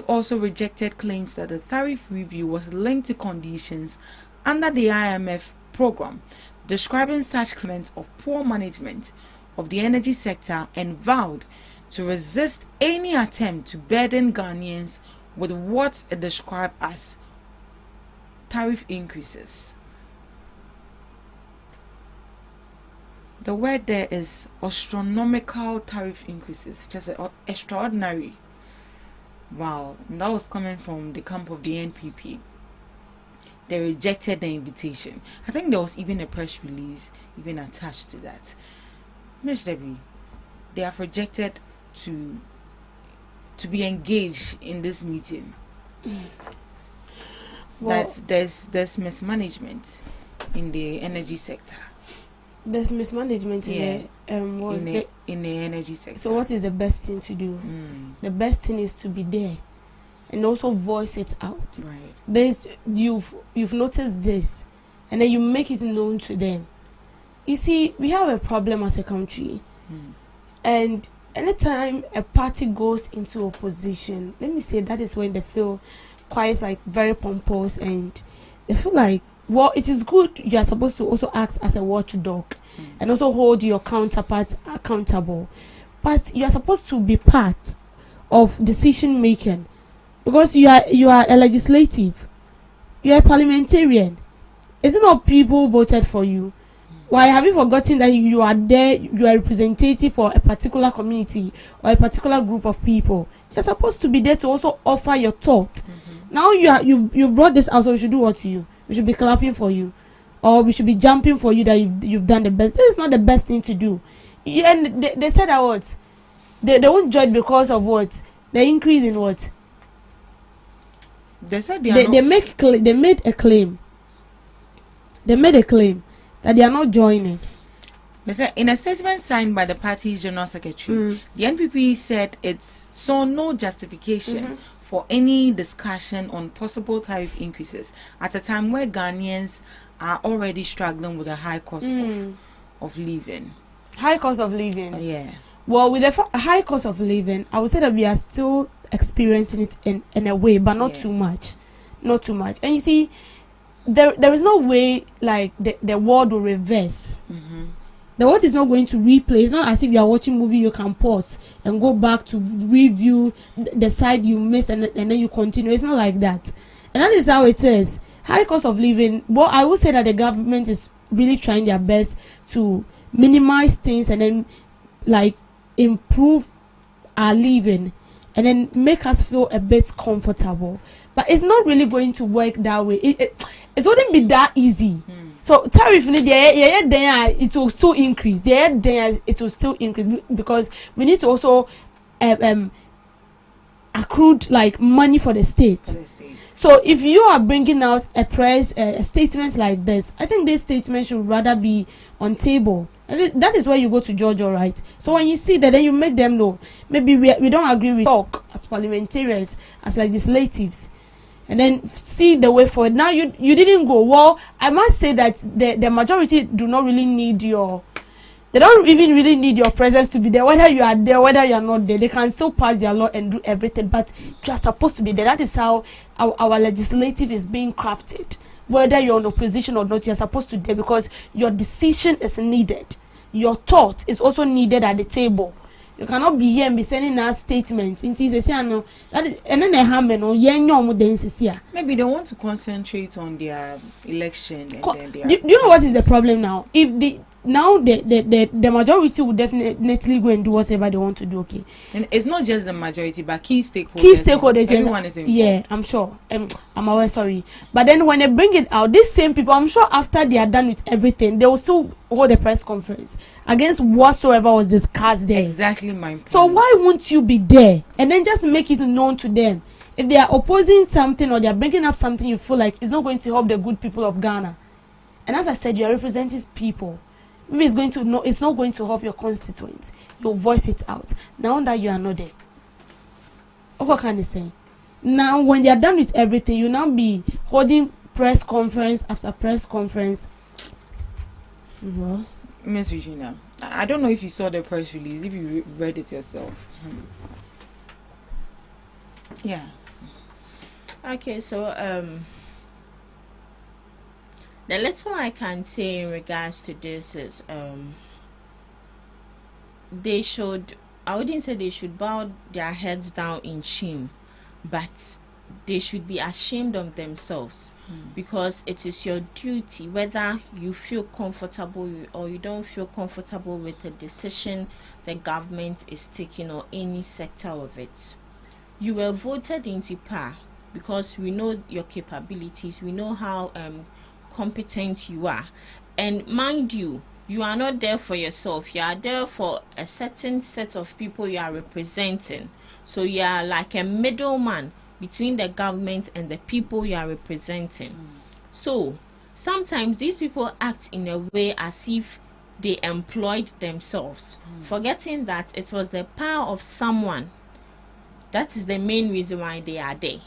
also rejected claims that the tariff review was linked to conditions under the IMF program, describing such claims of poor management of the energy sector, and vowed to resist any attempt to burden Ghanaians with what it described as tariff increases. The word there is astronomical tariff increases, just extraordinary. Wow, and that was coming from the camp of the NPP. They rejected the invitation. I think there was even a press release even attached to that. Ms. Debbie, they have rejected to be engaged in this meeting. Well, that there's mismanagement in the energy sector. There's mismanagement in the energy sector. So what is the best thing to do? The best thing is to be there and also voice it out. Right. You've noticed this, and then you make it known to them. You see, we have a problem as a country, and anytime a party goes into opposition, let me say that is when they feel quite like very pompous, and they feel like, well, it is good. You are supposed to also act as a watchdog and also hold your counterparts accountable, but you are supposed to be part of decision making because you are a legislative, you are a parliamentarian. Is it not people voted for you? Why have you forgotten that you are there? You are a representative for a particular community or a particular group of people. You're supposed to be there to also offer your thought. Now you've brought this out, so we should do what to you? We should be clapping for you, or we should be jumping for you that you've done the best. This is not the best thing to do. And they said that what? They won't judge because of what? The increase in what? They said they made a claim. They made a claim that they are not joining. They said in a statement signed by the party's general secretary, the NPP said it saw no justification for any discussion on possible tariff increases at a time where Ghanaians are already struggling with a high cost of living. High cost of living. Yeah. Well, with a high cost of living, I would say that we are still experiencing it in a way, but not too much. Not too much. And you see, there is no way like the world will reverse. The world is not going to replay. It's not as if you are watching a movie, you can pause and go back to review the side you missed and then you continue. It's not like that. And that is how it is. High cost of living. Well, I would say that the government is really trying their best to minimize things and then like improve our living and then make us feel a bit comfortable. But it's not really going to work that way. It wouldn't be that easy. So tariff, it will still increase. It will still increase because we need to also accrue like money for the state. So if you are bringing out a statement like this, I think this statement should rather be on table. And that is where you go to judge, all right. So when you see that, then you make them know. Maybe we don't agree with talk as parliamentarians, as legislatives. And then see the way forward. Now you didn't go. Well, I must say that the majority do not really need they don't even really need your presence to be there. Whether you are there, whether you are not there, they can still pass their law and do everything. But you are supposed to be there. That is how our legislative is being crafted. Whether you're in opposition or not, you're supposed to be there because your decision is needed. Your thought is also needed at the table. You cannot be here and be sending us statements. Maybe they want to concentrate on their election. And then do you know what is the problem now? If the majority will definitely go and do whatever they want to do, okay? And it's not just the majority, but key stakeholders. Everyone is involved. Yeah, I'm sure. I'm aware, sorry. But then when they bring it out, these same people, I'm sure after they are done with everything, they will still hold a press conference against whatsoever was discussed there. Exactly my point. So why won't you be there and then just make it known to them? If they are opposing something or they are bringing up something you feel like it's not going to help the good people of Ghana, and as I said, you are representing people. Maybe it's not going to help your constituents. You'll voice it out. Now that you are not there. What can I say? Now, when they are done with everything, you now be holding press conference after press conference. Miss Regina, I don't know if you saw the press release, if you read it yourself. Yeah. Okay, so the little I can say in regards to this is they should, I wouldn't say they should bow their heads down in shame, but they should be ashamed of themselves, because it is your duty, whether you feel comfortable or you don't feel comfortable with the decision the government is taking or any sector of it. You were voted into power because we know your capabilities, we know how competent you are, and mind you, you are not there for yourself, you are there for a certain set of people you are representing. So you are like a middleman between the government and the people you are representing. So sometimes these people act in a way as if they employed themselves, forgetting that it was the power of someone that is the main reason why they are there.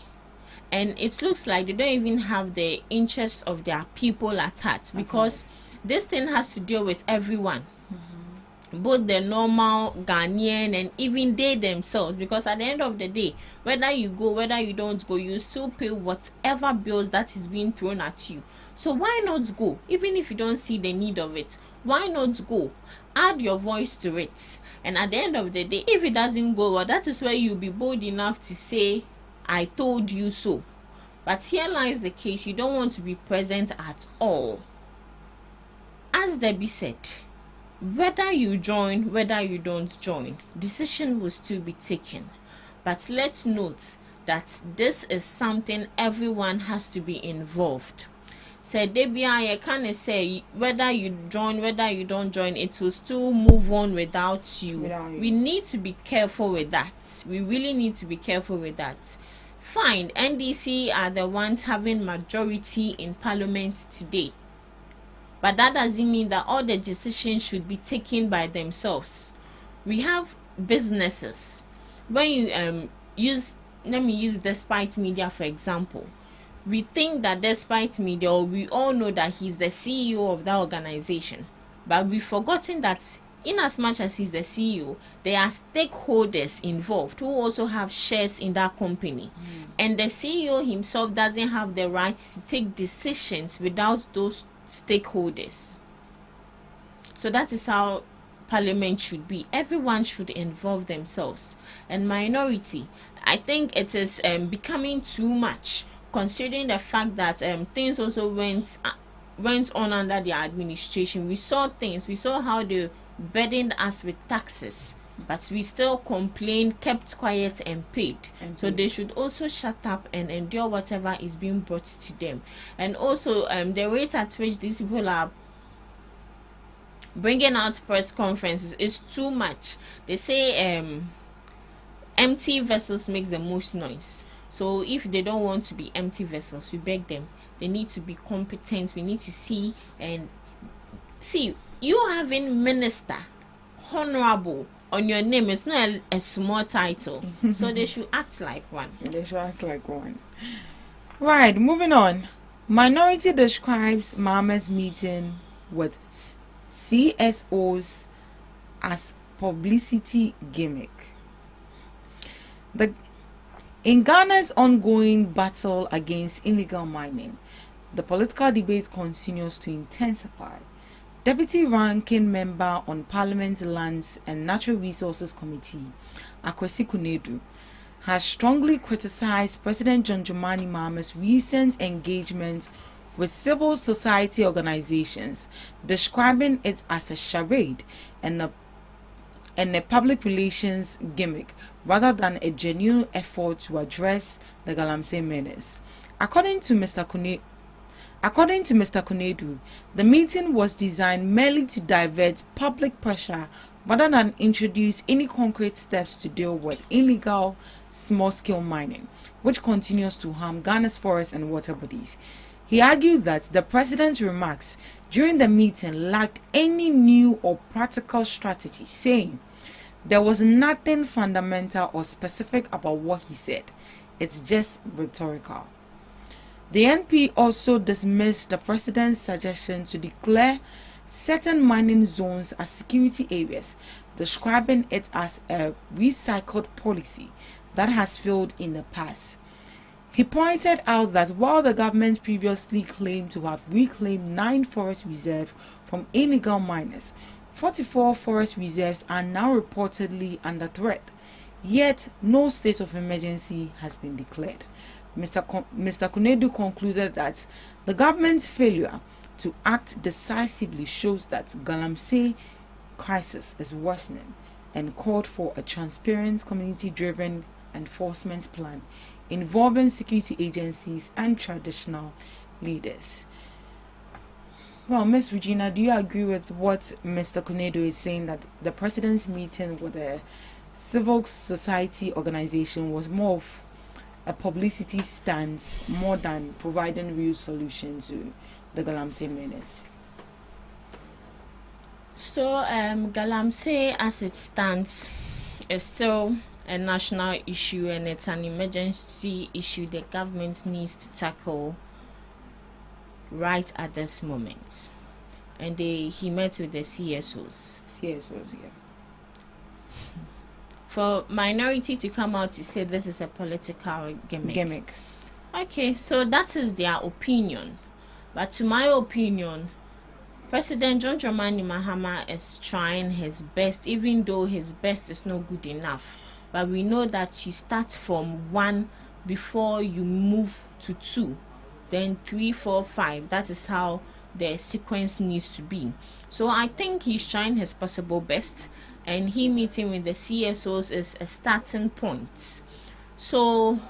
And it looks like they don't even have the interests of their people at heart, because this thing has to deal with everyone, both the normal Ghanaian and even they themselves, because at the end of the day, whether you go, whether you don't go, you still pay whatever bills that is being thrown at you. So why not go? Even if you don't see the need of it, why not go? Add your voice to it, and at the end of the day, if it doesn't go well, that is where you'll be bold enough to say, I told you so. But here lies the case, you don't want to be present at all. As Debbie said, whether you join, whether you don't join, decision will still be taken. But let's note that this is something everyone has to be involved. Said Debbie, I can say whether you join, whether you don't join, it will still move on without you. We need to be careful with that. We really need to be careful with that. Fine, NDC are the ones having majority in parliament today, but that doesn't mean that all the decisions should be taken by themselves. We have businesses. When you let me use Despite Media for example. We think that Despite Media, or we all know that he's the CEO of that organization, but we've forgotten that in as much as he's the CEO, there are stakeholders involved who also have shares in that company. And the CEO himself doesn't have the right to take decisions without those stakeholders. So that is how parliament should be. Everyone should involve themselves. And minority, I think it is becoming too much, considering the fact that things also went on under their administration. We saw how they burdened us with taxes, but we still complained, kept quiet, and paid. So they should also shut up and endure whatever is being brought to them. And also the rate at which these people are bringing out press conferences is too much. They say empty vessels makes the most noise. So if they don't want to be empty vessels, we beg them, they need to be competent. We need to see you having minister, honorable on your name is not a small title. So they should act like one. Right, moving on. Minority describes Mahama's meeting with CSOs as publicity gimmick. In Ghana's ongoing battle against illegal mining, the political debate continues to intensify. Deputy Ranking Member on Parliament's Lands and Natural Resources Committee, Akwesi Kunedu, has strongly criticized President John Dramani Mahama's recent engagement with civil society organizations, describing it as a charade and a public relations gimmick rather than a genuine effort to address the Galamsey menace. According to Mr. Kunedu, the meeting was designed merely to divert public pressure rather than introduce any concrete steps to deal with illegal small-scale mining, which continues to harm Ghana's forests and water bodies. He argued that the president's remarks during the meeting lacked any new or practical strategy, saying there was nothing fundamental or specific about what he said. It's just rhetorical. The NP also dismissed the president's suggestion to declare certain mining zones as security areas, describing it as a recycled policy that has failed in the past. He pointed out that while the government previously claimed to have reclaimed 9 forest reserves from illegal miners, 44 forest reserves are now reportedly under threat, yet no state of emergency has been declared. Mr. Konadu concluded that the government's failure to act decisively shows that Galamsey crisis is worsening, and called for a transparent, community-driven enforcement plan involving security agencies and traditional leaders. Well, Ms. Regina, do you agree with what Mr. Konadu is saying, that the president's meeting with the civil society organization was more of a publicity stunt more than providing real solutions to the Galamsey menace? So, Galamsey, as it stands, is still a national issue, and it's an emergency issue the government needs to tackle right at this moment. And he met with the CSOs. CSOs, yeah. For minority to come out to say this is a political gimmick. Okay, so that is their opinion. But to my opinion, President John Dramani Mahama is trying his best, even though his best is not good enough. But we know that you start from 1 before you move to 2, then 3, 4, 5. That is how the sequence needs to be. So I think he's trying his possible best, and he meeting with the CSOs is a starting point. So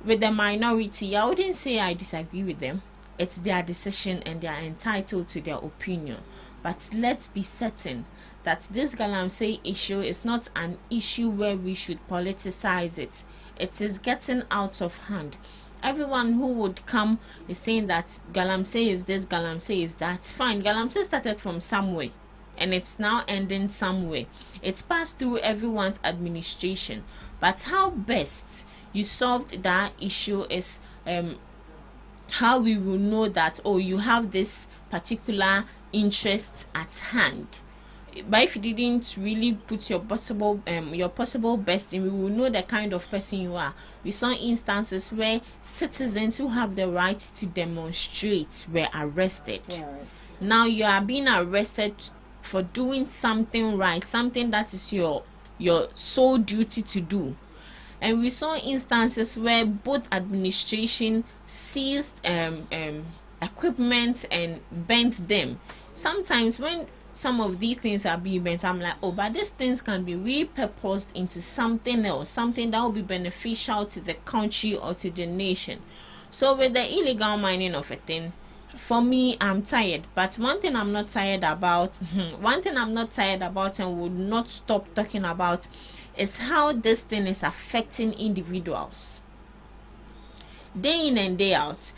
with the minority, I wouldn't say I disagree with them. It's their decision and they are entitled to their opinion. But let's be certain that this Galamsey issue is not an issue where we should politicize it. It is getting out of hand. Everyone who would come is saying that Galamsey is this, Galamsey is that. Fine, Galamsey started from somewhere and it's now ending somewhere. It passed through everyone's administration. But how best you solved that issue is how we will know that, oh, you have this particular interest at hand. But if you didn't really put your possible best in, we will know the kind of person you are. We saw instances where citizens who have the right to demonstrate were arrested. Now you are being arrested for doing something right, something that is your sole duty to do. And we saw instances where both administration seized equipment and bent them. Sometimes when some of these things are being bent, I'm like, oh, but these things can be repurposed into something else, something that will be beneficial to the country or to the nation. So with the illegal mining of a thing, for me, I'm tired. But one thing I'm not tired about, and would not stop talking about, is how this thing is affecting individuals. Day in and day out.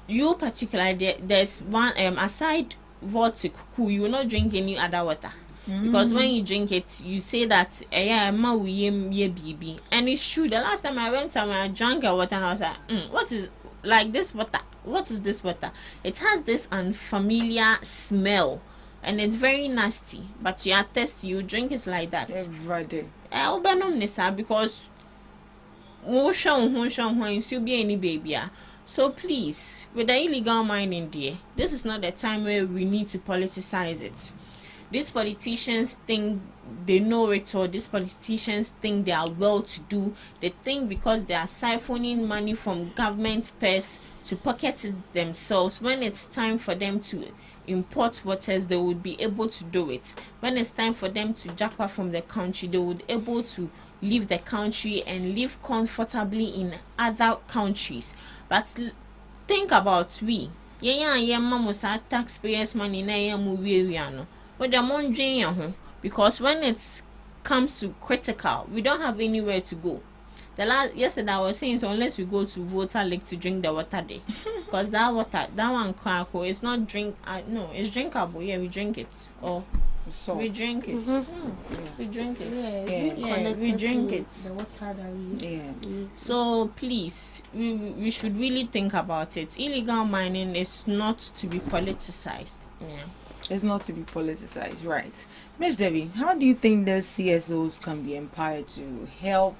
You particularly, there's one, aside water, you will not drink any other water. Because when you drink it, you say that, and it's true. The last time I went somewhere, I drank a water and I was like, what is like this water? What is this water? It has this unfamiliar smell and it's very nasty. But you are thirsty, you drink it like that. Every day. Because so please, with the illegal mining there, this is not the time where we need to politicize it. These politicians think they know it all. These politicians think they are well to do. They think because they are siphoning money from government purse to pocket it themselves, when it's time for them to import waters, they would be able to do it. When it's time for them to japa from the country, they would be able to leave the country and live comfortably in other countries. But think about we. Taxpayers' money no. Because when it comes to critical, we don't have anywhere to go. Yesterday I was saying, so unless we go to Volta Lake to drink the water there, because that water, that one crackle, it's not no, it's drinkable. Yeah, we drink it. Or so we drink it. We drink it. We drink it. The water that we So please, we should really think about it. Illegal mining is not to be politicized. It's not to be politicized, right? Ms. Debbie, how do you think the CSOs can be empowered to help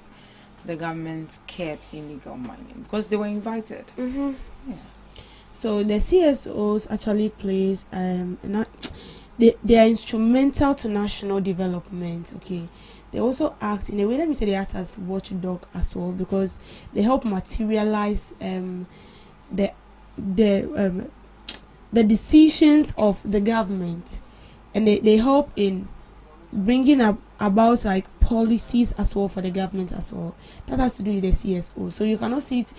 the government kept illegal mining because they were invited. Mm-hmm. Yeah. So the CSOs actually plays they are instrumental to national development. Okay, they also act in a way. Let me say they act as watchdog as well, because they help materialize the decisions of the government, and they help in bringing about like policies as well for the government as well. That has to do with the CSO. So you cannot sit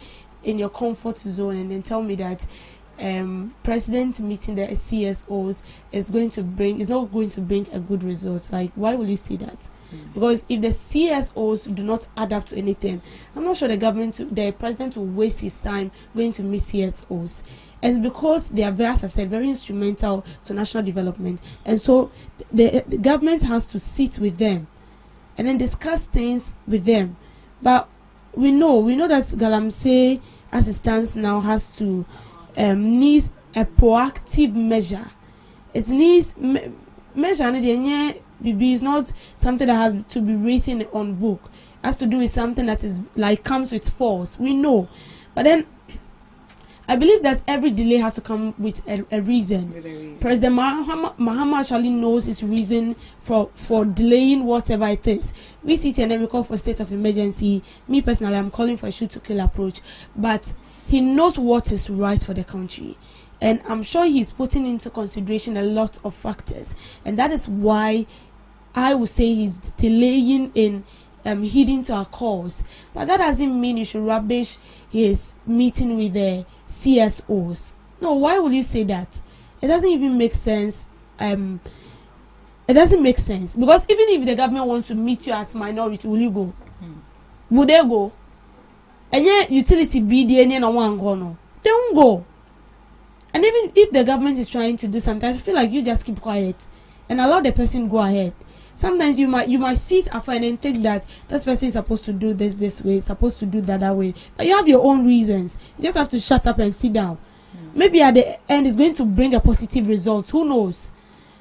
in your comfort zone and then tell me that president meeting the CSOs is not going to bring a good result. Like, why will you say that? Because if the CSOs do not adapt to anything, I'm not sure the president will waste his time going to meet CSOs. And because they are very, as I said, very instrumental to national development, and so the government has to sit with them and then discuss things with them. But we know that Galamsey, as it stands now, has to needs a proactive measure. It needs measure, and is not something that has to be written on book. It has to do with something that is like comes with force. We know, but then I believe that every delay has to come with a reason. President Mahama actually knows his reason for delaying whatever it is. We sit here and then we call for state of emergency. Me personally, I'm calling for a shoot to kill approach, but he knows what is right for the country, and I'm sure he's putting into consideration a lot of factors, and that is why I would say he's delaying in heeding to our calls. But that doesn't mean you should rubbish his meeting with the CSOs. No, why would you say that? It doesn't even make sense. It doesn't make sense, because even if the government wants to meet you as minority, will you go? Would they go? And yet utility BDN no one go, no, they won't go. And even if the government is trying to do something, I feel like you just keep quiet and allow the person go ahead. Sometimes you might sit after and then think that this person is supposed to do this way, supposed to do that way. But you have your own reasons. You just have to shut up and sit down. Maybe at the end it's going to bring a positive result. Who knows?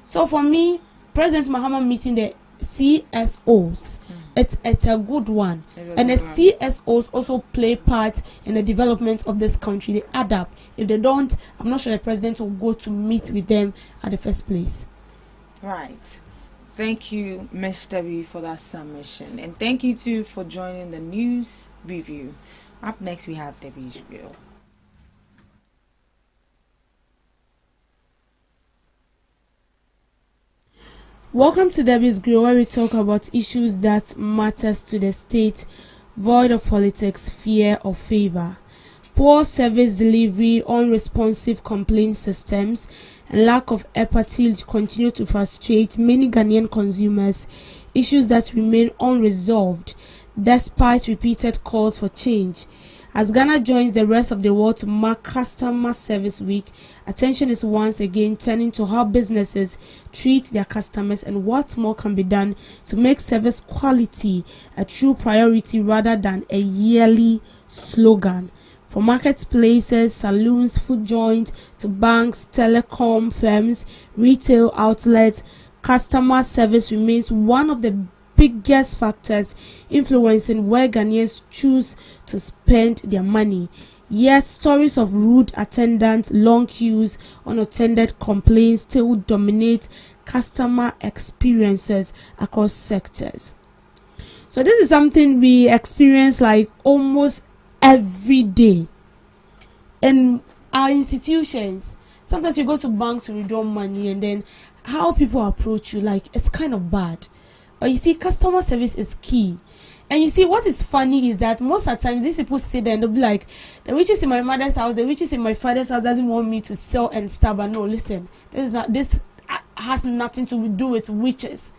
So for me, President Mahama meeting the CSOs, it's a good one. And the CSOs also play part in the development of this country. They adapt. If they don't, I'm not sure the president will go to meet with them at the first place. Right. Thank you, Mr. B, for that submission. And thank you, too, for joining the news review. Up next, we have Debbie's Grill. Welcome to Debbie's Grill, where we talk about issues that matters to the state, void of politics, fear or favor. Poor service delivery, unresponsive complaint systems, and lack of empathy continue to frustrate many Ghanaian consumers, issues that remain unresolved despite repeated calls for change. As Ghana joins the rest of the world to mark Customer Service Week, attention is once again turning to how businesses treat their customers and what more can be done to make service quality a true priority rather than a yearly slogan. From marketplaces, saloons, food joints, to banks, telecom firms, retail outlets, customer service remains one of the biggest factors influencing where Ghanaians choose to spend their money. Yet, stories of rude attendants, long queues, unattended complaints still dominate customer experiences across sectors. So this is something we experience like almost every day in our institutions. Sometimes you go to banks to withdraw money, and then how people approach you, like, it's kind of bad. But you see, customer service is key. And you see, what is funny is that most of the times these people sit there and they'll be like, the witches in my mother's house, the witches in my father's house doesn't want me to sell and stuff. But no, listen, this has nothing to do with witches.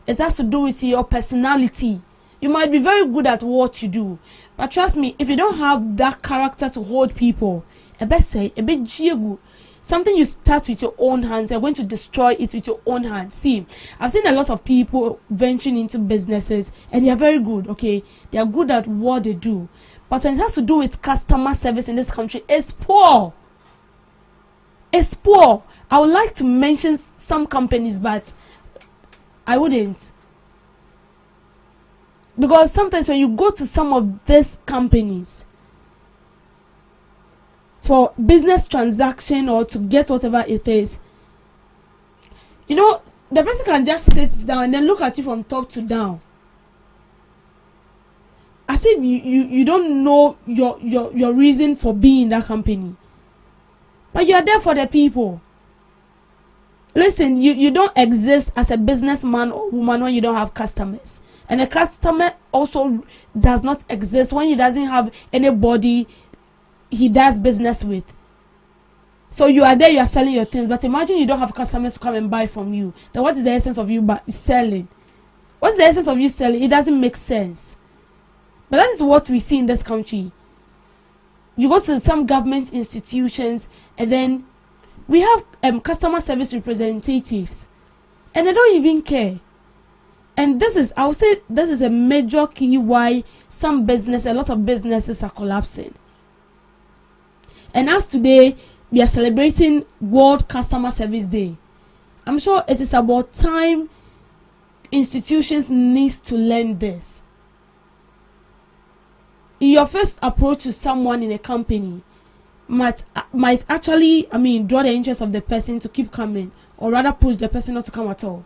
It has to do with your personality. You might be very good at what you do, but trust me, if you don't have that character to hold people, a bit jigu. Something you start with your own hands, you're going to destroy it with your own hands. See, I've seen a lot of people venturing into businesses and they are very good, okay? They are good at what they do. But when it has to do with customer service in this country, it's poor. It's poor. I would like to mention some companies, but I wouldn't. Because sometimes when you go to some of these companies for business transaction or to get whatever it is, you know, the person can just sit down and then look at you from top to down, as if you don't know your reason for being in that company, but you are there for the people. Listen, you don't exist as a businessman or woman when you don't have customers, and a customer also does not exist when he doesn't have anybody he does business with. So you are there, you are selling your things, but imagine you don't have customers to come and buy from you. Then what is the essence of you selling? What's the essence of you selling? It doesn't make sense. But that is what we see in this country. You go to some government institutions, and then we have customer service representatives, and they don't even care. And this is, I would say, this is a major key why a lot of businesses are collapsing. And as today, we are celebrating World Customer Service Day. I'm sure it is about time institutions need to learn this. In your first approach to someone in a company might actually, draw the interest of the person to keep coming, or rather push the person not to come at all.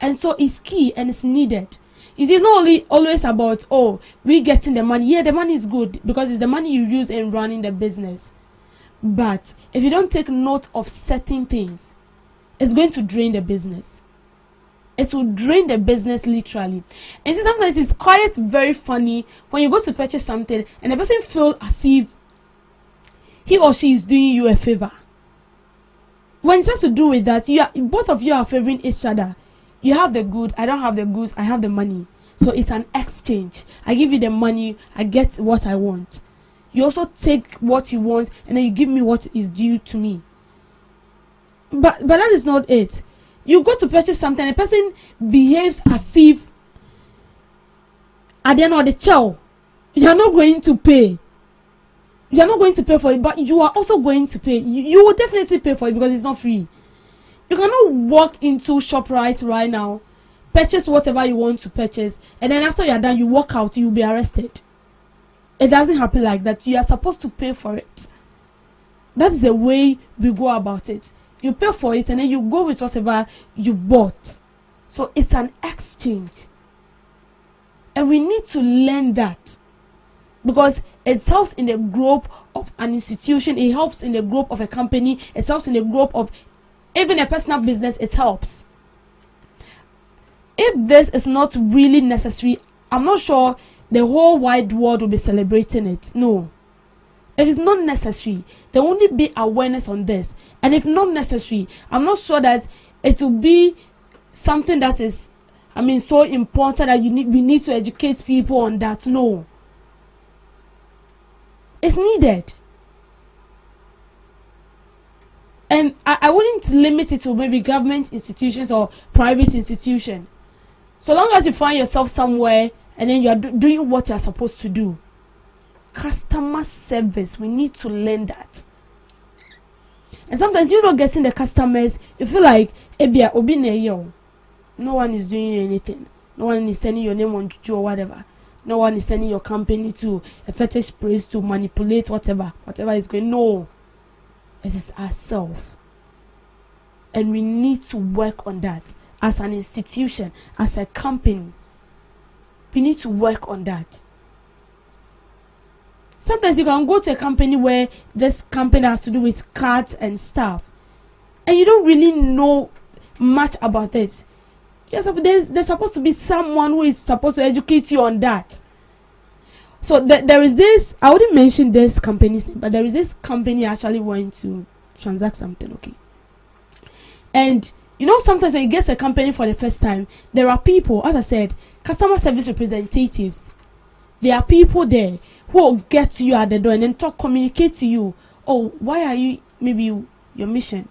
And so it's key and it's needed. It is not always about, we getting the money. Yeah, the money is good because it's the money you use in running the business. But if you don't take note of certain things, it's going to drain the business. It will drain the business literally. And see, sometimes it's quite very funny when you go to purchase something and the person feels as if he or she is doing you a favor. When it has to do with that, both of you are favoring each other. You have the good, I don't have the goods, I have the money. So it's an exchange. I give you the money, I get what I want. You also take what you want, and then you give me what is due to me. But that is not it. You go to purchase something, the person behaves as if at the end of the chow, you are not going to pay. You are not going to pay for it, but you are also going to pay. You will definitely pay for it because it's not free. You cannot walk into ShopRite right now, purchase whatever you want to purchase, and then after you are done, you walk out, you will be arrested. It doesn't happen like that. You are supposed to pay for it. That is the way we go about it. You pay for it and then you go with whatever you've bought. So it's an exchange. And we need to learn that. Because it helps in the growth of an institution. It helps in the growth of a company. It helps in the growth of even a personal business. It helps. If this is not really necessary, I'm not sure the whole wide world will be celebrating it. No. If it's not necessary, there will only be awareness on this. And if not necessary, I'm not sure that it will be something that is, so important that we need to educate people on that. No. It's needed. And I wouldn't limit it to maybe government institutions or private institutions. So long as you find yourself somewhere and then you are doing what you are supposed to do. Customer service, we need to learn that. And sometimes you're not getting the customers, you feel like no one is doing anything. No one is sending your name on Juju or whatever. No one is sending your company to a fetish place to manipulate whatever is going. No, it is ourselves, and we need to work on that as an institution, as a company. We need to work on that. Sometimes you can go to a company where this company has to do with cards and stuff, and you don't really know much about it. There's supposed to be someone who is supposed to educate you on that. So there is this, I wouldn't mention this company's name, but there is this company actually went to transact something, okay? And sometimes when you get a company for the first time, there are people, as I said, customer service representatives. There are people there who will get to you at the door and then communicate to you. Oh, why are you, maybe your mission?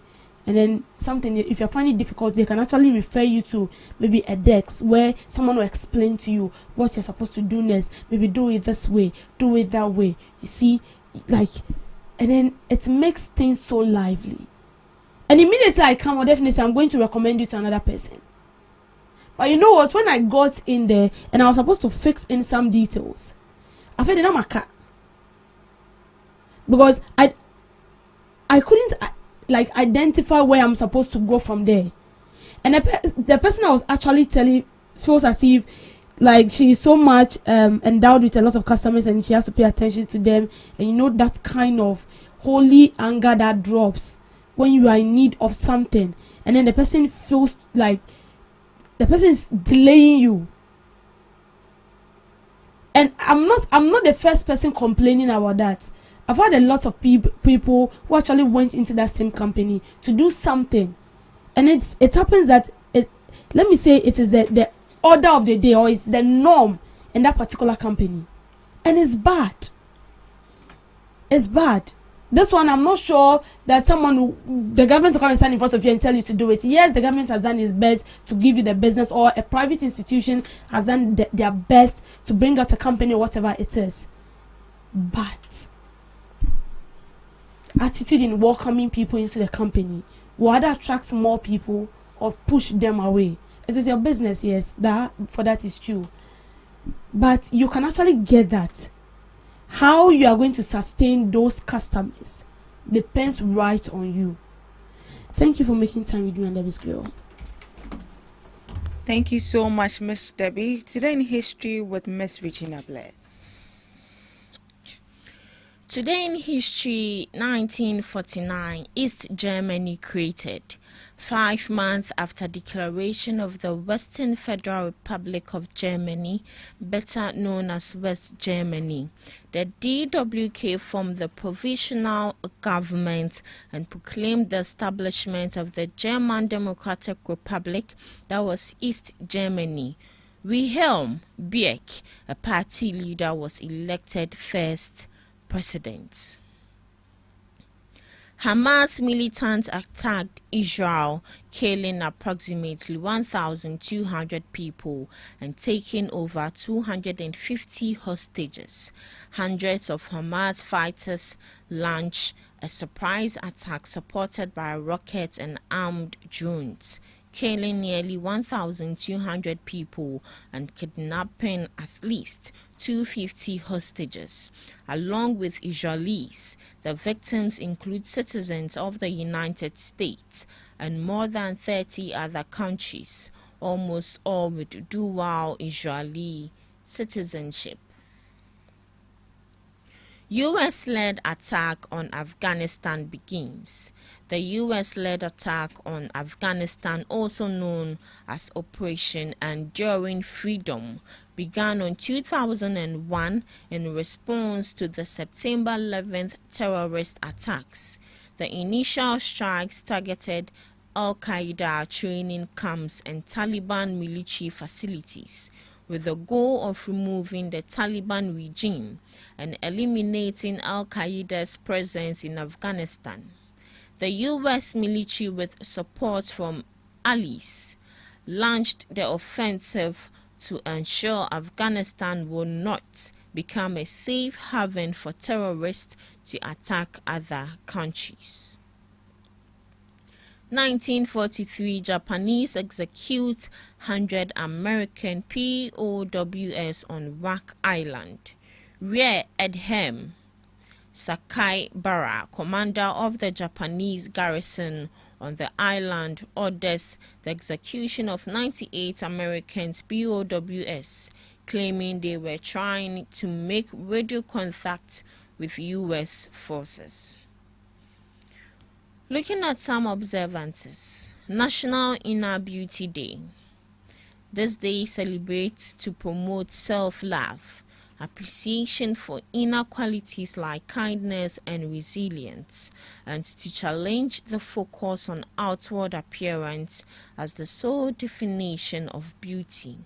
And then something, if you're finding it difficult, they can actually refer you to maybe a desk where someone will explain to you what you're supposed to do next. Maybe do it this way, do it that way. You see, and then it makes things so lively. And immediately I come, definitely I'm going to recommend you to another person. But you know what? When I got in there and I was supposed to fix in some details, I felt that my car, because I couldn't like identify where I'm supposed to go from there. And the person I was actually telling feels as if like she is so much endowed with a lot of customers and she has to pay attention to them. And you know that kind of holy anger that drops when you are in need of something, and then the person feels like the person is delaying you. And I'm not the first person complaining about that. I've had a lot of people who actually went into that same company to do something, and it happens that let me say it is the order of the day, or it's the norm in that particular company, and it's bad. It's bad. This one, I'm not sure that the government will come and stand in front of you and tell you to do it. Yes, the government has done its best to give you the business, or a private institution has done their best to bring out a company or whatever it is. But attitude in welcoming people into the company will either attract more people or push them away. It is your business, yes, that is true. But you can actually get that. How you are going to sustain those customers depends right on you. Thank you for making time with me and Debbie's Girl. Thank you so much, Miss Debbie. Today in history with Miss Regina Bless. Today in history, 1949, East Germany created. 5 months after declaration of the Western Federal Republic of Germany, better known as West Germany, the DWK formed the provisional government and proclaimed the establishment of the German Democratic Republic, that was East Germany. Wilhelm Bieck, a party leader, was elected first president. Hamas militants attacked Israel, killing approximately 1,200 people and taking over 250 hostages. Hundreds of Hamas fighters launched a surprise attack supported by rockets and armed drones, killing nearly 1,200 people and kidnapping at least 250 hostages, along with Israelis. The victims include citizens of the United States and more than 30 other countries, almost all with dual Israeli citizenship. U.S.-led attack on Afghanistan begins. The U.S.-led attack on Afghanistan, also known as Operation Enduring Freedom, began on 2001 in response to the September 11th terrorist attacks. The initial strikes targeted Al-Qaeda training camps and Taliban military facilities, with the goal of removing the Taliban regime and eliminating Al-Qaeda's presence in Afghanistan. The U.S. military, with support from allies, launched the offensive to ensure Afghanistan will not become a safe haven for terrorists to attack other countries. 1943, Japanese execute 100 American POWs on Wake Island. Rear Admiral Sakakibara, commander of the Japanese garrison on the island, orders the execution of 98 American POWs, claiming they were trying to make radio contact with U.S. forces. Looking at some observances. National Inner Beauty Day. This day celebrates to promote self-love, appreciation for inner qualities like kindness and resilience, and to challenge the focus on outward appearance as the sole definition of beauty.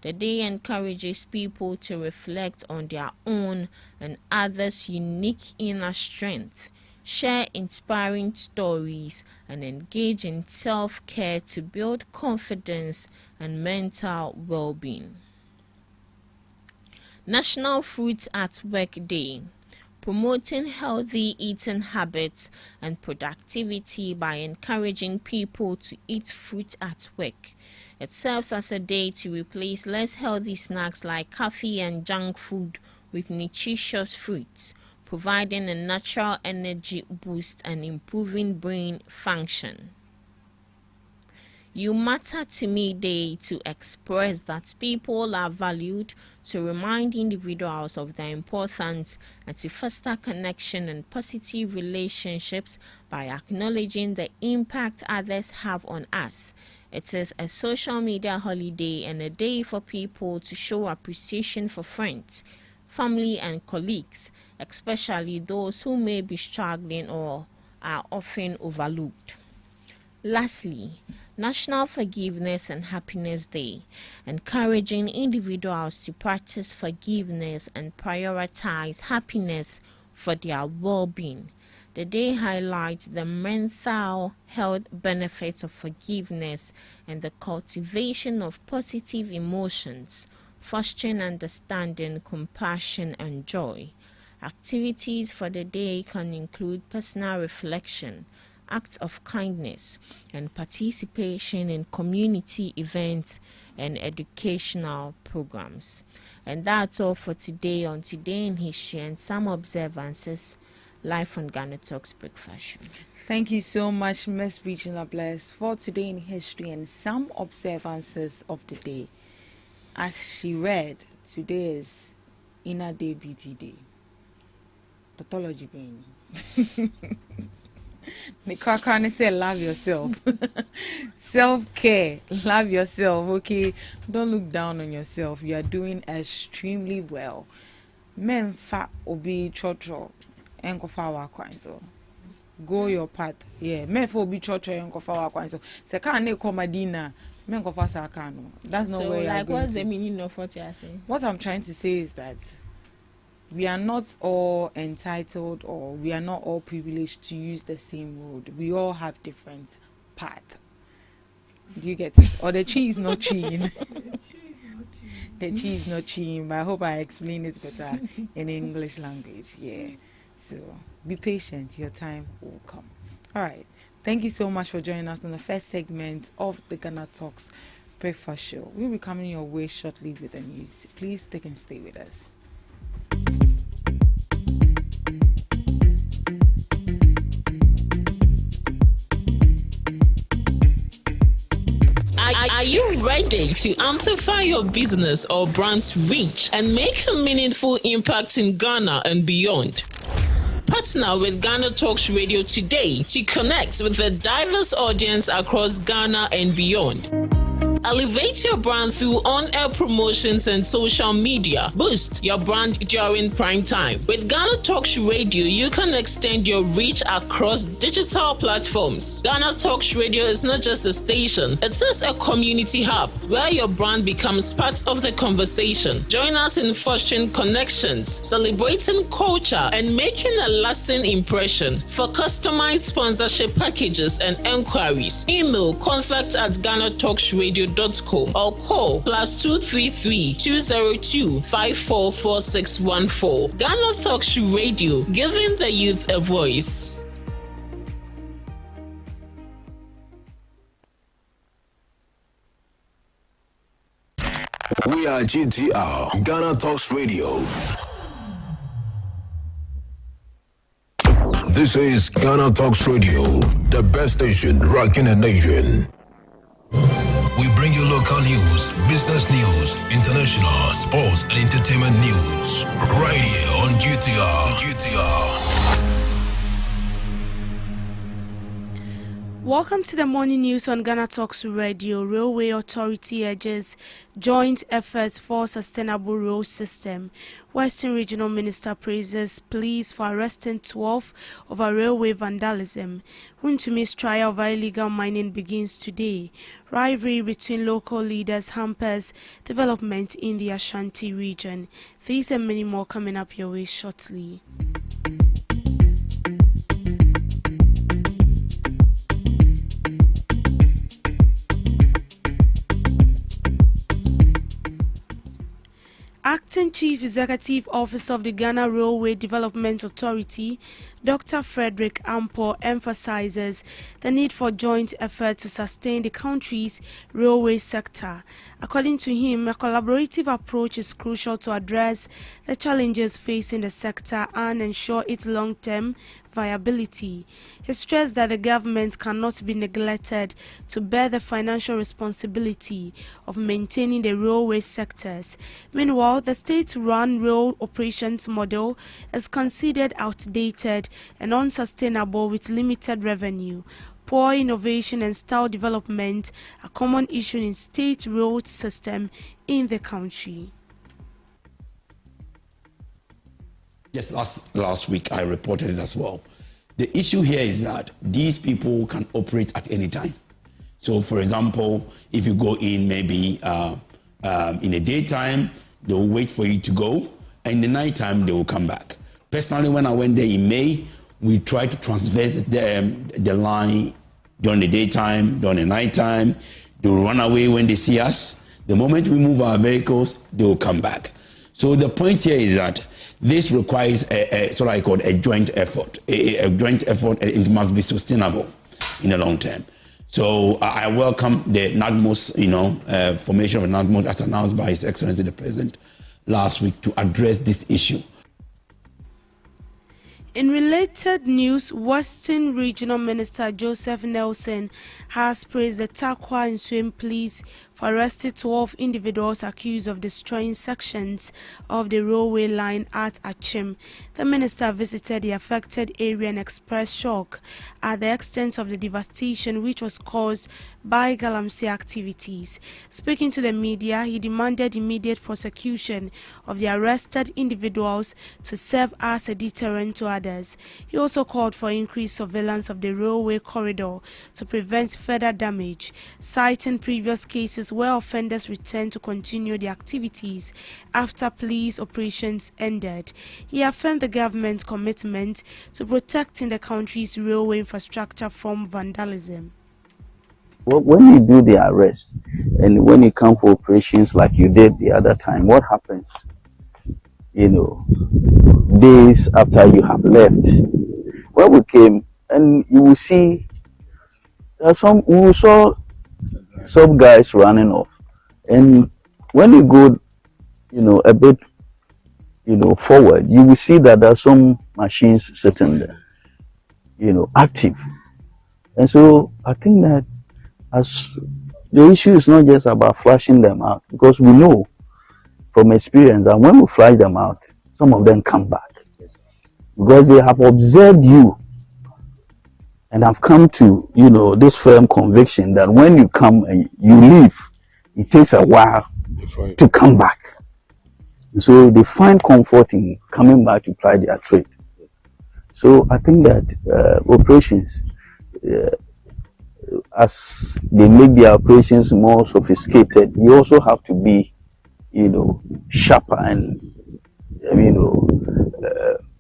The day encourages people to reflect on their own and others' unique inner strength, share inspiring stories, and engage in self-care to build confidence and mental well-being. National Fruit at Work Day, promoting healthy eating habits and productivity by encouraging people to eat fruit at work. It serves as a day to replace less healthy snacks like coffee and junk food with nutritious fruits, providing a natural energy boost and improving brain function. You Matter to Me Day to express that people are valued, to remind individuals of their importance, and to foster connection and positive relationships by acknowledging the impact others have on us. It is a social media holiday and a day for people to show appreciation for friends, family, and colleagues, especially those who may be struggling or are often overlooked. Lastly, National Forgiveness and Happiness Day, encouraging individuals to practice forgiveness and prioritize happiness for their well-being. The day highlights the mental health benefits of forgiveness and the cultivation of positive emotions, fostering understanding, compassion, and joy. Activities for the day can include personal reflection, acts of kindness, and participation in community events and educational programs. And that's all for today on Today in History and some observances live on GhanaTalks Breakfast Show. Thank you so much, Miss Regina Bless, for Today in History and some observances of the day. As she read, today is Inner Day Beauty Day. Tautology being. Mikakane say love yourself. Self-care. Love yourself. Okay. Don't look down on yourself. You are doing extremely well. Men fa obi chocho enkofa wa kwanso. Go your path. Yeah. Men fa obi chocho enkofa wa kwanso. Se ka na komadina men kofa sa kano. That's not where you are going. So like what's the meaning of what you are saying? What I'm trying to say is that we are not all entitled or we are not all privileged to use the same road. We all have different paths. Do you get it? Or the tree is not cheating. The tree is not cheating, but I hope I explain it better in English language. Yeah. So be patient. Your time will come. All right. Thank you so much for joining us on the first segment of the GhanaTalks Breakfast Show. We'll be coming your way shortly with the news. Please stick and stay with us. Are you ready to amplify your business or brand's reach and make a meaningful impact in Ghana and beyond? Partner with GhanaTalks Radio today to connect with a diverse audience across Ghana and beyond. Elevate your brand through on-air promotions and social media. Boost your brand during prime time. With GhanaTalks Radio, you can extend your reach across digital platforms. GhanaTalks Radio is not just a station, it is a community hub where your brand becomes part of the conversation. Join us in fostering connections, celebrating culture, and making a lasting impression. For customized sponsorship packages and enquiries, email contact@GhanaTalksRadio.com or call +233 202 544614. GhanaTalks Radio, giving the youth a voice. We are GTR, GhanaTalks Radio. This is GhanaTalks Radio, the best station rocking the nation. We bring you local news, business news, international, sports, and entertainment news. Right here on GTR. Welcome to the morning news on GhanaTalks Radio. Railway Authority urges joint efforts for sustainable road system. Western Regional Minister praises police for arresting 12 over railway vandalism. Wuntumi's trial over illegal mining begins today. Rivalry between local leaders hampers development in the Ashanti region. These and many more coming up your way shortly. Acting Acting Chief Executive Officer of the Ghana Railway Development Authority, Dr. Frederick Ampo, emphasizes the need for joint effort to sustain the country's railway sector. According to him, a collaborative approach is crucial to address the challenges facing the sector and ensure its long-term viability. He stressed that the government cannot be neglected to bear the financial responsibility of maintaining the railway sectors. Meanwhile, the state-run rail operations model is considered outdated and unsustainable with limited revenue. Poor innovation and style development are common issue in state rail system in the country. Just last week, I reported it as well. The issue here is that these people can operate at any time. So, for example, if you go in maybe in the daytime, they will wait for you to go, and in the nighttime, they will come back. Personally, when I went there in May, we tried to transverse the line during the daytime, during the nighttime. They will run away when they see us. The moment we move our vehicles, they will come back. So the point here is that this requires what I call a joint effort. A joint effort, and it must be sustainable in the long term. So I welcome the NADMOS, formation of NADMOS as announced by His Excellency the President last week to address this issue. In related news, Western Regional Minister Joseph Nelson has praised the Tarkwa and Swim police for arresting 12 individuals accused of destroying sections of the railway line at Achim. The minister visited the affected area and expressed shock at the extent of the devastation which was caused by Galamsey activities. Speaking to the media, he demanded immediate prosecution of the arrested individuals to serve as a deterrent to others. He also called for increased surveillance of the railway corridor to prevent further damage, citing previous cases where offenders returned to continue the activities after police operations ended. He affirmed the government's commitment to protecting the country's railway infrastructure from vandalism. Well, when you do the arrest and when you come for operations like you did the other time, what happens? Days after you have left. When we came, and you will see we saw some guys running off. And when you go, a bit, forward, you will see that there are some machines sitting there, active. And so I think that as the issue is not just about flashing them out, because we know from experience that when we flash them out, some of them come back because they have observed you and have come to this firm conviction that when you come and you leave, it takes a while to come back. So they find comfort in coming back to ply their trade. So I think that operations, as they make their operations more sophisticated, you also have to be, sharper and,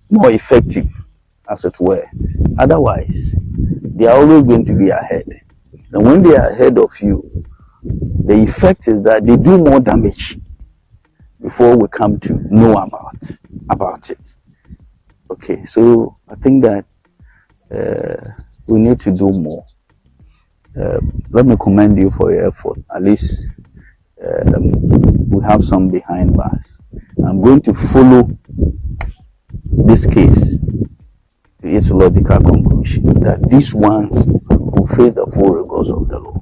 more effective, as it were. Otherwise, they are always going to be ahead. And when they are ahead of you, the effect is that they do more damage before we come to know about it. Okay, so I think that we need to do more. Let me commend you for your effort. At least we have some behind bars. I'm going to follow this case to its logical conclusion that these ones will face the full rigors of the law.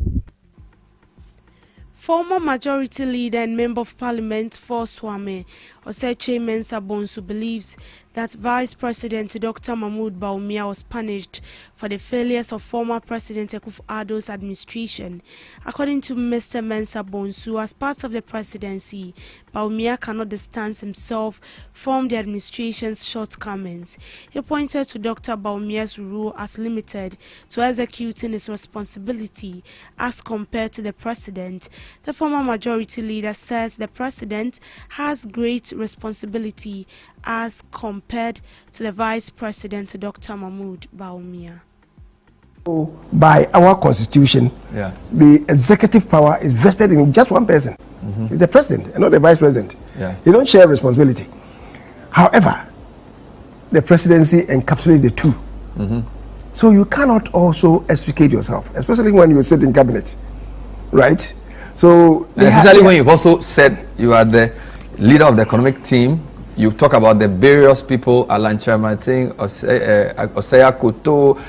Former Majority Leader and Member of Parliament for Swame, Oseche Mensah Bonsu, believes that Vice President Dr. Mahmoud Bawumia was punished for the failures of former President Akufo-Addo's administration. According to Mr. Mensah Bonsu, as part of the presidency, Bawumia cannot distance himself from the administration's shortcomings. He pointed to Dr. Bawumia's role as limited to executing his responsibility as compared to the president. The former Majority Leader says the president has great responsibility as compared to the Vice President Dr. Mahmoud Bawumia. By our constitution, the executive power is vested in just one person. It's the president and not the vice president. Yeah. You don't share responsibility. However, the presidency encapsulates the two. So you cannot also extricate yourself, especially when you sit in cabinet, right? So especially when you've also said you are the leader of the economic team. You talk about the various people, Alan Chamating, Osea Koto.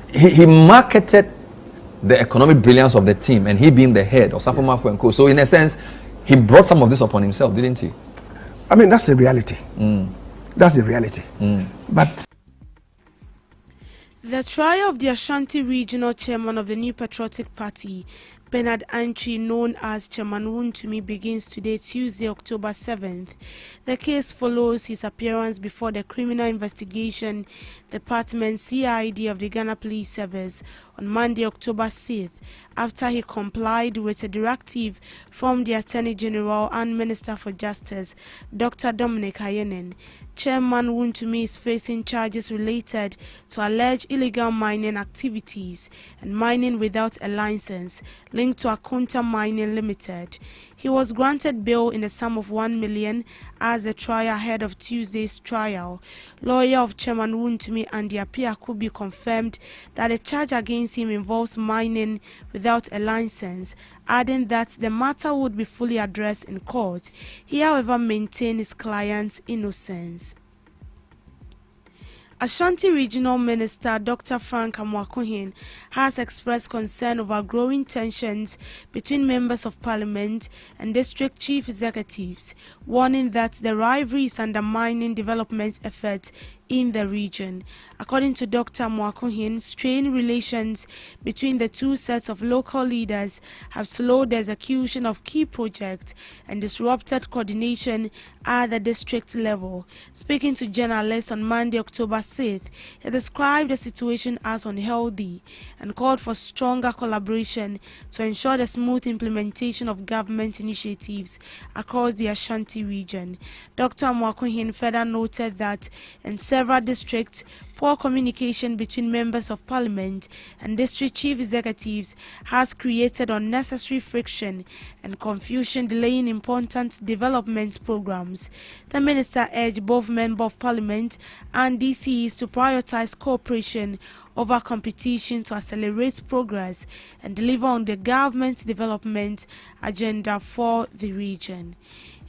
He marketed the economic brilliance of the team, and he being the head of Safo and Co. So in a sense, he brought some of this upon himself, didn't he? I mean, that's the reality. That's the reality. But the trial of the Ashanti Regional Chairman of the New Patriotic Party, Bernard Antwi, known as Chairman Wontumi, begins today, Tuesday, October 7th. The case follows his appearance before the Criminal Investigation Department (CID) of the Ghana Police Service on Monday, October 6th, after he complied with a directive from the Attorney General and Minister for Justice, Dr. Dominic Ayenen. Chairman Wontumi is facing charges related to alleged illegal mining activities and mining without a license linked to Akunta Mining Limited. He was granted bail in the sum of 1 million as the trial ahead of Tuesday's trial. Lawyer of Chairman Wontumi, Andy Apiakubi, confirmed that the charge against him involves mining without a license, adding that the matter would be fully addressed in court. He, however, maintained his client's innocence. Ashanti Regional Minister Dr. Frank Amwakohin has expressed concern over growing tensions between members of parliament and district chief executives, warning that the rivalry is undermining development efforts in the region. According to Dr. Amwakohin, strained relations between the two sets of local leaders have slowed the execution of key projects and disrupted coordination at the district level. Speaking to journalists on Monday, October 6th, he described the situation as unhealthy and called for stronger collaboration to ensure the smooth implementation of government initiatives across the Ashanti region. Dr. Amwakohin further noted that in several districts, poor communication between members of parliament and district chief executives has created unnecessary friction and confusion, delaying important development programs. The minister urged both members of parliament and DCEs to prioritize cooperation over competition to accelerate progress and deliver on the government's development agenda for the region.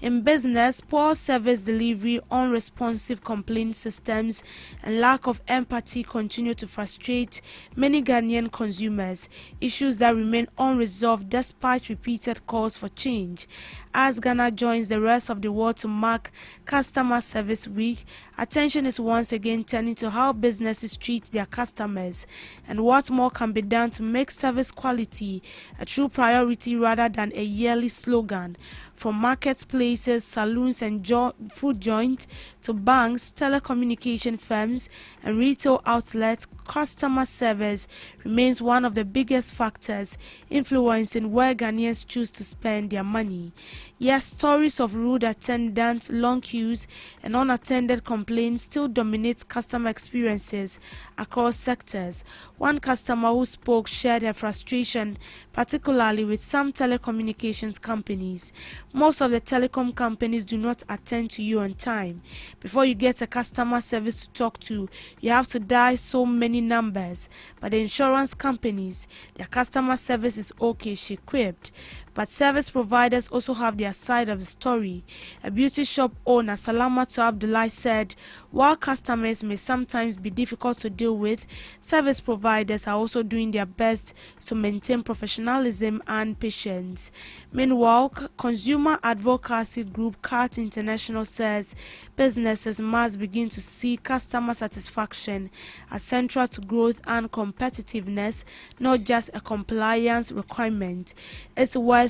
In business, poor service delivery, unresponsive complaint systems, and lack of empathy continue to frustrate many Ghanaian consumers, issues that remain unresolved despite repeated calls for change. As Ghana joins the rest of the world to mark Customer Service Week, attention is once again turning to how businesses treat their customers and what more can be done to make service quality a true priority rather than a yearly slogan. From marketplaces, saloons and food joints to banks, telecommunication firms and retail outlets, customer service remains one of the biggest factors influencing where Ghanaians choose to spend their money. Yes, stories of rude attendants, long queues and unattended complaints still dominate customer experiences across sectors. One customer who spoke shared her frustration, particularly with some telecommunications companies. Most of the telecom companies do not attend to you on time. Before you get a customer service to talk to, you have to dial so many numbers. But the insurance companies, their customer service is okay, she quipped. But service providers also have their side of the story. A beauty shop owner, Salamatu Abdullah, said, while customers may sometimes be difficult to deal with, service providers are also doing their best to maintain professionalism and patience. Meanwhile, consumer advocacy group CART International says businesses must begin to see customer satisfaction as central to growth and competitiveness, not just a compliance requirement. Its West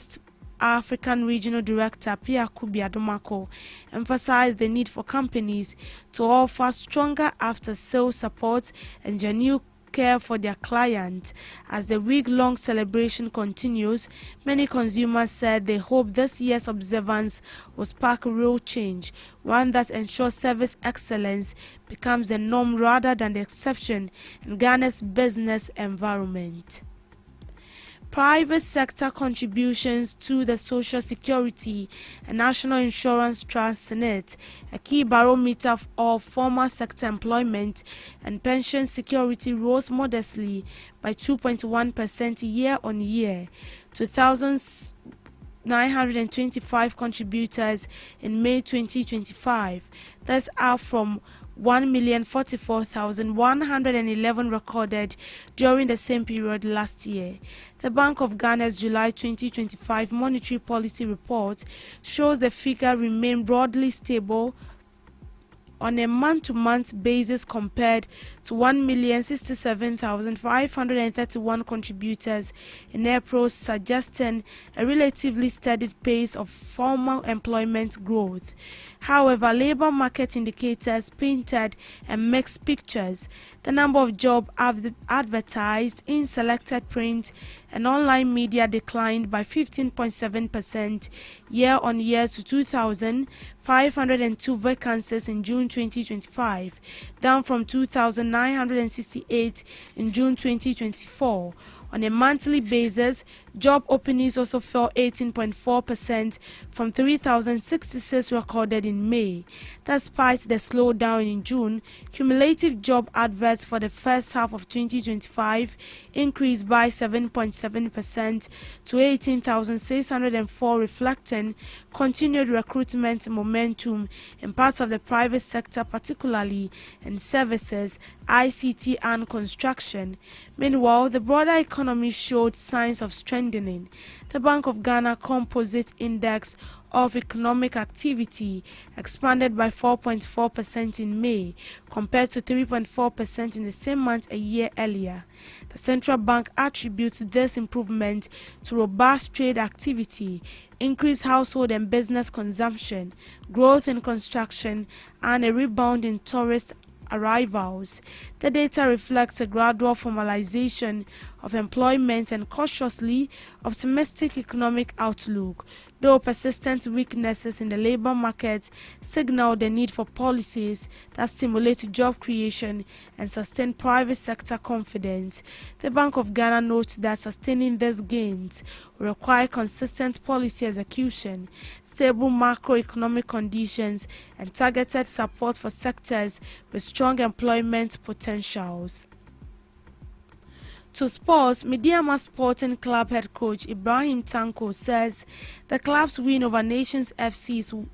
African Regional Director Pia Kubi Adomako emphasized the need for companies to offer stronger after-sales support and genuine care for their clients. As the week-long celebration continues, many consumers said they hope this year's observance will spark real change, one that ensures service excellence becomes the norm rather than the exception in Ghana's business environment. Private sector contributions to the Social Security and National Insurance Trust (SNIT), a key barometer of formal sector employment and pension security, rose modestly by 2.1% year-on-year to 1,925 contributors in May 2025. That's up from 1,044,111 recorded during the same period last year. The Bank of Ghana's July 2025 Monetary Policy Report shows the figure remained broadly stable on a month-to-month basis compared to 1,067,531 contributors in April, suggesting a relatively steady pace of formal employment growth. However, labor market indicators painted a mixed pictures. The number of jobs advertised in selected print and online media declined by 15.7% year-on-year to 2,502 vacancies in June 2025, down from 2,968 in June 2024. On a monthly basis, job openings also fell 18.4% from 3,066 recorded in May. Despite the slowdown in June, cumulative job adverts for the first half of 2025 increased by 7.7% to 18,604, reflecting continued recruitment momentum in parts of the private sector, particularly in services, ICT and construction. Meanwhile, the broader economy showed signs of strengthening. The Bank of Ghana Composite Index of Economic Activity expanded by 4.4% in May, compared to 3.4% in the same month a year earlier. The central bank attributes this improvement to robust trade activity, increased household and business consumption, growth in construction, and a rebound in tourist arrivals. The data reflects a gradual formalization of employment and cautiously optimistic economic outlook, though persistent weaknesses in the labor market signal the need for policies that stimulate job creation and sustain private sector confidence. The Bank of Ghana notes that sustaining these gains will require consistent policy execution, stable macroeconomic conditions, and targeted support for sectors with strong employment potentials. To sports, Mediama Sporting Club head coach Ibrahim Tanko says the club's win over Nations FC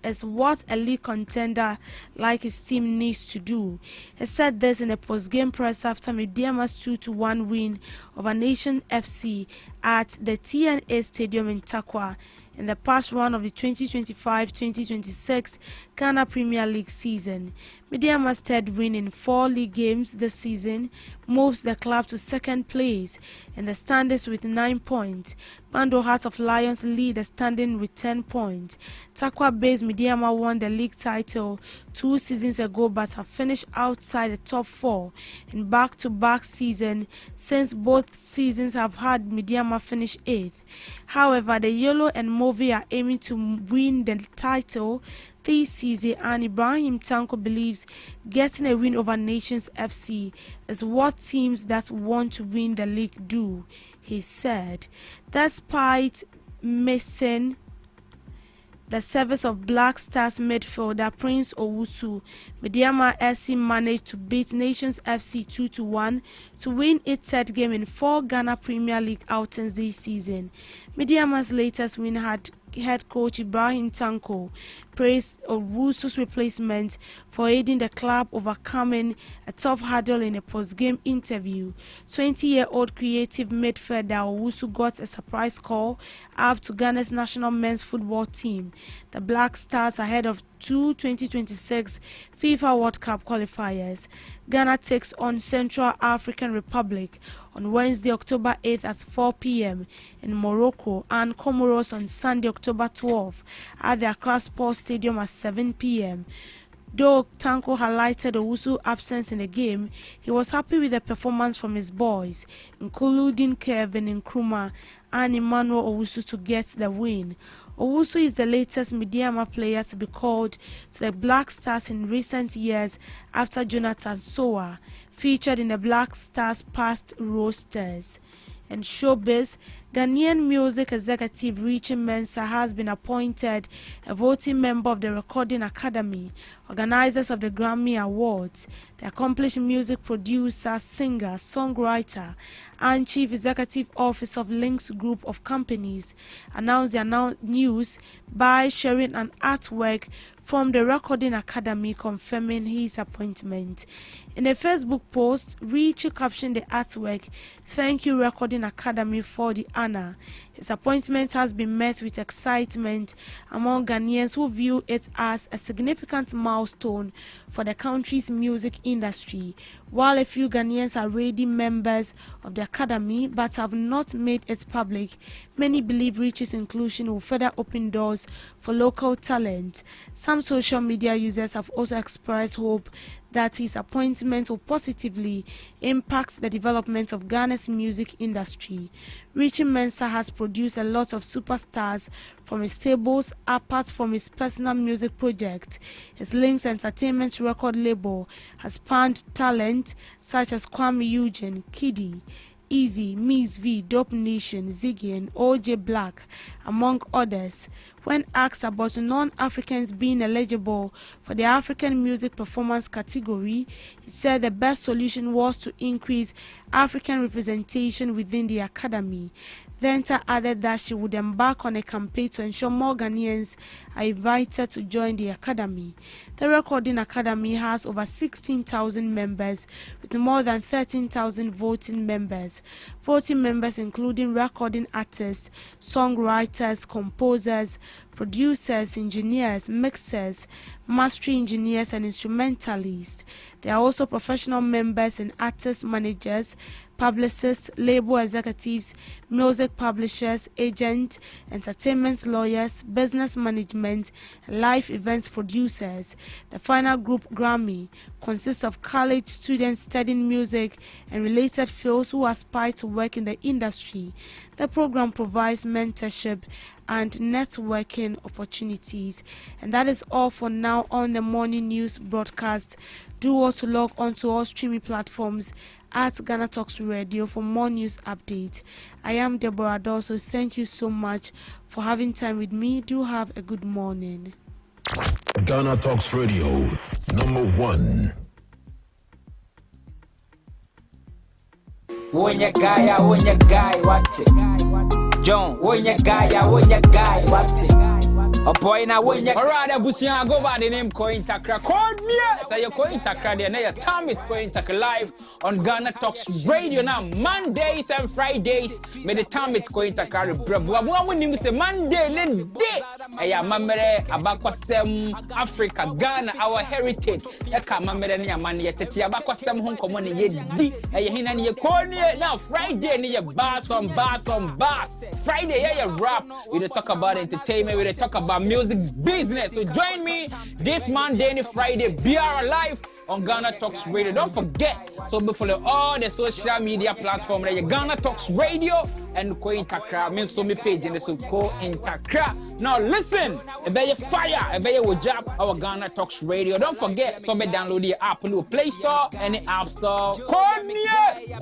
is what a league contender like his team needs to do. He said this in a post-game press after Mediama's 2-1 win over Nation FC at the TNA Stadium in Takwa in the past round of the 2025-2026 Ghana Premier League season. Mediama's third win in 4 league games this season moves the club to second place in the standings with 9 points. Bando Hearts of Lions lead the standing with 10 points. Takwa-based Mediama won the league title 2 seasons ago but have finished outside the top 4 in back-to-back season since both seasons have had Mediama finish 8th. However, the Yellow and Movi are aiming to win the title this season, and Ibrahim Tanko believes getting a win over Nations FC is what teams that want to win the league do. He said, despite missing the service of Black Stars midfielder Prince Owusu, Mediama SC managed to beat Nations FC 2-1 to win its third game in 4 Ghana Premier League outings this season. Mediama's latest win had head coach Ibrahim Tanko praised Owusu's replacement for aiding the club overcoming a tough hurdle in a post-game interview. 20-year-old creative midfielder Owusu got a surprise call up to Ghana's national men's football team, the Black Stars, ahead of 2 2026 FIFA World Cup qualifiers. Ghana takes on Central African Republic on Wednesday, October 8th at 4 p.m. in Morocco, and Comoros on Sunday, October 12th at the Accra Sports Stadium at 7 p.m. Though Tanko highlighted Owusu's absence in the game, he was happy with the performance from his boys, including Kevin Nkrumah and Emmanuel Owusu, to get the win. Owusu is the latest Mediama player to be called to the Black Stars in recent years after Jonathan Soa featured in the Black Stars past rosters. and showbiz, Ghanaian music executive Richie Mensah has been appointed a voting member of the Recording Academy, organizers of the Grammy Awards. The accomplished music producer, singer, songwriter, and chief executive officer of Links Group of Companies announced the news by sharing an artwork from the Recording Academy confirming his appointment. In a Facebook post, Richie captioned the artwork, "Thank you Recording Academy for the honor." His appointment has been met with excitement among Ghanaians who view it as a significant milestone for the country's music industry. While a few Ghanaians are already members of the Academy but have not made it public, many believe Richie's inclusion will further open doors for local talent. Some social media users have also expressed hope that his appointment will positively impact the development of Ghana's music industry. Richie Mensah has produced a lot of superstars from his tables. Apart from his personal music project, his Links Entertainment record label has spanned talent such as Kwame Eugene, Kiddy, Easy, Miss V, Dope Nation, Ziggy, and OJ Black, among others. When asked about non-Africans being eligible for the African Music Performance category, he said the best solution was to increase African representation within the Academy. Venter added that she would embark on a campaign to ensure more Ghanaians are invited to join the Academy. The Recording Academy has over 16,000 members with more than 13,000 voting members. Voting members including recording artists, songwriters, composers, producers, engineers, mixers, mastering engineers, and instrumentalists. There are also professional members and artist managers, publicists, label executives, music publishers, agents, entertainment lawyers, business management, and live event producers. The final group, Grammy, consists of college students studying music and related fields who aspire to work in the industry. The program provides mentorship and networking opportunities. And that is all for now on the morning news broadcast. Do also log on to all streaming platforms at GhanaTalks Radio for more news updates. I am Deborah Adolso. Thank you so much for having time with me. Do have a good morning. GhanaTalks Radio, #1. When you guy, what it? John, when you guy, what it? A boy now when you alright, Busia go by the name Coin Takra. Call me, say your Coin Takra, the name time it's Coin Takra live on Ghana Talks Radio now. Mondays and Fridays, may the time it's Coin Takra. Bravo, when you say Monday, let day. Aya mamere abakwasem Africa, Ghana, our heritage. Eka mamere ni amani yeteti abakwasem hon komone yedi. Aya hina ni Coin now Friday ni bass on bass. Friday yeah rap. We dey talk about entertainment. We dey talk about music business. So join me this Monday and Friday. Be our live on Ghana Talks Radio. Don't forget, so we follow all the social media platforms like Ghana Talks Radio and Coin Takra. Means so me page in the so Coin Takra. Now listen, about your fire, about your job, our Ghana Talks Radio. Don't forget, so me download the app, no Play Store, any App Store. Call me.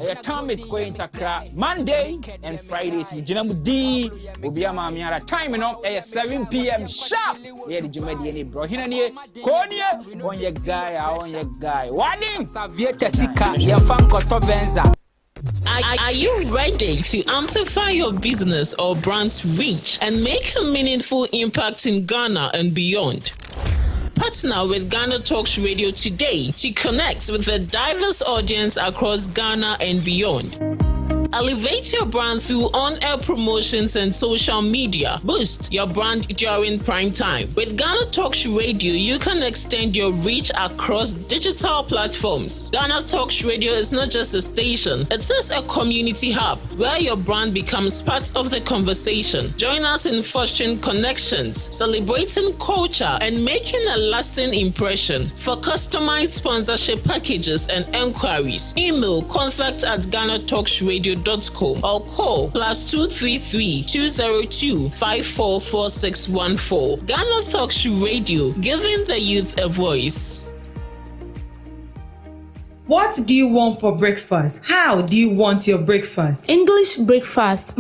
Your time it's Coin Takra Monday and Fridays. Jinamu D will be a mammy at a time enough at 7 p.m. sharp. Yeah, the Jumedi bro. Here, Konya, on your guy, What him? Are you ready to amplify your business or brand's reach and make a meaningful impact in Ghana and beyond? Partner with Ghana Talks Radio today to connect with a diverse audience across Ghana and beyond. Elevate your brand through on-air promotions and social media. Boost your brand during prime time. With Ghana Talks Radio, you can extend your reach across digital platforms. Ghana Talks Radio is not just a station, it is a community hub where your brand becomes part of the conversation. Join us in fostering connections, celebrating culture, and making a lasting impression. For customized sponsorship packages and enquiries, email contact@GhanaTalksRadio.com or call +233 202 544614. Ghana Talks Radio, giving the youth a voice. What do you want for breakfast? How do you want your breakfast? English breakfast,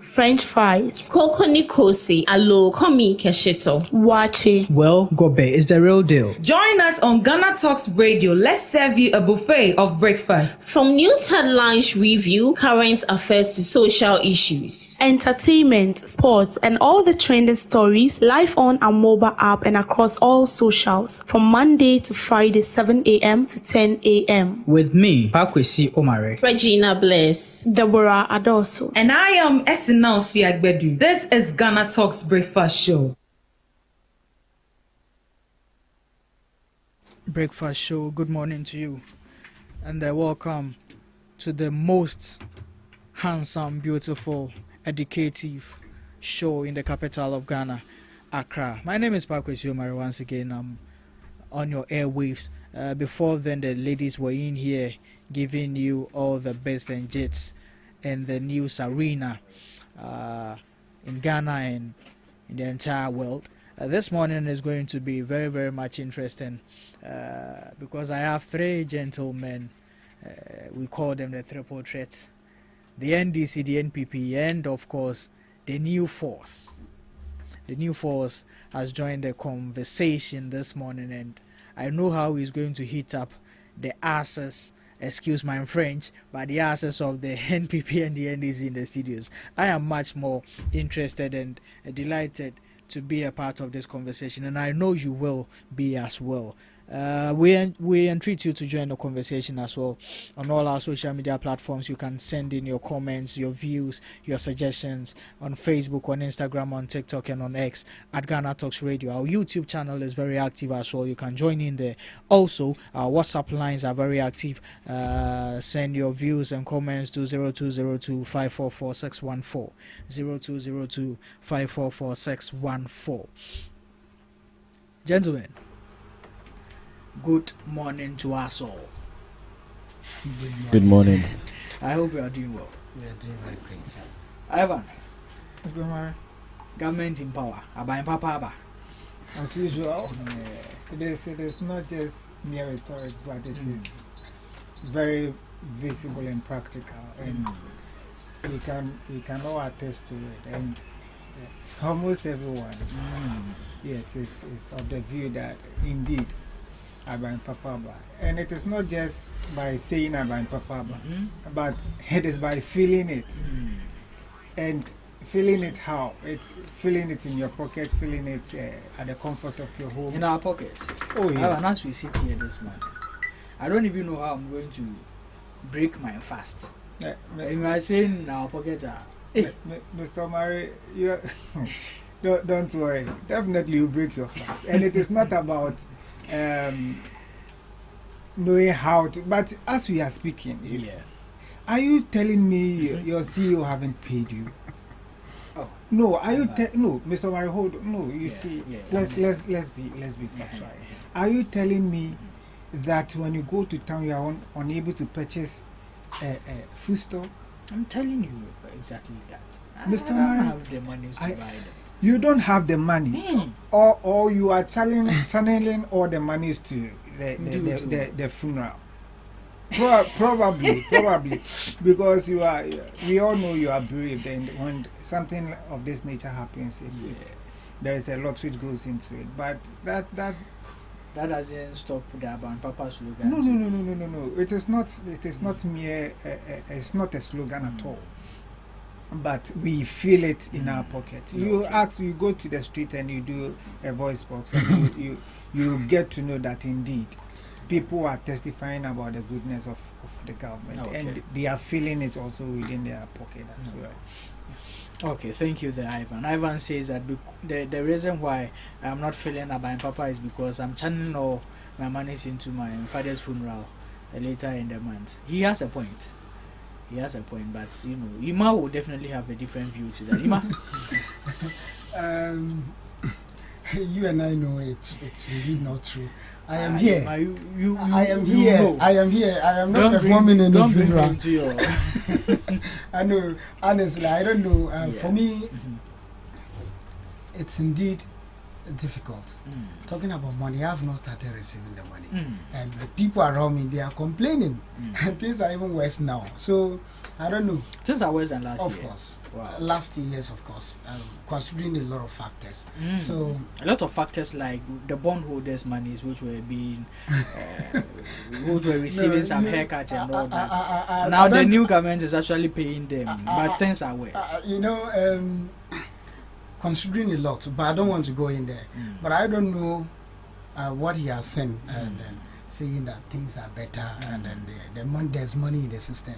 French fries. Koko Nikosi, alo komi keshito. Wache. Well, Gobe is the real deal. Join us on Ghana Talks Radio. Let's serve you a buffet of breakfast. From news headlines review, current affairs to social issues. Entertainment, sports, and all the trending stories live on our mobile app and across all socials from Monday to Friday, 7 a.m. to 10 a.m. With me, Pakwesi Omare, Regina Bless, Deborah Adoso, and I am Esinal Fiagbedu. This is Ghana Talks Breakfast Show. Breakfast Show, good morning to you, and welcome to the most handsome, beautiful, educative show in the capital of Ghana, Accra. My name is Pakwesi Omare. Once again, I'm on your airwaves. Before then, the ladies were in here giving you all the best and jets in the news arena in Ghana and in the entire world. This morning is going to be very, very much interesting because I have three gentlemen. We call them the triple threat: the NDC, the NPP, and of course the new force. The new force has joined the conversation this morning, and I know how he's going to heat up the asses, excuse my French, but the asses of the NPP and the NDC in the studios. I am much more interested and delighted to be a part of this conversation, and I know you will be as well. We entreat you to join the conversation as well on all our social media platforms. You can send in your comments, your views, your suggestions on Facebook, on Instagram, on TikTok, and on X at Ghana Talks Radio. Our YouTube channel is very active as well. You can join in there. Also, our WhatsApp lines are very active. Send your views and comments to 0202 544 614 0202 544 614. Gentlemen, good morning to us all. Good morning. I hope you are doing well. We are doing very great. Ivan, government in power. Aba Papa Aba. As usual, it is not just mere rhetoric, but it is very visible and practical, and we can all attest to it. And almost everyone, is of the view that indeed Aban Papaba. And it is not just by saying Aban Papaba, but it is by feeling it. And feeling it how? It's feeling it in your pocket, feeling it at the comfort of your home. In our pockets. Oh, yeah. And as we sit here this morning, I don't even know how I'm going to break my fast. You are saying in our pockets are. Hey. Mr. Murray, don't worry. Definitely you break your fast. And it is not about knowing how to, but as we are speaking, are you telling me your CEO haven't paid you? Oh. No, are you no, Mr. Murray, hold on. No, you see, let's be factual. Are you telling me that when you go to town you are unable to purchase a food store? I'm telling you exactly that. Mr. I Murray, don't have the money to buy them. You don't have the money, or you are channeling all the monies to the funeral. Probably, because we all know you are bereaved, and when something of this nature happens, there is a lot which goes into it. But that doesn't stop the Aban Papa slogan. No. It is not mere. It's not a slogan at all. But we feel it in our pocket. You go to the street and you do a voice box, and you get to know that indeed people are testifying about the goodness of the government, and they are feeling it also within their pocket as well. Okay, thank you there, Ivan. Ivan says that the reason why I'm not feeling Aban Papa is because I'm channeling all my money into my father's funeral later in the month. He has a point. But you know, Ima will definitely have a different view to that. Ima? You and I know it's really not true. I am here. I am here. I am not performing in the funeral. I know. Honestly, I don't know. For me, it's indeed difficult. Talking about money, I have not started receiving the money, and the people around me, they are complaining, and things are even worse now. So I don't know. Things are worse than last year. Of course. Wow. Last year, yes, of course. Considering a lot of factors. So a lot of factors like the bondholders' monies, which were being, which were receiving some haircuts and all that. Now the new government is actually paying them, but things are worse. Considering a lot, but I don't want to go in there. But I don't know what he has sent and then saying that things are better and then there's money in the system.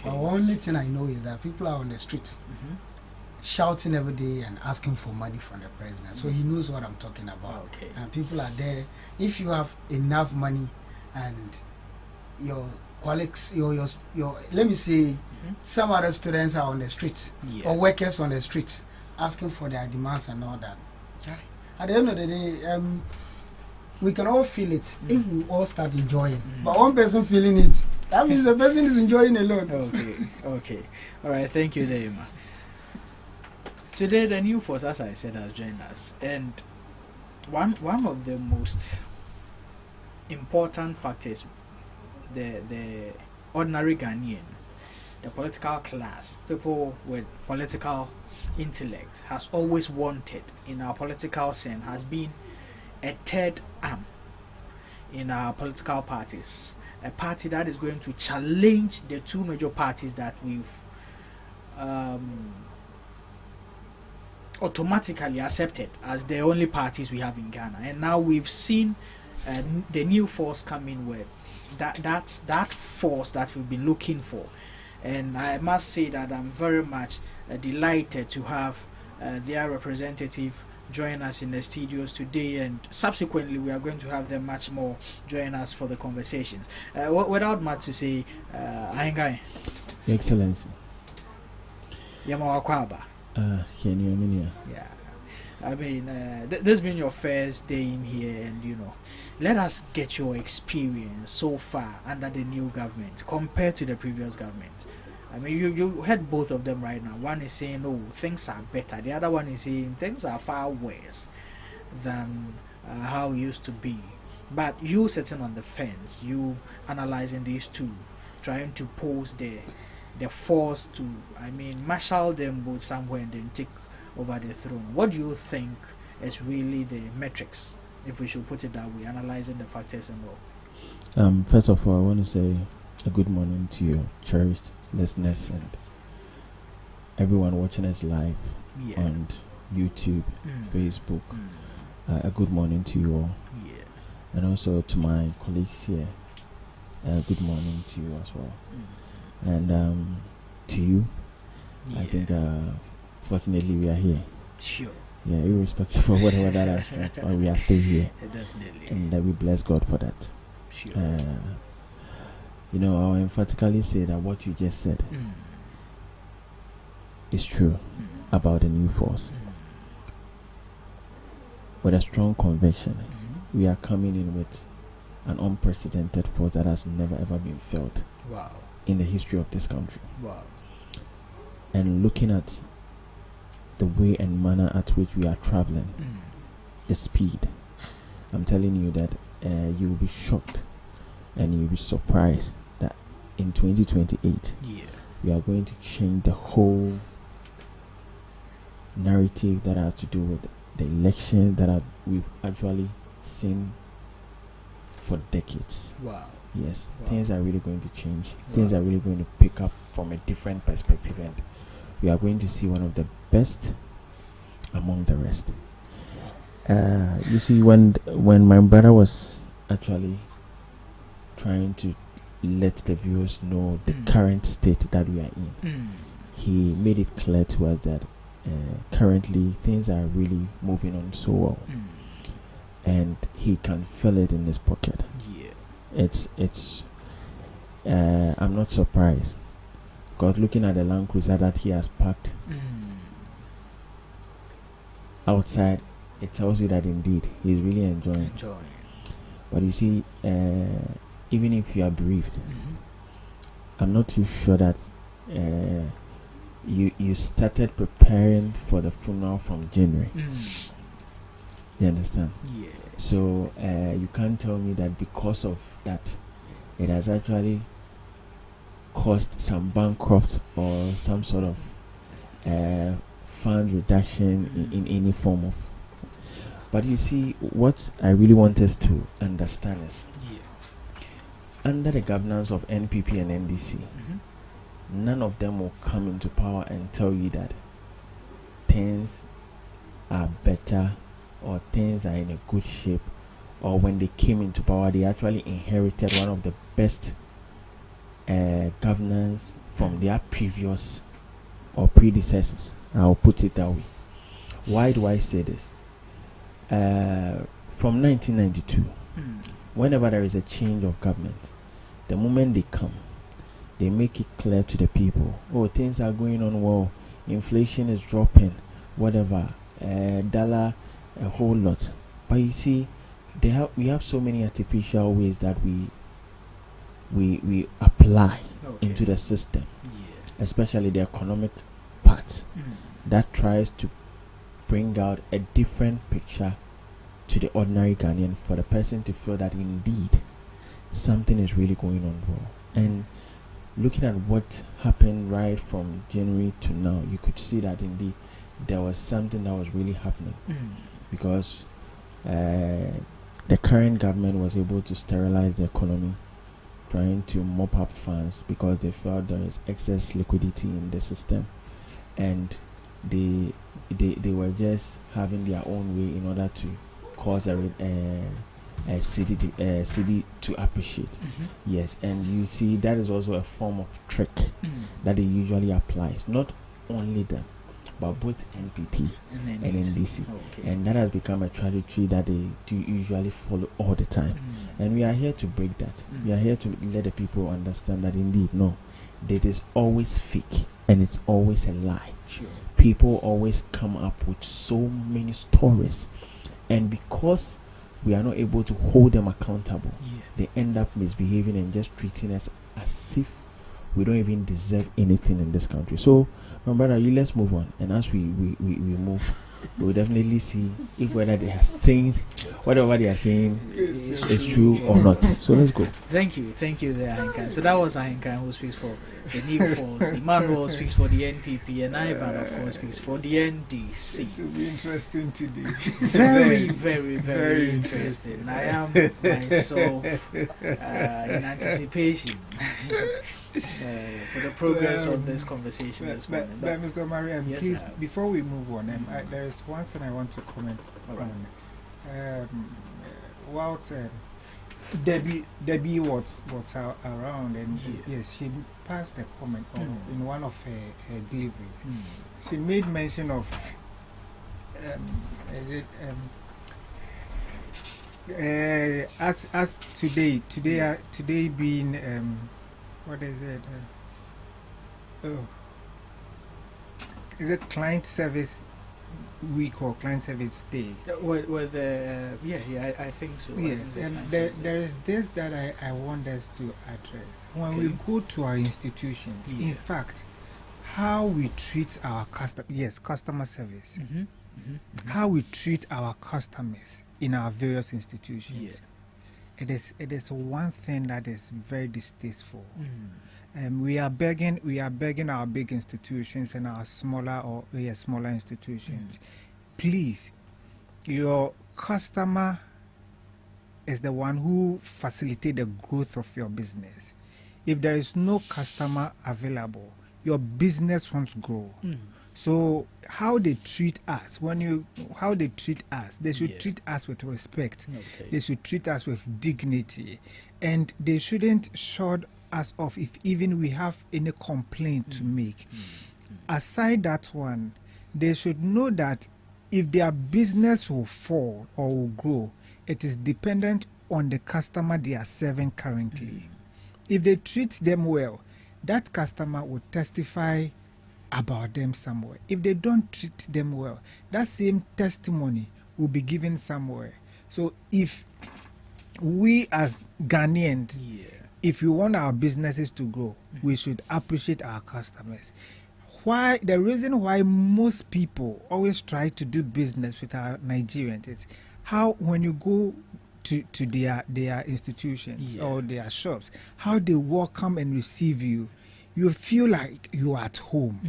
The only thing I know is that people are on the streets shouting every day and asking for money from the president. So he knows what I'm talking about. And people are there. If you have enough money and your colleagues, your let me say, some other students are on the streets or workers on the streets asking for their demands and all that. At the end of the day, we can all feel it if we all start enjoying. But one person feeling it, that means the person is enjoying alone. Okay. All right, thank you, Deima. Today, the new force, as I said, has joined us. And one of the most important factors, the ordinary Ghanaian, the political class, people with political intellect, has always wanted in our political scene, has been a third arm in our political parties, a party that is going to challenge the two major parties that we've automatically accepted as the only parties we have in Ghana. And now we've seen the new force come in with that force that we've been looking for. And I must say that I'm very much delighted to have their representative join us in the studios today, and subsequently we are going to have them much more join us for the conversations. Without much to say, Ahengai. Your Excellency. Yamawakwaba. Yeah. I mean, this has been your first day in here, and let us get your experience so far under the new government compared to the previous government. I mean, you heard both of them right now. One is saying, oh, things are better. The other one is saying things are far worse than how it used to be. But you sitting on the fence, you analyzing these two, trying to pose the force to, marshal them both somewhere and then take over the throne. What do you think is really the metrics, if we should put it that way, analyzing the factors and all? First of all, I want to say a good morning to your cherished listeners and everyone watching us live on YouTube, Facebook. A good morning to you all. And also to my colleagues here, good morning to you as well. And to you, I think fortunately we are here. Sure. Yeah, irrespective of whatever that has transpired, we are still here. Definitely. And we bless God for that. Sure. I'll emphatically say that what you just said is true about the new force. With a strong conviction, we are coming in with an unprecedented force that has never ever been felt in the history of this country. Wow. And looking at the way and manner at which we are traveling, the speed, I'm telling you that you will be shocked and you'll be surprised that in 2028 we are going to change the whole narrative that has to do with the election that we've actually seen for decades. Wow. Yes, things are really going to change. Things are really going to pick up from a different perspective, and we are going to see one of the best among the rest. You see, when my brother was actually trying to let the viewers know the current state that we are in, he made it clear to us that currently things are really moving on so well, and he can feel it in his pocket. It's I'm not surprised, because looking at the Land Cruiser that he has parked outside, it tells you that indeed he's really enjoying. But you see, even if you are bereaved, I'm not too sure that you started preparing for the funeral from January. You understand? Yeah. So you can't tell me that because of that, it has actually caused some bankrupt or some sort of fund reduction in any form of. But you see, what I really want us to understand is, under the governance of NPP and NDC, none of them will come into power and tell you that things are better or things are in a good shape, or when they came into power they actually inherited one of the best governance from their previous or predecessors. I'll put it that way. Why do I say this? From 1992, whenever there is a change of government, the moment they come, they make it clear to the people, oh, things are going on well, inflation is dropping, whatever, dollar, a whole lot. But you see, we have so many artificial ways that we apply into the system, especially the economic part, that tries to bring out a different picture to the ordinary Ghanaian, for the person to feel that indeed something is really going on well. And looking at what happened right from January to now, you could see that indeed there was something that was really happening, because the current government was able to sterilize the economy, trying to mop up funds because they felt there is excess liquidity in the system, and they were just having their own way in order to cause a city to appreciate. Yes, and you see that is also a form of trick that they usually applies, not only them, but both NPP and NDC. And that has become a trajectory that they do usually follow all the time. And we are here to break that. We are here to let the people understand that indeed, no, that is always fake and it's always a lie. People always come up with so many stories, and because we are not able to hold them accountable, they end up misbehaving and just treating us as if we don't even deserve anything in this country. So, my brother, let's move on. And as we move, we will definitely see if whether they are saying whatever they are saying is true or not. So let's go. Thank you there, Ahinkan. So that was Ahinkan who speaks for the New Force. Emmanuel speaks for the NPP, and Ivan, of course, speaks for the NDC. It will be interesting today. Very interesting. I am myself in anticipation for the progress of this conversation this morning. But Mr. Mariam, yes, please, before we move on, there is one thing I want to comment on. Debbie was around, and yes, she passed a comment in one of her deliveries. She made mention of as today being what is it? Is it client service week or client service day? I think so. Yes, and there is this that I want us to address. When we go to our institutions, in fact, how we treat our customer service, how we treat our customers in our various institutions. It is one thing that is very distasteful. We are begging our big institutions and our smaller institutions. Please, your customer is the one who facilitates the growth of your business. If there is no customer available, your business won't grow. So how they treat us, they should treat us with respect. They should treat us with dignity, and they shouldn't shut us off if even we have any complaint to make. Aside that one, they should know that if their business will fall or will grow, it is dependent on the customer they are serving currently. If they treat them well, that customer will testify about them somewhere. If they don't treat them well, that same testimony will be given somewhere. So if we as Ghanaians, if we want our businesses to grow, we should appreciate our customers. the reason why most people always try to do business with our Nigerians is how when you go to their institutions or their shops, how they welcome and receive you. You feel like you are at home.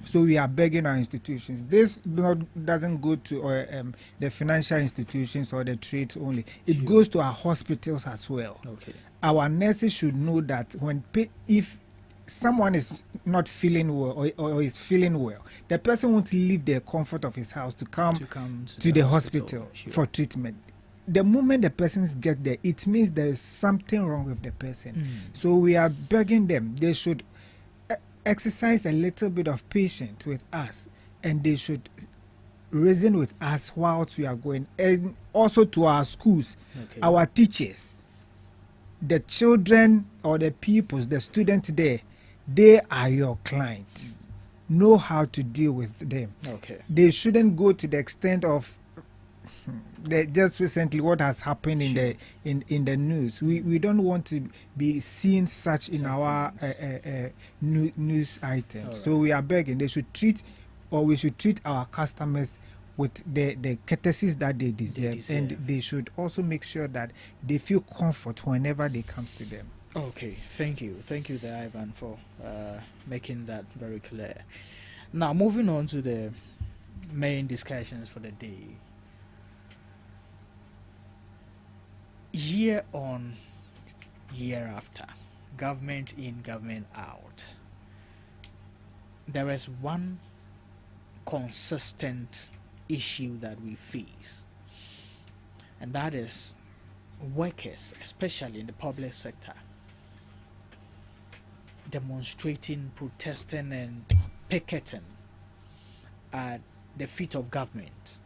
So we are begging our institutions. This doesn't go to the financial institutions or the trades only. It goes to our hospitals as well. Okay. Our nurses should know that if someone is not feeling well or is feeling well, the person won't leave the comfort of his house to come to the hospital for treatment. The moment the persons get there, it means there is something wrong with the person. So we are begging them. They should exercise a little bit of patience with us, and they should reason with us whilst we are going, and also to our schools, our teachers, the children or the pupils, the students there, they are your client. Know how to deal with them. They shouldn't go to the extent of just recently what has happened in the news. We don't want to be seeing such in our news items. So we are begging we should treat our customers with the courtesies that they deserve, and they should also make sure that they feel comfort whenever they come to them. Okay, thank you there, Ivan, for making that very clear. Now moving on to the main discussions for the day. Year on, year after, government in, government out, there is one consistent issue that we face, and that is workers, especially in the public sector, demonstrating, protesting and picketing at the feet of government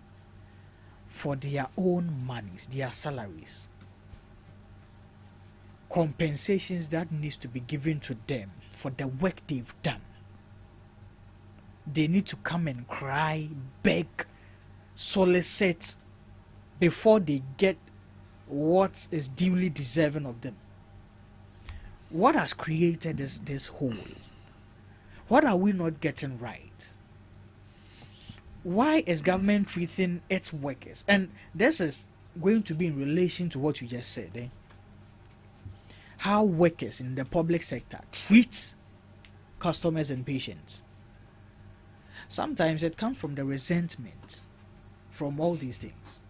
for their own monies, their salaries, compensations that needs to be given to them for the work they've done. They need to come and cry, beg, solicit before they get what is duly deserving of them. What has created this hole? What are we not getting right? Why is government treating its workers? And this is going to be in relation to what you just said, how workers in the public sector treat customers and patients. Sometimes it comes from the resentment from all these things.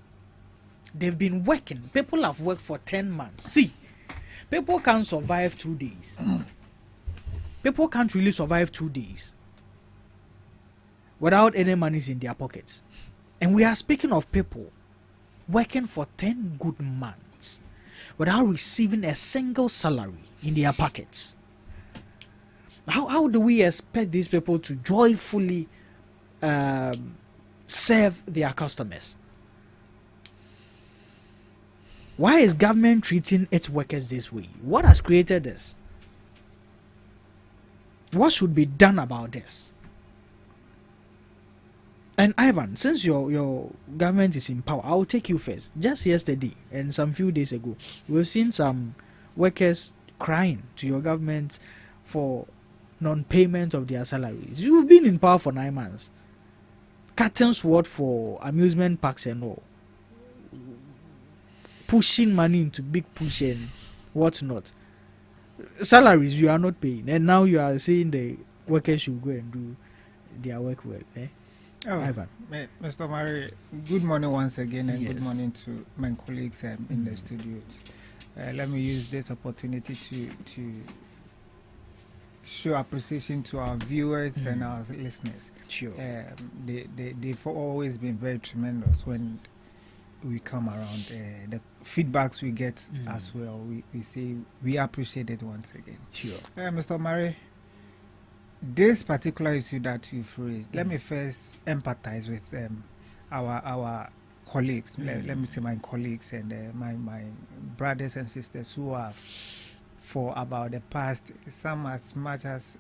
They've been working. People have worked for 10 months. See, people can't survive 2 days. People can't really survive 2 days without any monies in their pockets. And we are speaking of people working for 10 good months without receiving a single salary in their pockets. How do we expect these people to joyfully serve their customers? Why is government treating its workers this way? What has created this? What should be done about this? And Ivan, since your government is in power, I'll take you first. Just yesterday and some few days ago, we've seen some workers crying to your government for non-payment of their salaries. You've been in power for 9 months. Cutting sword for amusement parks and all. Pushing money into big push and whatnot. Salaries you are not paying. And now you are saying the workers should go and do their work well. Ivan. Mr. Murray, good morning once again, and good morning to my colleagues in the studio. Let me use this opportunity to show appreciation to our viewers and our listeners. Sure. They've always been very tremendous when we come around. The feedbacks we get as well, we say we appreciate it once again. Sure. Mr. Murray, this particular issue that you've raised, let me first empathize with our colleagues. Let me say my colleagues and my brothers and sisters who have, for about the past, some as much as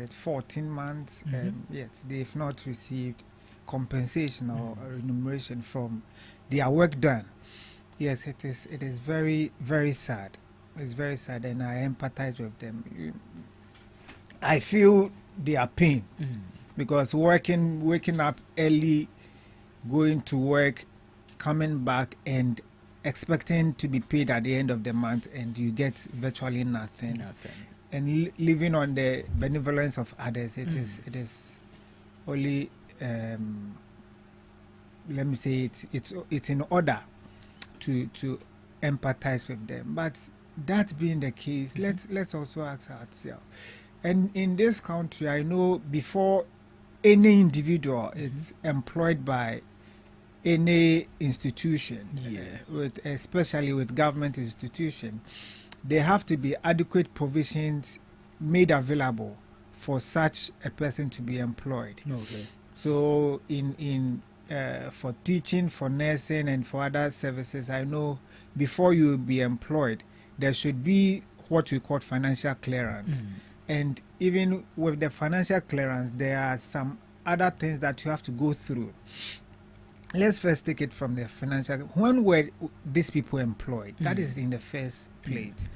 14 months, yes, they've not received compensation or remuneration from their work done. Yes, it is very, very sad. It's very sad, and I empathize with them. I feel their pain. because waking up early, going to work, coming back and expecting to be paid at the end of the month, and you get virtually nothing. And living on the benevolence of others, it is only let me say it's in order to empathize with them. But that being the case, let's also ask ourselves. And in this country, I know before any individual is employed by any institution, especially with government institution, there have to be adequate provisions made available for such a person to be employed. So in for teaching, for nursing, and for other services, I know before you be employed, there should be what we call financial clearance. And even with the financial clearance, there are some other things that you have to go through. Let's first take it from the financial. When were these people employed? That is in the first place.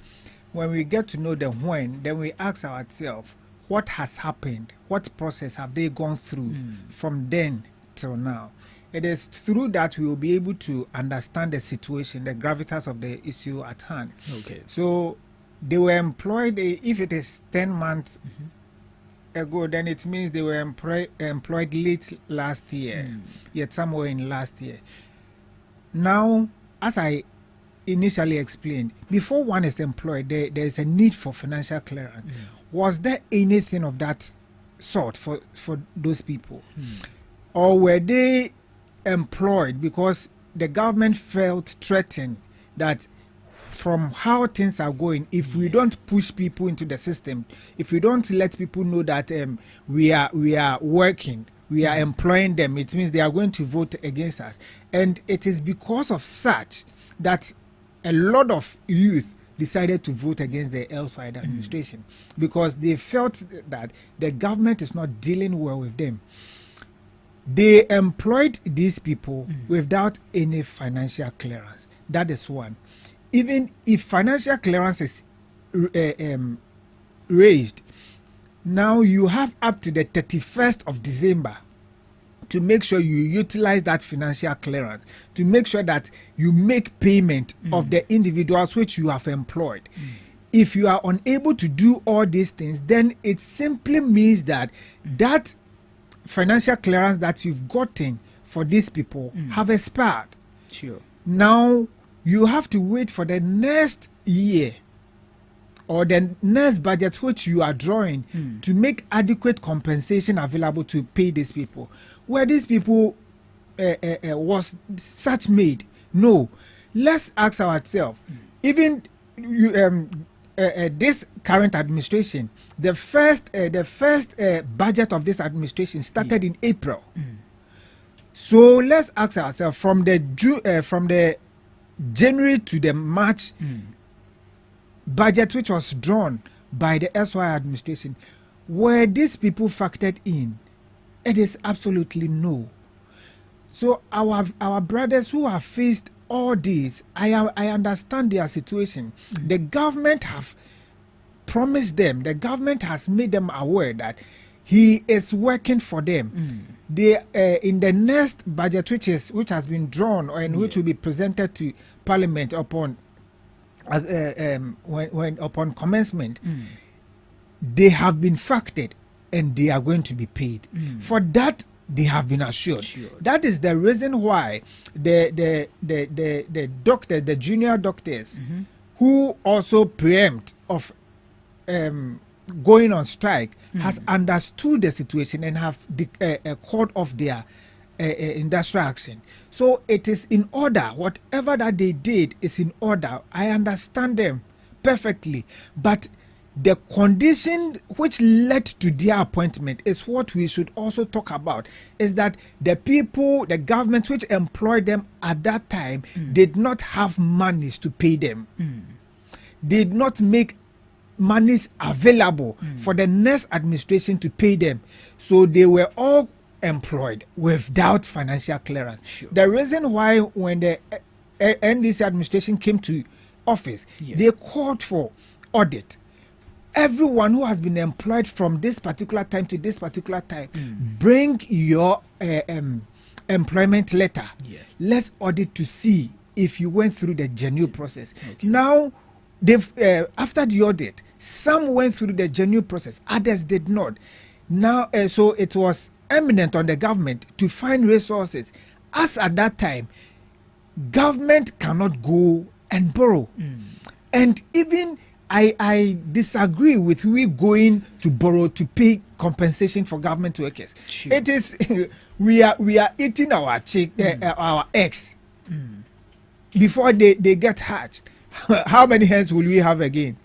When we get to know the when, then we ask ourselves, what has happened? What process have they gone through from then till now? It is through that we will be able to understand the situation, the gravitas of the issue at hand. So they were employed, if it is 10 months ago, then it means they were employed late last year, yet somewhere in last year. Now, as I initially explained, before one is employed, there is a need for financial clearance. Was there anything of that sort for those people? Or were they employed because the government felt threatened that from how things are going, if we don't push people into the system, if we don't let people know that we are working, we are employing them, it means they are going to vote against us. And it is because of such that a lot of youth decided to vote against the El-Said administration, because they felt that the government is not dealing well with them. They employed these people without any financial clearance. That is one. Even if financial clearance is raised, now you have up to the 31st of December to make sure you utilize that financial clearance, to make sure that you make payment of the individuals which you have employed. If you are unable to do all these things, then it simply means that that financial clearance that you've gotten for these people have expired. Now you have to wait for the next year or the next budget which you are drawing to make adequate compensation available to pay these people. Where these people was such made? No. Let's ask ourselves, even this current administration, the first budget of this administration started in April. So let's ask ourselves, from the January to the March budget which was drawn by the SY administration, were these people factored in? It is absolutely no. So our brothers who have faced all this, I understand their situation. The government have promised them, the government has made them aware that he is working for them. They in the next budget which has been drawn and which will be presented to Parliament upon upon commencement, they have been factored and they are going to be paid. For that, they have been assured. That is the reason why the doctors, the junior doctors, who also preempt of going on strike, has understood the situation and have called off their industrial action. So it is in order. Whatever that they did is in order. I understand them perfectly. But the condition which led to their appointment is what we should also talk about, is that the people, the government which employed them at that time did not have monies to pay them. Did not make monies available for the next administration to pay them. So they were all employed without financial clearance. The reason why when the NDC administration came to office, they called for audit. everyone who has been employed from this particular time to this particular time, bring your employment letter. Let's audit to see if you went through the genuine process. Now, they've after the audit, some went through the genuine process, others did not. Now, so it was eminent on the government to find resources. As at that time, government cannot go and borrow. And even I disagree with we going to borrow to pay compensation for government workers. It is we are eating our our eggs before they get hatched. How many hens will we have again?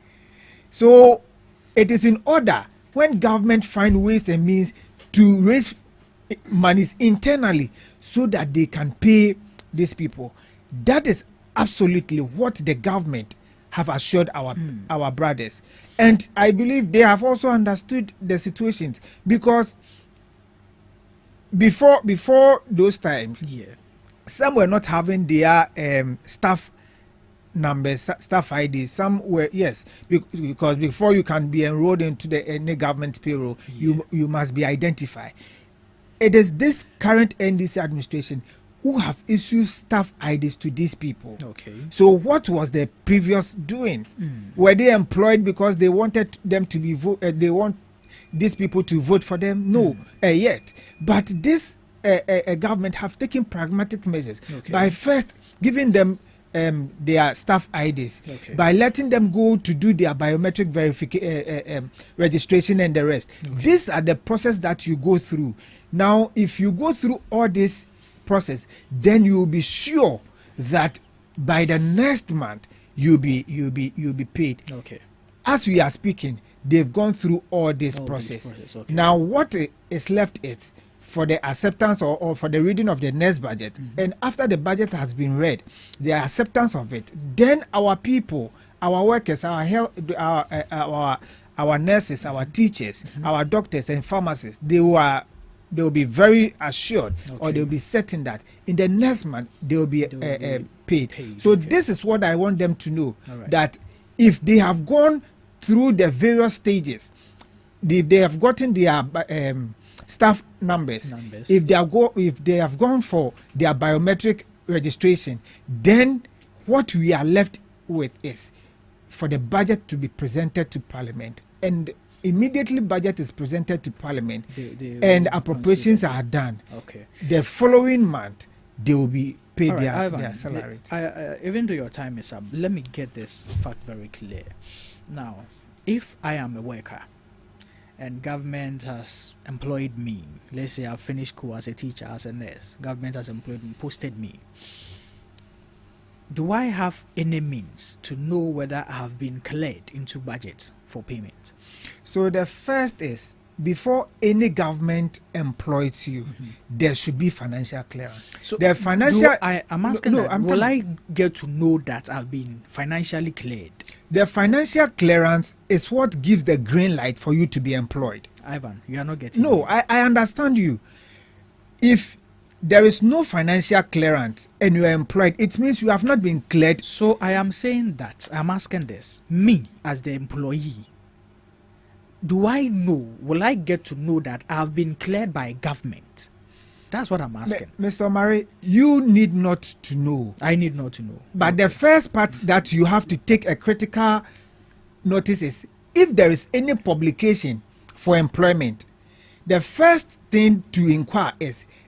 So it is in order when government find ways and means to raise monies internally so that they can pay these people. That is absolutely what the government have assured our brothers. And I believe they have also understood the situations, because before those times, some were not having their staff numbers, staff IDs. Some were, because before you can be enrolled into any government payroll, you must be identified. It is this current NDC administration who have issued staff IDs to these people. So what was the previous doing? Were they employed because they wanted them to be they want these people to vote for them? No, yet. But this government have taken pragmatic measures by first giving them their staff IDs, by letting them go to do their biometric verification, registration and the rest. These are the process that you go through. Now, if you go through all this process, then you will be sure that by the next month you'll be paid. As we are speaking, they've gone through all this process. Now, what is left is for the acceptance or for the reading of the next budget. And after the budget has been read, the acceptance of it, then our people, our workers, our health, our nurses, our teachers, our doctors and pharmacists, they will be very assured, or they will be certain that in the next month they will be paid. So this is what I want them to know, that if they have gone through the various stages, if they have gotten their staff numbers, if they have gone for their biometric registration, then what we are left with is for the budget to be presented to Parliament, and immediately budget is presented to Parliament and appropriations are done. The following month they will be paid their salaries. Even though your time is up, let me get this fact very clear. Now, if I am a worker and government has employed me, let's say I've finished school as a teacher, as a nurse, government has employed me, posted me, do I have any means to know whether I have been cleared into budget for payment? So the first is, before any government employs you, there should be financial clearance. So the financial, I'm asking, will I get to know that I've been financially cleared? The financial clearance is what gives the green light for you to be employed. Ivan, you are not getting No, I understand you. If there is no financial clearance and you are employed, it means you have not been cleared. So I am saying that, I'm asking this, me as the employee, do I know, will I get to know that I've been cleared by government? That's what I'm asking. Mr. Omari, you need not to know. I need not to know. But the first part that you have to take a critical notice is, if there is any publication for employment, the first thing to inquire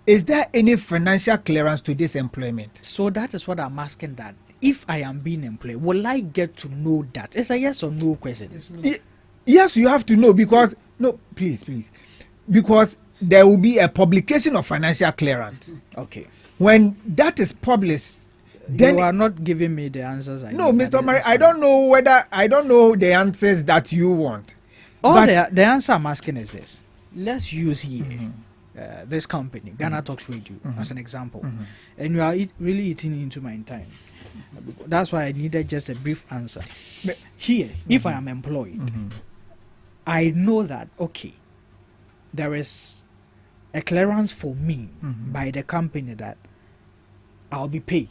is there any financial clearance to this employment? So that is what I'm asking, that if I am being employed, will I get to know that? It's a yes or no question. Yes, you have to know, because please, because there will be a publication of financial clearance. When that is published, then you are not giving me the answers. No, Mr. Omari, I don't know the answers that you want. The answer I'm asking is this: let's use here this company, GhanaTalks Radio, as an example, and you are really eating into my time. That's why I needed just a brief answer. Here, if I am employed, I know that, okay, there is a clearance for me by the company that I'll be paid.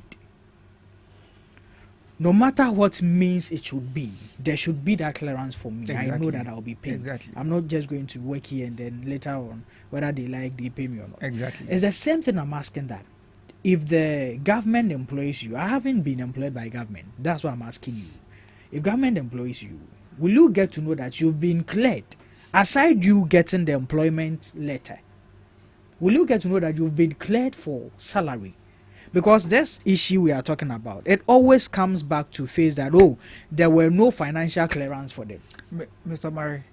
no matter what means it should be, there should be that clearance for me. Exactly. I know that I'll be paid. Exactly. I'm not just going to work here and then later on, whether they like, they pay me or not. Exactly. It's the same thing I'm asking that. If the government employs you, I haven't been employed by government. That's why I'm asking you. If government employs you, will you get to know that you've been cleared? Aside you getting the employment letter, will you get to know that you've been cleared for salary? Because this issue we are talking about, it always comes back to face that, oh, there were no financial clearance for them. Mr. Murray,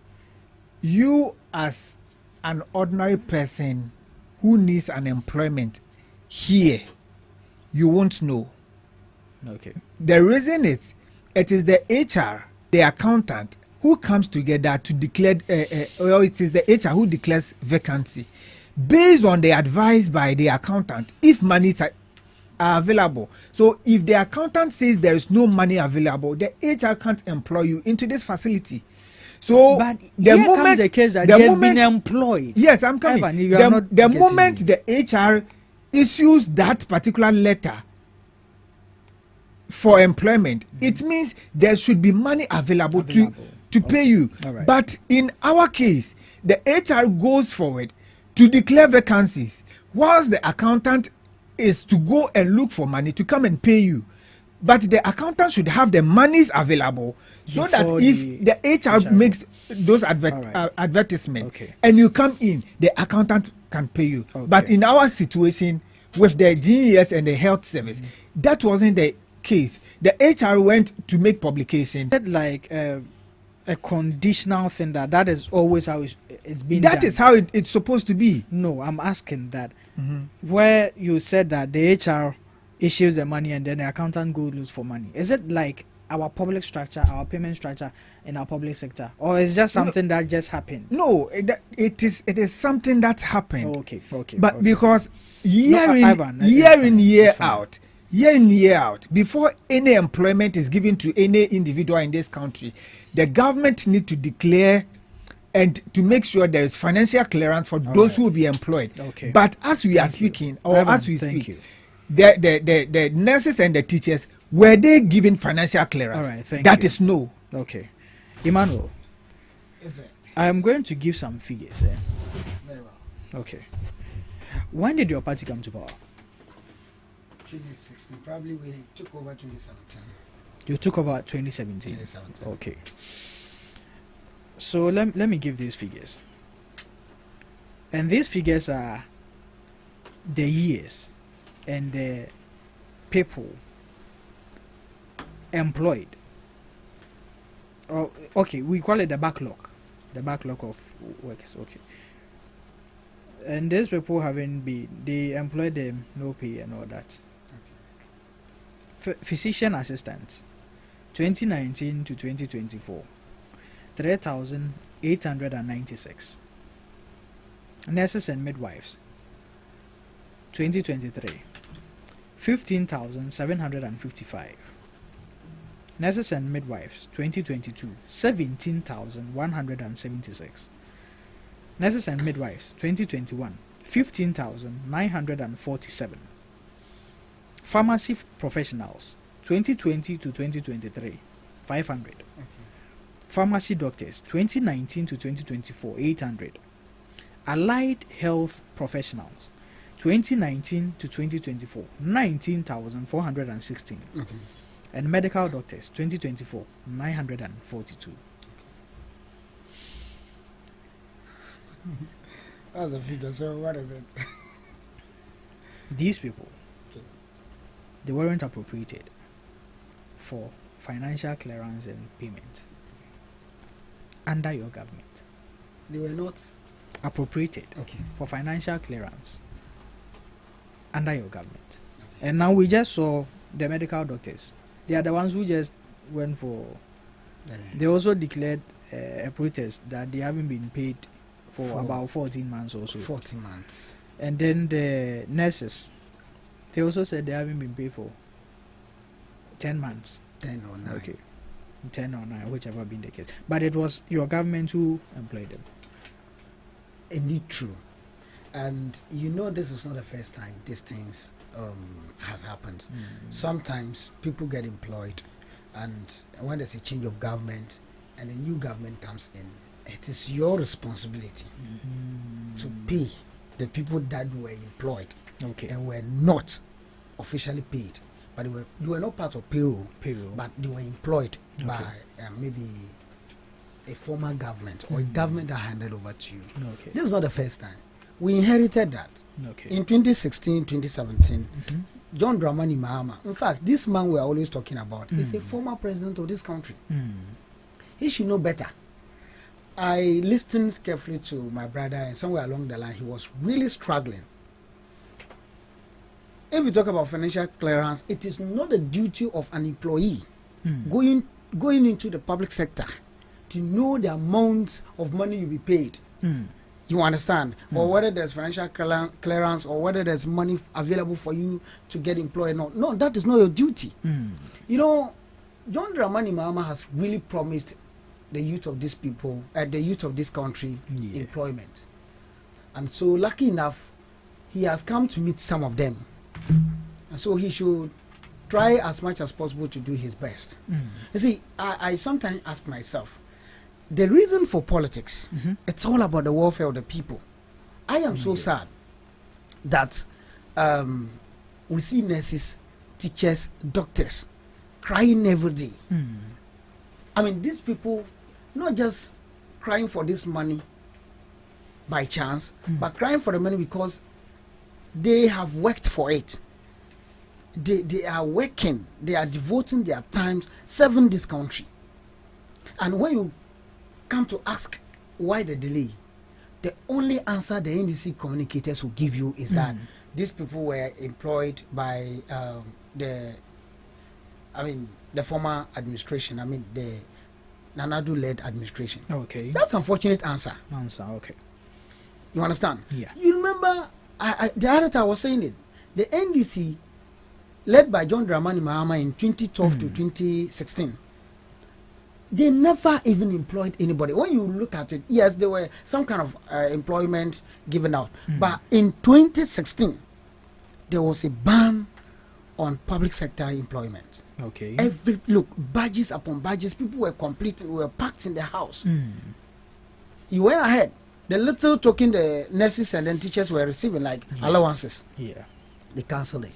you as an ordinary person who needs an employment here, you won't know. Okay. The reason is, it is the HR, the accountant, who comes together to declare, or it is the HR who declares vacancy. Based on the advice by the accountant, if monies are available. So if the accountant says there is no money available, the HR can't employ you into this facility. So but the here moment comes the case that the they've moment, been employed. Yes, I'm coming. Evan, you are not The getting moment me. the HR issues that particular letter for employment, it means there should be money available. to pay you. Right. But in our case, the HR goes forward to declare vacancies, whilst the accountant is to go and look for money to come and pay you. But the accountant should have the monies available so that if the HR makes those advertisements and you come in, the accountant can pay you. Okay. But in our situation with the GES and the health service, that wasn't the case. The HR went to make publication. Like a conditional thing that is always how it's been done. That is how it's supposed to be. No, I'm asking that. Where you said that the HR issues the money and then the accountant goes look for money. Is it like our public structure, our payment structure in our public sector, or is just something that just happened? No, it is something that happened. Okay. But because year in year out, before any employment is given to any individual in this country, the government need to declare and to make sure there is financial clearance for those who will be employed. Okay. But as we are speaking, or Evan, as we thank speak, you. the nurses and the teachers, were they given financial clearance? All right, thank That you. is no. Okay. Emmanuel, I am going to give some figures. Very well. Okay. When did your party come to power? 2016. Probably we took over 2017. You took over 2017. 2017. Okay. So let me give these figures. And these figures are the years and the people employed. Oh, okay, we call it the backlog. The backlog of workers. Okay. And these people haven't been, they employ them, no pay and all that. Physician assistant, 2019 to 2024, 3,896. Nurses and midwives, 2023, 15,755. Nurses and midwives, 2022, 17,176. Nurses and midwives, 2021, 15,947. Pharmacy professionals, 2020 to 2023, 500. Pharmacy doctors, 2019 to 2024, 800. Allied health professionals, 2019 to 2024, 19,416. And medical doctors, 2024, 942. That's a figure. So what is it? These people, they weren't appropriated for financial clearance and payment under your government. They were not appropriated for financial clearance under your government. And now we just saw the medical doctors. They are the ones who just went for. They also declared a protest that they haven't been paid for about 14 months or so. 14 months. And then the nurses, they also said they haven't been paid for 10 months. 10 or 9. Okay. 10 or 9, whichever been the case. But it was your government who employed them. Indeed true. And you know this is not the first time these things has happened. Sometimes people get employed and when there's a change of government and a new government comes in, it is your responsibility to pay the people that were employed and were not officially paid, but they were not part of payroll. But they were employed by maybe a former government or a government that handed over to you. This is not the first time. We inherited that. In 2016, 2017, John Dramani Mahama, in fact, this man we're always talking about is a former president of this country. He should know better. I listened carefully to my brother, and somewhere along the line, he was really struggling. If we talk about financial clearance, it is not the duty of an employee going into the public sector to know the amount of money you'll be paid. You understand? Or whether there's financial clearance or whether there's money available for you to get employed. No, that is not your duty. You know, John Dramani Mahama has really promised the youth of these people, the youth of this country, employment. And so, lucky enough, he has come to meet some of them. And so he should try as much as possible to do his best. You see, I sometimes ask myself, the reason for politics, it's all about the welfare of the people. I am so sad that we see nurses, teachers, doctors crying every day. I mean, these people not just crying for this money by chance, but crying for the money because they have worked for it. They are working, they are devoting their times serving this country. And when you come to ask why the delay, the only answer the NDC communicators will give you is that these people were employed by the former administration, the Nanadu-led administration. That's unfortunate answer. You understand? You remember, the other time I was saying it, the NDC, led by John Dramani Mahama in 2012 to 2016, they never even employed anybody. When you look at it, yes, there were some kind of employment given out. But in 2016, there was a ban on public sector employment. Badges upon badges, people were were packed in the house. He went ahead. The little token the nurses and then teachers were receiving, like allowances, they cancelled it.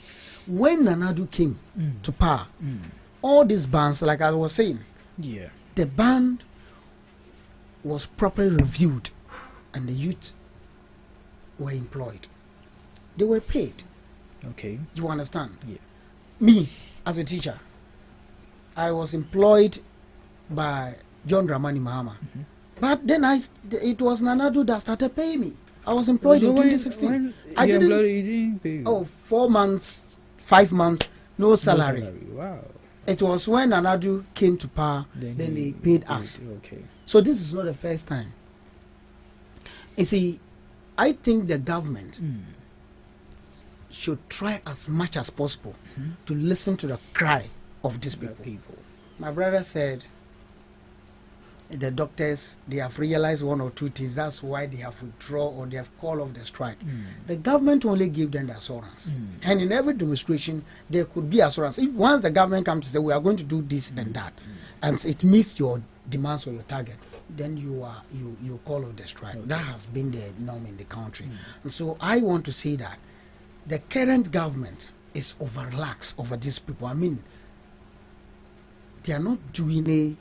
When Nanadu came to power, all these bans, like I was saying, the ban was properly reviewed and the youth were employed. They were paid. You understand? Me, as a teacher, I was employed by John Dramani Mahama. But then it was Nanadu that started paying me. I was employed in 2016. I didn't pay you. 4 months, 5 months, no salary. Wow. It was when Nanadu came to power, then they paid us. So this is not the first time. You see, I think the government should try as much as possible to listen to the cry of these people. My brother said the doctors, they have realized one or two things. That's why they have withdrawn or they have called off the strike. The government only gave them the assurance. And in every demonstration, there could be assurance. If once the government comes to say, we are going to do this and that, and it meets your demands or your target, then you call off the strike. That has been the norm in the country. And so I want to say that the current government is over-relaxed over these people. I mean, they are not doing a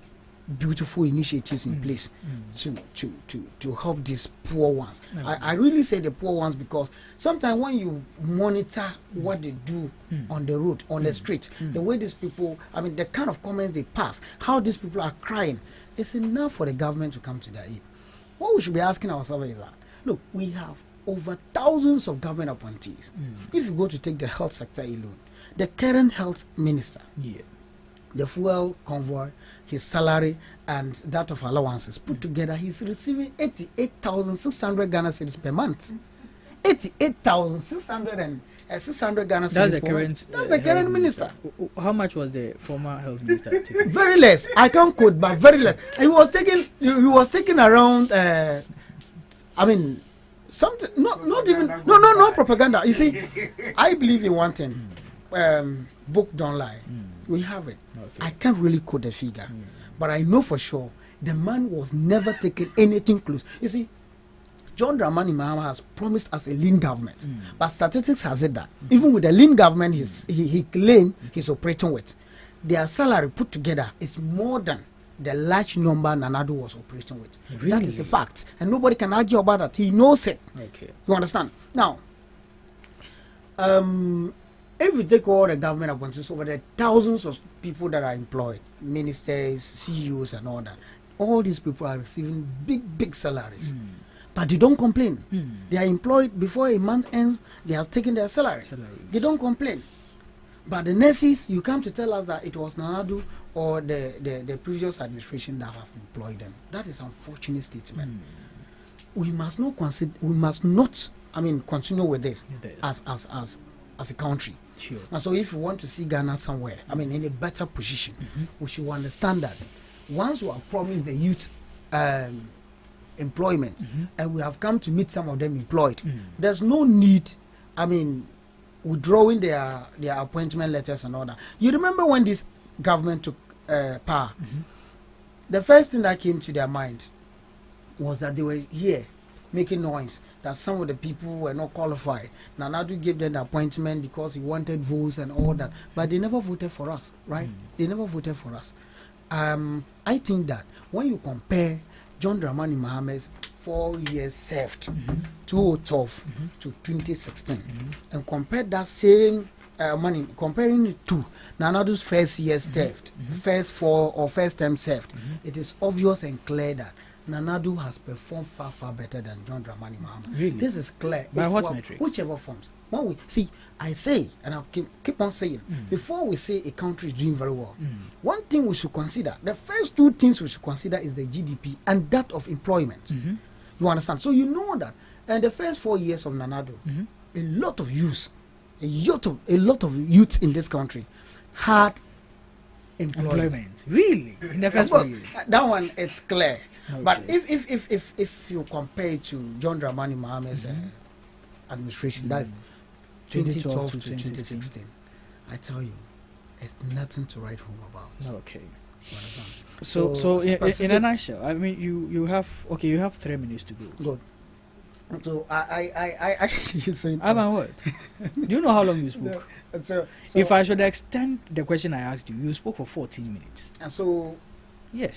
beautiful initiatives in place to help these poor ones. I really say the poor ones because sometimes when you monitor what they do on the road, on the street, the way these people, I mean, the kind of comments they pass, how these people are crying, it's enough for the government to come to their aid. What we should be asking ourselves is that, look, we have over thousands of government appointees. If you go to take the health sector alone, the current health minister, the fuel convoy, his salary and that of allowances put together, he's receiving 88,600 Ghana cedis per month. 88,600 Ghana cedis. That's the current minister. How much was the former health minister taking? Very less. I can't quote, but very less. He was taking around. I mean, something. No propaganda. You see, I believe in one thing. book don't lie. We have it. I can't really quote the figure, but I know for sure the man was never taking anything close. You see, John Dramani Mahama has promised us a lean government, but statistics has said that even with the lean government he claimed he's operating with, their salary put together is more than the large number Nanado was operating with. Really? That is a fact, and nobody can argue about that. He knows it. Okay. You understand? Now, if we take all the government appointees over the thousands of people that are employed, ministers, CEOs, and all that, all these people are receiving big salaries. But they don't complain. They are employed before a month ends, they have taken their salary. They don't complain. But the nurses, you come to tell us that it was Nanado or the previous administration that have employed them. That is unfortunate statement. We must not continue with this as a country. Sure. And so if you want to see Ghana somewhere, in a better position, we should understand that once we have promised the youth employment and we have come to meet some of them employed, there's no need, withdrawing their appointment letters and all that. You remember when this government took power, the first thing that came to their mind was that they were here making noise that some of the people were not qualified. Nanado gave them the appointment because he wanted votes and all that, but they never voted for us, right? They never voted for us. I think that when you compare John Dramani Mahama's 4 years served, 2012 to 2016, and compare that same money, comparing it to Nanado's first year served, first term served, it is obvious and clear that Nanado has performed far better than John Dramani Mahama. Really? This is clear. By what metrics? Whichever forms. When we see, I say, and I'll keep on saying, before we say a country is doing very well, one thing we should consider, the first two things we should consider is the GDP and that of employment. You understand? So you know that in the first 4 years of Nanado, a lot of youth in this country had employment. Really? In the first 4 years? That one, it's clear. Okay. But if you compare it to John Dramani Mahama's administration, that's 2012 to 2016, I tell you, it's nothing to write home about. Okay. You understand? So in a nutshell, you have 3 minutes to go. Good. So I you saying what? Do you know how long you spoke? No, so if I should extend the question I asked you, you spoke for 14 minutes. And so yeah,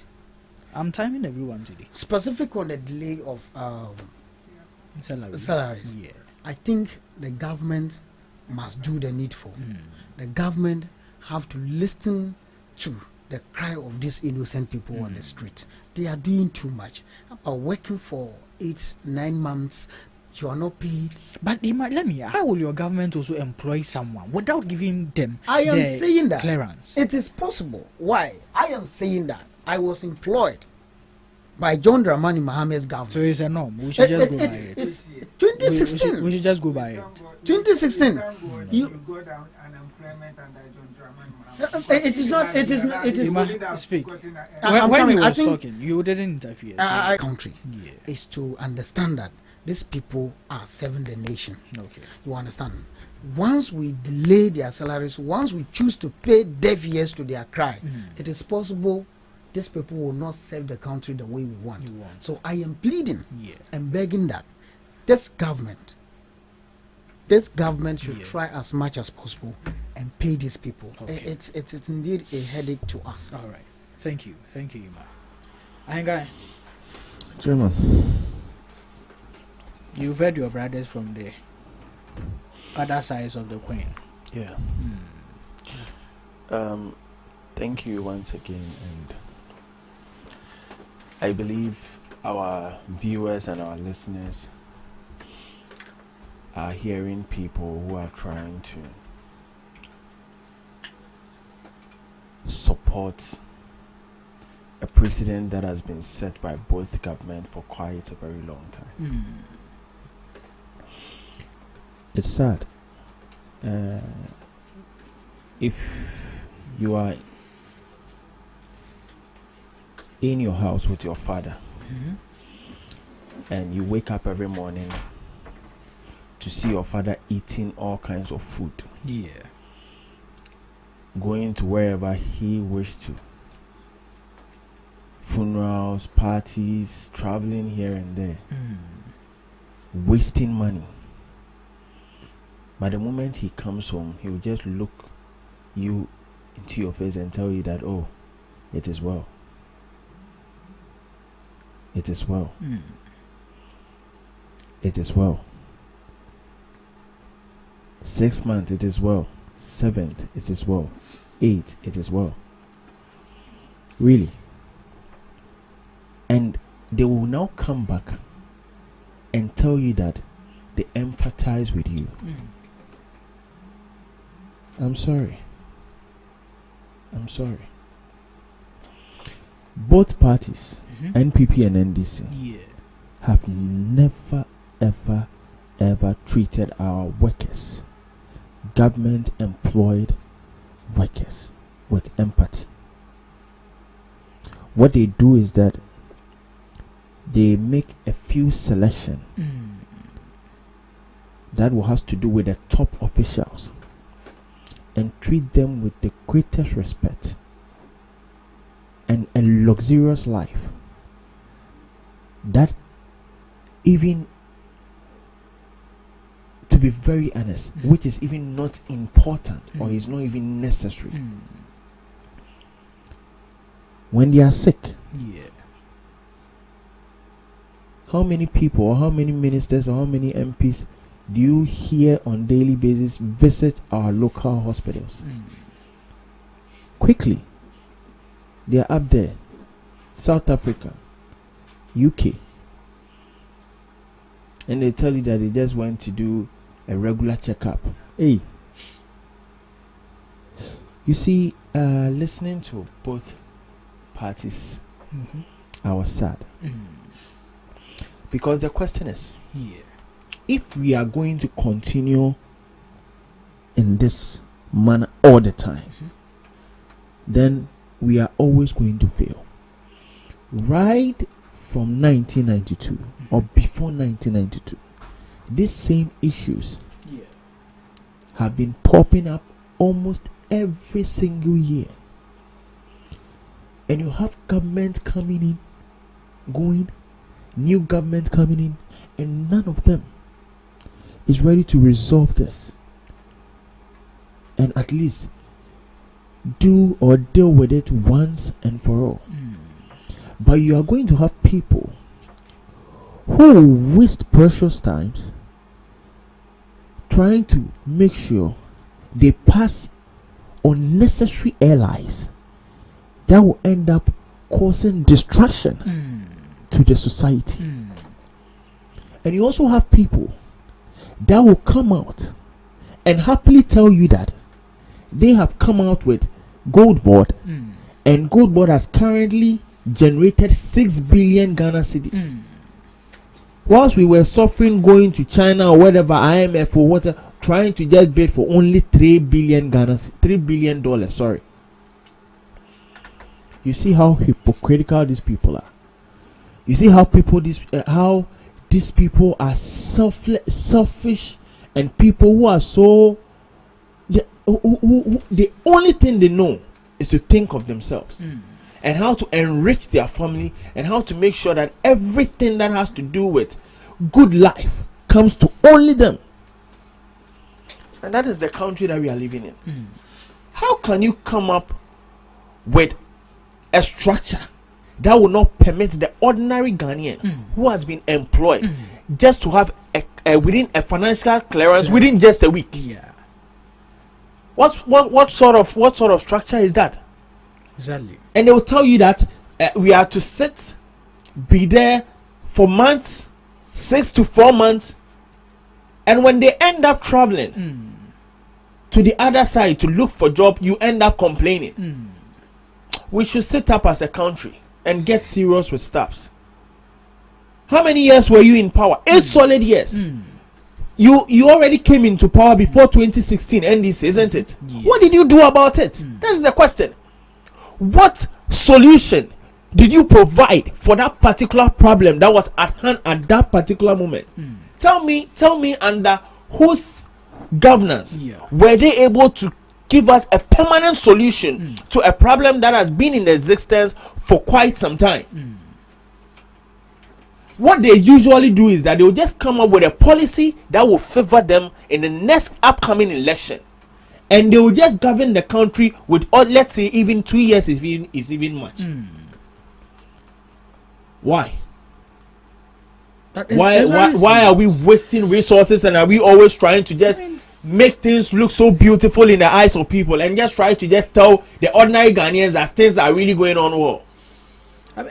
I'm timing everyone today. Specific on the delay of salaries. Yeah. I think the government must do the needful. The government have to listen to the cry of these innocent people on the street. They are doing too much. Working for 8-9 months, you are not paid. But let me ask, how will your government also employ someone without giving them clearance? It is possible. Why? I am saying that I was employed by John Dramani Mahama's government. So it's a norm. We should just go by it. It's 2016. We should just go by it. 2016. You go down unemployment under John Dramani Mahama. It is not. It is. It is. Speak. When he was talking, you didn't interfere. Country is to understand that these people are serving the nation. Okay. You understand? Once we delay their salaries, once we choose to pay deaf ears to their cry, it is possible these people will not serve the country the way we want. So I am pleading and begging that this government should try as much as possible and pay these people. Okay. It's indeed a headache to us. All right. Thank you, Ima. Ahengai. Chairman. You've heard your brothers from the other sides of the coin. Yeah. Thank you once again, and I believe our viewers and our listeners are hearing people who are trying to support a precedent that has been set by both government for quite a very long time. It's sad. If you are in your house with your father and you wake up every morning to see your father eating all kinds of food, going to wherever he wished to. Funerals, parties, traveling here and there, wasting money. But the moment he comes home, he will just look you into your face and tell you that, oh, it is well. It is well. It is well. 6 months, it is well. 7th, it is well. 8, it is well. Really. And they will now come back and tell you that they empathize with you. I'm sorry. I'm sorry. Both parties, NPP and NDC, have never, ever treated our workers, government employed workers, with empathy. What they do is that they make a few selection that will has to do with the top officials and treat them with the greatest respect and a luxurious life that, even to be very honest, which is even not important or is not even necessary. When they are sick, how many people or how many ministers or how many MPs do you hear on daily basis visit our local hospitals? Quickly, they are up there. South Africa, UK, and they tell you that they just went to do a regular checkup. Hey, you see, listening to both parties, I was sad. Because the question is, if we are going to continue in this manner all the time, then we are always going to fail. Right from 1992 or before 1992, these same issues have been popping up almost every single year. And you have government coming in, going, new government coming in, and none of them is ready to resolve this and at least do or deal with it once and for all. But you are going to have people who waste precious times trying to make sure they pass unnecessary allies that will end up causing distraction to the society. And you also have people that will come out and happily tell you that they have come out with gold board, and gold board has currently generated 6 billion Ghana cedis. Whilst we were suffering going to China or whatever, IMF or whatever, trying to just bid for only $3 billion, sorry. You see how hypocritical these people are. You see how these people are selfish, and people who are so who the only thing they know is to think of themselves and how to enrich their family and how to make sure that everything that has to do with good life comes to only them. And that is the country that we are living in. How can you come up with a structure that will not permit the ordinary Ghanaian who has been employed just to have within a financial clearance within just a week? What sort of structure is that? Exactly. And they will tell you that we are to sit, be there for months, 6 to 4 months, and when they end up traveling to the other side to look for job, you end up complaining. We should sit up as a country and get serious with staffs. How many years were you in power? 8 solid years. You already came into power before 2016 NDC, isn't it? What did you do about it? That's the question. What solution did you provide for that particular problem that was at hand at that particular moment? Tell me under whose governance were they able to give us a permanent solution to a problem that has been in existence for quite some time. What they usually do is that they will just come up with a policy that will favor them in the next upcoming election, and they will just govern the country with, let's say, even 2 years is even much. Why? Why are we wasting resources, and are we always trying to just make things look so beautiful in the eyes of people, and just try to just tell the ordinary Ghanaians that things are really going on well?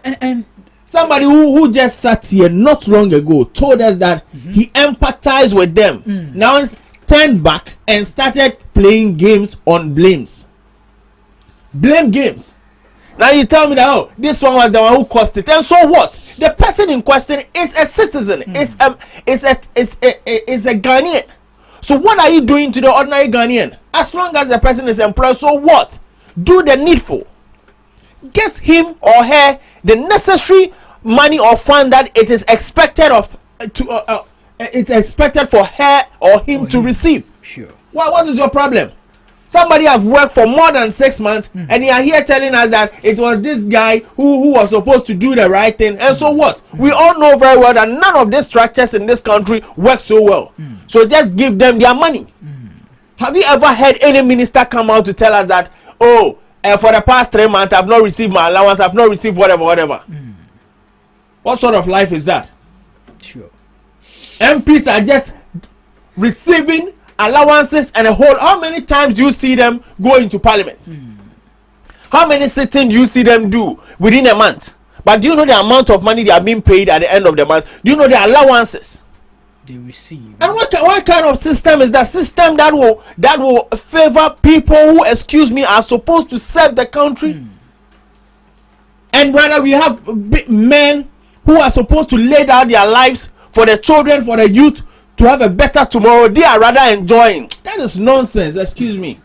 And somebody who just sat here not long ago told us that he empathized with them. Now turned back and started playing games on blame games. Now you tell me that this one was the one who caused it, and so what? The person in question is a citizen, is a Ghanaian. So what are you doing to the ordinary Ghanaian? As long as the person is employed, so what? Do the needful. Get him or her the necessary money or fund that it is expected it's expected for her or him to receive. Sure. What is your problem? Somebody have worked for more than 6 months, and you are here telling us that it was this guy who was supposed to do the right thing. And so what? We all know very well that none of these structures in this country work so well. So just give them their money. Have you ever heard any minister come out to tell us that, for the past 3 months I've not received my allowance, I've not received whatever? What sort of life is that? Sure. MPs are just receiving allowances and a whole. How many times do you see them go into parliament? How many sittings do you see them do within a month? But do you know the amount of money they are being paid at the end of the month? Do you know the allowances they receive? And what kind of system is that? System that will favor people who, are supposed to serve the country, and rather we have men who are supposed to lay down their lives for the children, for the youth, to have a better tomorrow. They are rather enjoying. That is nonsense. Excuse me.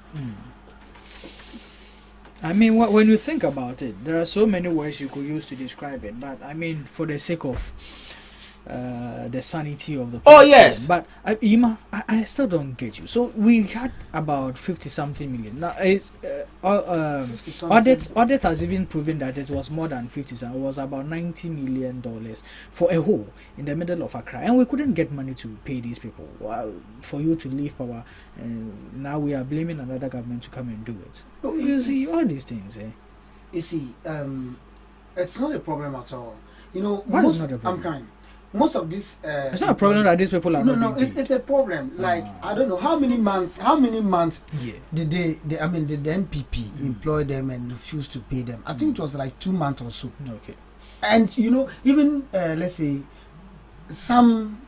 I mean, when you think about it, there are so many words you could use to describe it. But I mean, for the sake of the sanity of the people. Oh yes. But Ima, I still don't get you. So we had about 50-something million. Now audit has even proven that it was more than 50. It was about $90 million for a hole in the middle of Accra, and we couldn't get money to pay these people. For you to leave power, and now we are blaming another government to come and do it. No, you see all these things. You see, it's not a problem at all. You know, what is not a problem? Most of this it's not a problem that these people are not being paid. It's a problem. Like I don't know how many months did the NPP employ them and refuse to pay them. I think it was like 2 months or so. Okay. And you know, even let's say some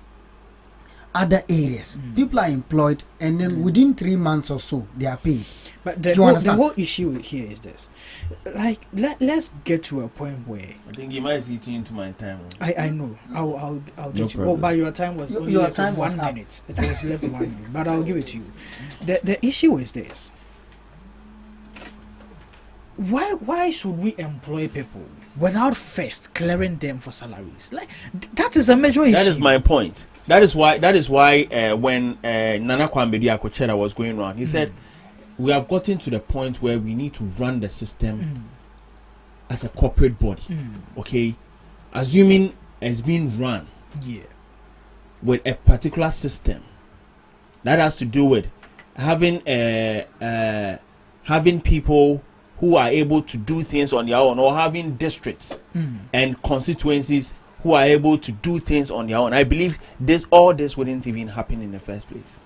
other areas, people are employed, and then within 3 months or so they are paid. But the whole issue here is this: like, let's get to a point where I think you might eat into my time. I know. I'll get you. Oh, but your time was only left 1 minute. It was left 1 minute, but I'll give it to you. The issue is this: why should we employ people without first clearing them for salaries? Like, that is a major issue. That is my point. That is why when Nana Kwame Akochera was going around, he said, we have gotten to the point where we need to run the system as a corporate body. Okay, assuming it's being run with a particular system that has to do with having people who are able to do things on their own, or having districts and constituencies who are able to do things on their own. I believe all this wouldn't even happen in the first place.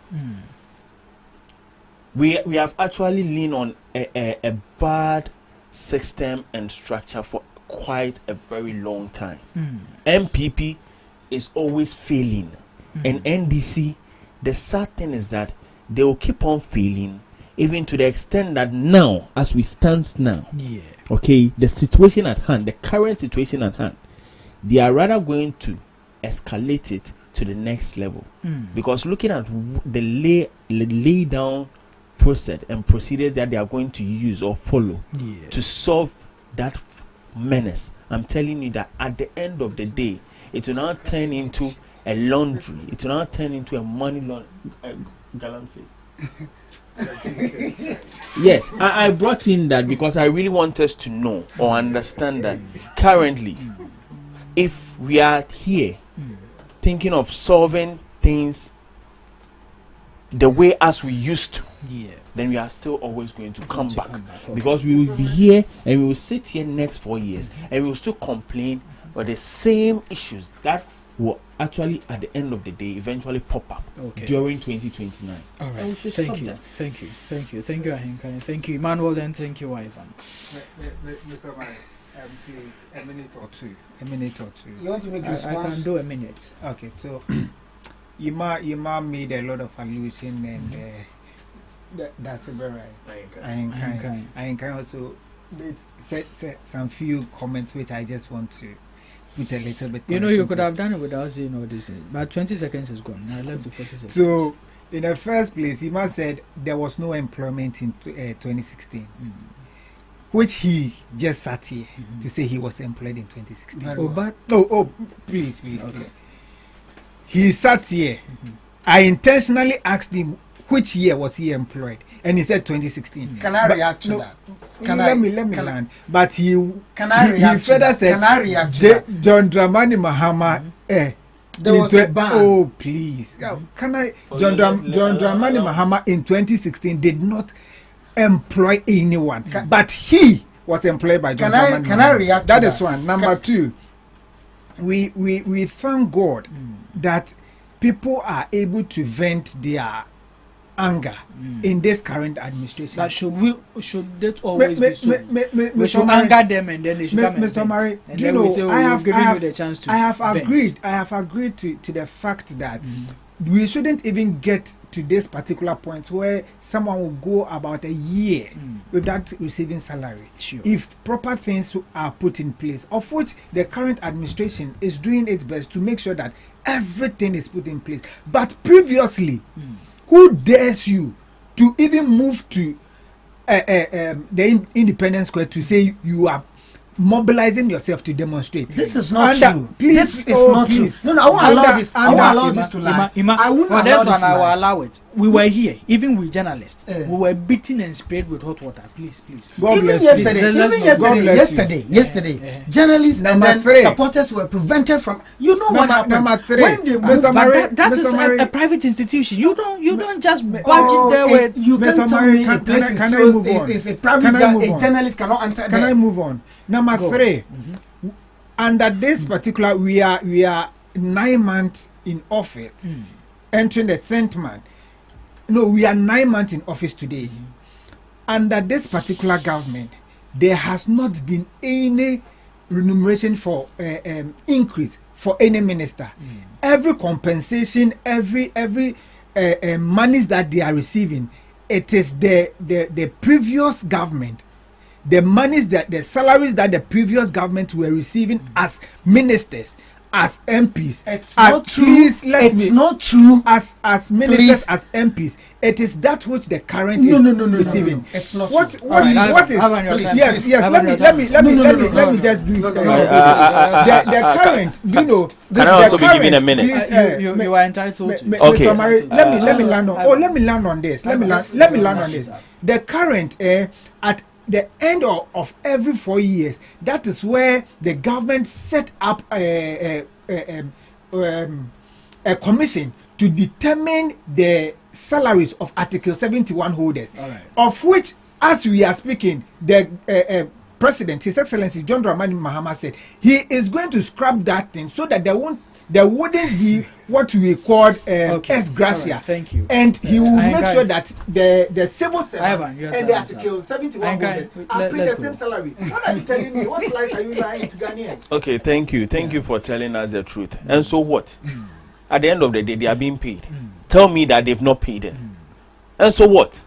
We have actually leaned on a bad system and structure for quite a very long time. MPP is always failing, and NDC, the sad thing is that they will keep on failing, even to the extent that now, as we stand now, okay, the situation at hand, the current situation at hand, they are rather going to escalate it to the next level. Because looking at the lay down process and procedures that they are going to use or follow to solve that menace, I'm telling you that at the end of the day, it will not turn into a laundry. It will not turn into a money laundry. Yes, I brought in that because I really want us to know or understand that currently, if we are here thinking of solving things the way as we used to, then we are still always going to come back. Because we will be here and we will sit here next 4 years and we will still complain about the same issues that will actually at the end of the day eventually pop up during 2029. All right. Thank you, Ahinka. Thank you, Emmanuel, and thank you, Ivan. Mr. Mike, please, a minute or two. You want to make a response? I can do a minute. Okay, so Ima made a lot of allusion and that's very right. I can also said some few comments which I just want to put a little bit. You could have done it without saying all this, but 20 seconds is gone. Now let's do 40 seconds. So, in the first place, Ima said there was no employment in 2016, which he just sat here to say he was employed in 2016. Please. He sat here. I intentionally asked him which year was he employed, and he said 2016. Can I react to that? Let me land. But he further said, can I react to that? John Dramani Mahama. There was a ban. Oh, please. Can I? John Dramani Mahama in 2016 did not employ anyone, but he was employed by John Dramani Mahama. Can I react to that? That is one. Number two, we thank God that people are able to vent their anger in this current administration. That should that always be so? We should anger them and then they should come and Mr. Murray, and then we say we've given you the chance to I have vent. agreed to the fact that we shouldn't even get to this particular point where someone will go about a year without receiving salary. Sure. If proper things are put in place, of which the current administration is doing its best to make sure that everything is put in place. But previously, who dares you to even move to the Independence Square to say you are mobilizing yourself to demonstrate? This is not true. This is not true. No, I won't allow this. I won't allow this to lie. I wouldn't allow this to lie. I will allow it. We were here, even with journalists. We were beaten and sprayed with hot water. Please. Even yesterday, journalists and then supporters were prevented from. You know what happened? Number three. When they that is a private institution. You don't just budge it there with. You can't tell me a place is a private. A journalist cannot enter there. Can I move on? Number three. Under this particular, we are 9 months in office, entering the 10th month. No, we are 9 months in office today. Under this particular government, there has not been any remuneration for increase for any minister. Every compensation, every monies that they are receiving, it is the previous government. The monies the salaries that the previous government were receiving as ministers, as MPs. It's not true. Please not true. As ministers, as MPs, it is that which the current is receiving. No. It's not what true. What is? Yes. Let me just do the current. You know, can I also be given a minute? You are entitled to. Okay. Let me land on. Let me land on this. Let me land on this. The current at the end of every 4 years, that is where the government set up a commission to determine the salaries of Article 71 holders, of which, as we are speaking, the President, His Excellency John Dramani Mahama, said he is going to scrap that thing so that there wouldn't be what we call ex gratia. Right, thank you. And he will make sure that the civil servant and the Article 71 holders are paying the same salary. What are you telling me? What lies are you lying to Ghanaians? Okay, thank you. Thank you for telling us the truth. And so what? At the end of the day, they are being paid. Tell me that they've not paid them. And so what?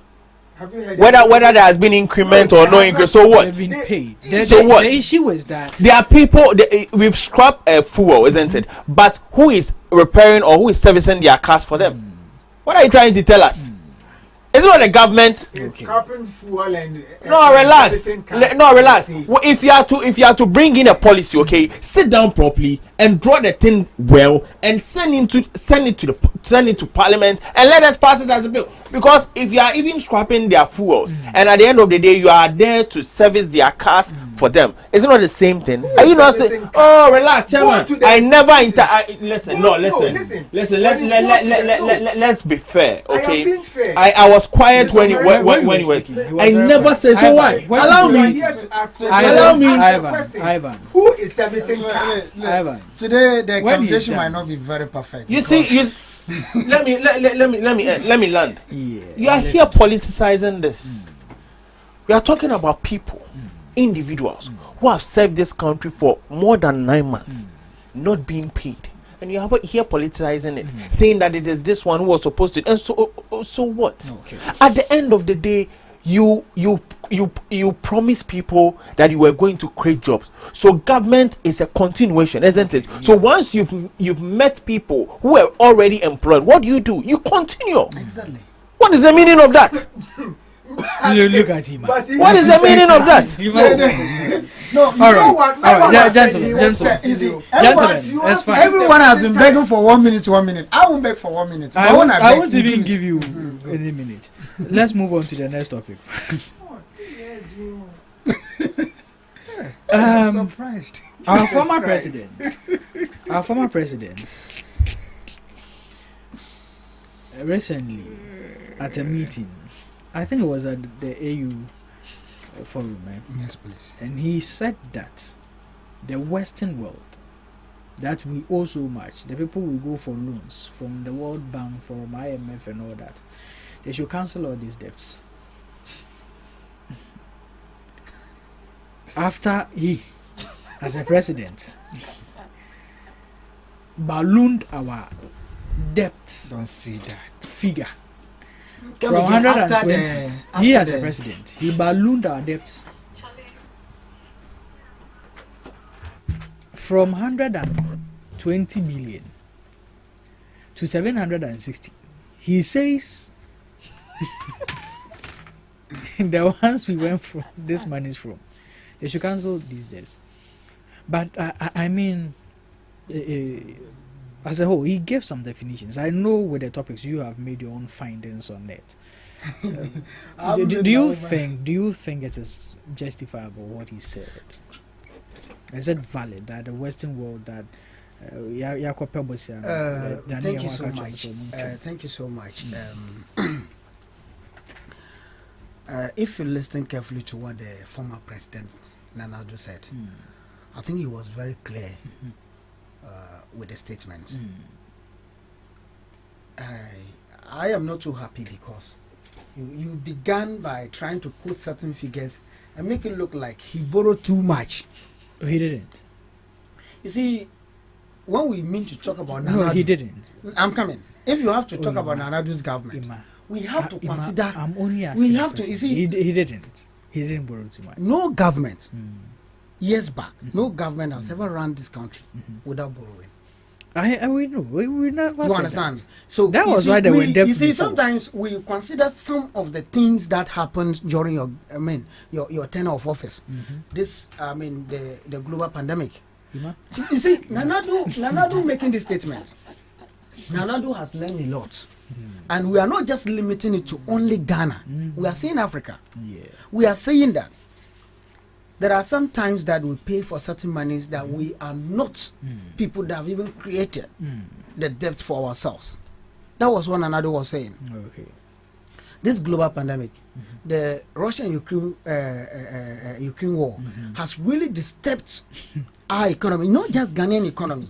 Whether there has been increment or no increment, so what? They've been paid. What? The issue is that there are people. We've scrapped fuel, isn't it? But who is repairing or who is servicing their cars for them? What are you trying to tell us? Is it not the government? It's scrapping fuel and no, relax. No, relax. Well, if you are to bring in a policy, okay, sit down properly and draw the thing well and send it to send it to Parliament and let us pass it as a bill. Because if you are even scrapping their fuels, and at the end of the day you are there to service their cars for them, is it not the same thing? Are you not saying, oh, relax, Chairman, I never listen. Let's be fair, okay? I was quiet when you were. I never said so. Why? Allow me. Ivan. Who is servicing cars? Ivan. Today the conversation might not be very perfect. You see, let me land. Yeah, you are here politicizing this. We are talking about people, individuals who have served this country for more than 9 months, not being paid, and you are here politicizing it, saying that it is this one who was supposed to. And so what? Okay. At the end of the day, you promise people that you were going to create jobs. So government is a continuation, isn't it? So once you've met people who are already employed, what do? You continue. Exactly. What is the meaning of that? Look at him. What is the meaning of that? Gentlemen, that's fine. Everyone has been begging for 1 minute. I won't beg for 1 minute. I won't even give you any minute. Let's move on to the next topic. I'm surprised. Our former president recently at a meeting, I think it was at the AU forum, yes, please, and he said that the Western world, that we owe so much, the people will go for loans from the World Bank, from IMF and all that, they should cancel all these debts. After he, as a president, ballooned our debt figure from 120. He, as a president, he ballooned our debt from 120 billion to 760. He says the ones we went from, this money is from, they should cancel these debts. But I mean, as a whole, he gave some definitions. I know with the topics you have made your own findings on it. Do you think it is justifiable what he said? Is it valid that the Western world that thank you so much. Thank you so much. If you listen carefully to what the former president Nana Addo said, I think he was very clear with the statements. I am not too happy because you began by trying to quote certain figures and make it look like he borrowed too much. Oh, he didn't. You see, when we mean to talk about Nana Addo, no, he didn't. I'm coming. If you have to talk about Nana Addo's government, we have to consider. I'm only asking. We have to. You see, he didn't. He didn't borrow too much. No government, years back, no government has ever run this country without borrowing. We know. We never. You understand? That. So that was why they were debt. You see, sometimes we consider some of the things that happened during your tenure of office. This, the global pandemic. You see, Nana Addo making these statements. Nana Addo has learned a lot. And we are not just limiting it to only Ghana. We are saying Africa. Yeah. We are saying that there are some times that we pay for certain monies that we are not people that have even created the debt for ourselves. That was what Nana Addo was saying. Okay. This global pandemic, the Russian-Ukraine war has really disturbed our economy, not just Ghanaian economy,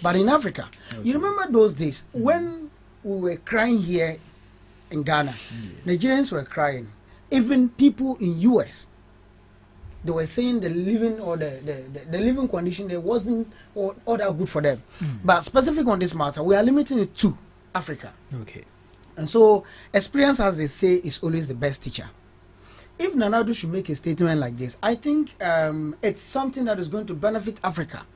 but in Africa. Okay. You remember those days when we were crying here in Ghana, Nigerians were crying. Even people in US, they were saying the living or the living condition there wasn't all that good for them. But specific on this matter, we are limiting it to Africa. Okay. And so experience, as they say, is always the best teacher. If Nana Addo should make a statement like this, I think it's something that is going to benefit Africa.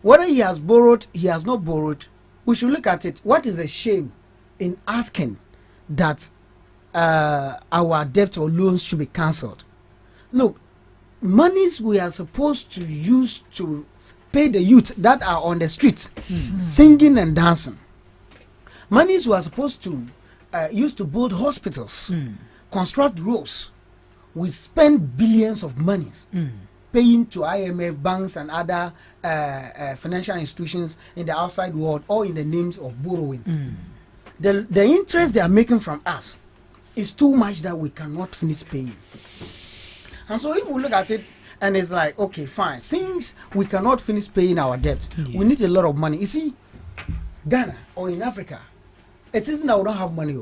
Whether he has borrowed, he has not borrowed, we should look at it. What is a shame in asking that our debt or loans should be cancelled? Look, monies we are supposed to use to pay the youth that are on the streets singing and dancing. Monies we are supposed to use to build hospitals, construct roads. We spend billions of monies paying to IMF, banks, and other financial institutions in the outside world, all in the names of borrowing. The interest they are making from us is too much that we cannot finish paying. And so if we look at it, and it's like, okay, fine, since we cannot finish paying our debt, we need a lot of money. You see, Ghana or in Africa, it isn't that we don't have money.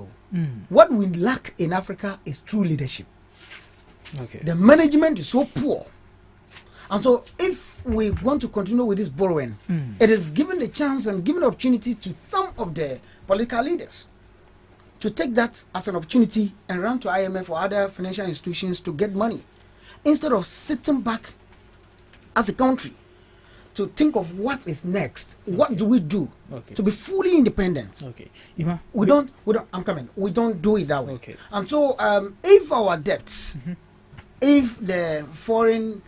What we lack in Africa is true leadership. Okay. The management is so poor. And so if we want to continue with this borrowing, it is given the chance and given the opportunity to some of the political leaders to take that as an opportunity and run to IMF or other financial institutions to get money, instead of sitting back as a country to think of what is next. What do we do to be fully independent? Ima, we don't I'm coming. We don't do it that way. And so if our debts, if the foreign,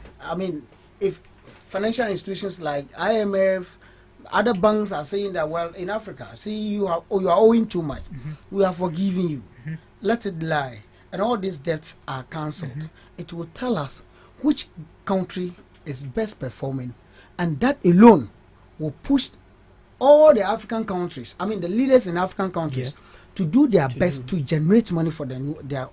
if financial institutions like IMF, other banks are saying that, well, in Africa, see, you are owing too much. We are forgiving you. Let it lie. And all these debts are cancelled. It will tell us which country is best performing, and that alone will push all the African countries, the leaders in African countries, to do their best to generate money for their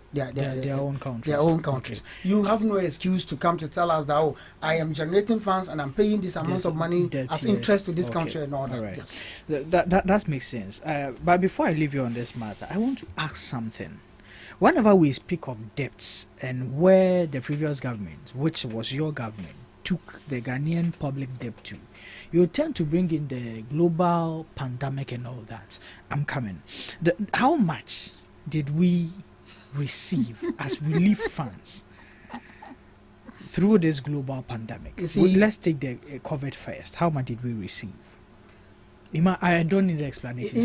own countries. You have no excuse to come to tell us that, oh, I am generating funds and I'm paying this amount of money as interest to this country and all that. Right. That makes sense. But before I leave you on this matter, I want to ask something. Whenever we speak of debts and where the previous government, which was your government, took the Ghanaian public debt to, you tend to bring in the global pandemic and all that. I'm coming. How much did we receive as relief funds through this global pandemic? Let's take the COVID first. How much did we receive? I don't need explanation.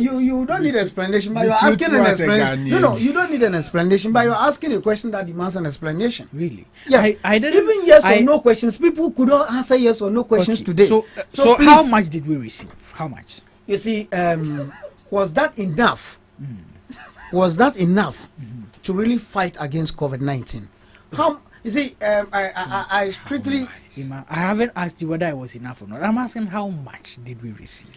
You don't need explanation, but you're asking an explanation. No, you don't need an explanation, but you're asking a question that demands an explanation. Really? Yes. Even yes or no questions, people could not answer yes or no questions today. So how much did we receive? How much? You see, was that enough? Was that enough to really fight against COVID-19? How? You see, I strictly... I haven't asked you whether it was enough or not. I'm asking how much did we receive?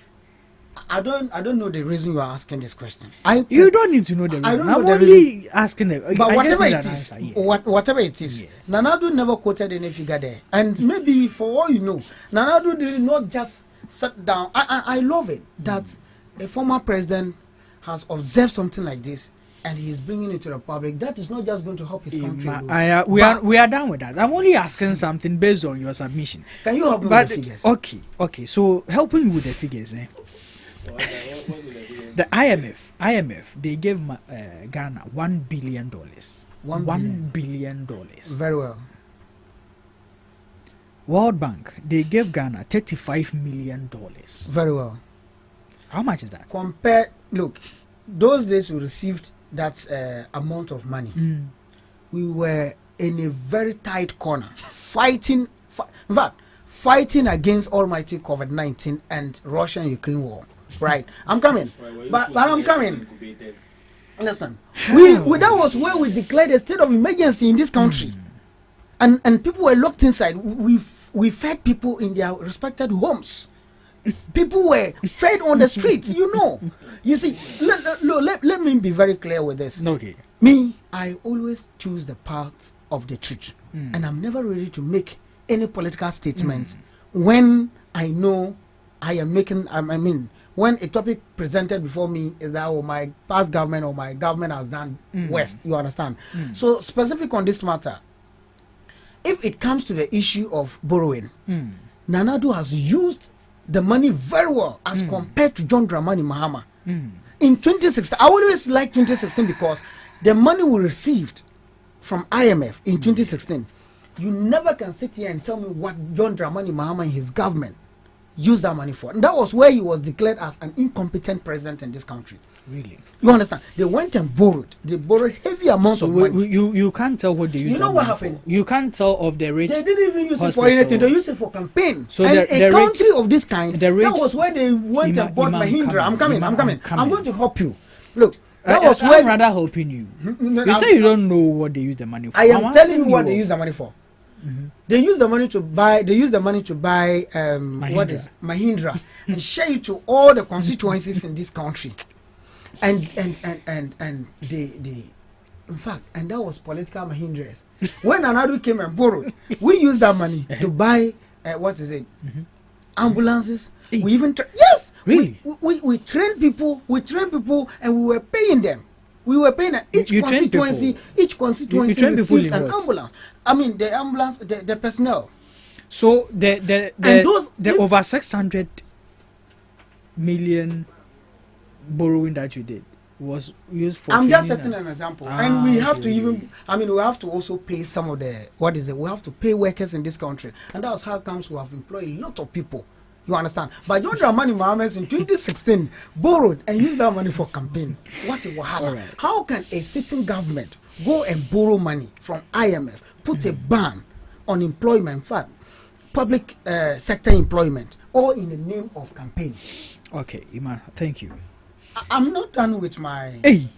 I don't know the reason you are asking this question. You don't need to know the reason. I'm only asking it. But whatever it is, Nanadu never quoted any figure there. And maybe for all you know, Nanadu did not just sit down. I love it that a former president has observed something like this, and he is bringing it to the public. That is not just going to help his country. We are done with that. I'm only asking something based on your submission. Can you help me with the figures? Okay. So helping me with the figures. The IMF, they gave Ghana $1 billion. $1 billion. Very well. World Bank, they gave Ghana $35 million. Very well. How much is that? Look, those days we received that amount of money. We were in a very tight corner, fighting against almighty COVID-19 and Russia and Ukraine war. Right, I'm coming, but I'm coming. Listen, that was where we declared a state of emergency in this country, and people were locked inside. We fed people in their respected homes. People were fed on the streets, You see, let me be very clear with this. Okay. Me, I always choose the path of the truth. And I'm never ready to make any political statements when I know I am making, when a topic presented before me is that, my past government or my government has done worse, you understand? So specific on this matter, if it comes to the issue of borrowing, Nanadu has used the money very well as compared to John Dramani Mahama. In 2016, I always like 2016 because the money we received from IMF in 2016, you never can sit here and tell me what John Dramani Mahama and his government use that money for? And that was where he was declared as an incompetent president in this country. Really? You understand? They went and borrowed. They borrowed heavy amount of money. You can't tell what they used. You know what happened? You can't tell of the rich. They didn't even use it for anything. They used it for campaign. So and the a country of this kind, that was where they went and bought Mahindra. I'm coming. I'm going to help you. Look, that was where. I'm rather helping you. You say you don't know what they use the money for. I am telling you what they use the money for. They use the money to buy. They use the money to buy what is Mahindra and share it to all the constituencies in this country. And they in fact, and that was political Mahindras. When Anadu came and borrowed, we used that money to buy ambulances. We even yes, really, we train people. We train people, and we were paying them. We were paying each constituency. Each constituency received an ambulance. I mean, the ambulance, the personnel. So the over 600 million borrowing that you did was used for. I'm just setting an example, and we have to even. I mean, we have to also pay some of the we have to pay workers in this country, and that's how comes we have employed a lot of people. You understand? But John Dramani Mohammed in 2016 borrowed and used that money for campaign. What a wahala! Right. How can a sitting government go and borrow money from IMF, put a ban on employment, in fact, public sector employment, all in the name of campaign? Okay, Iman, thank you. I'm not done with my. Hey,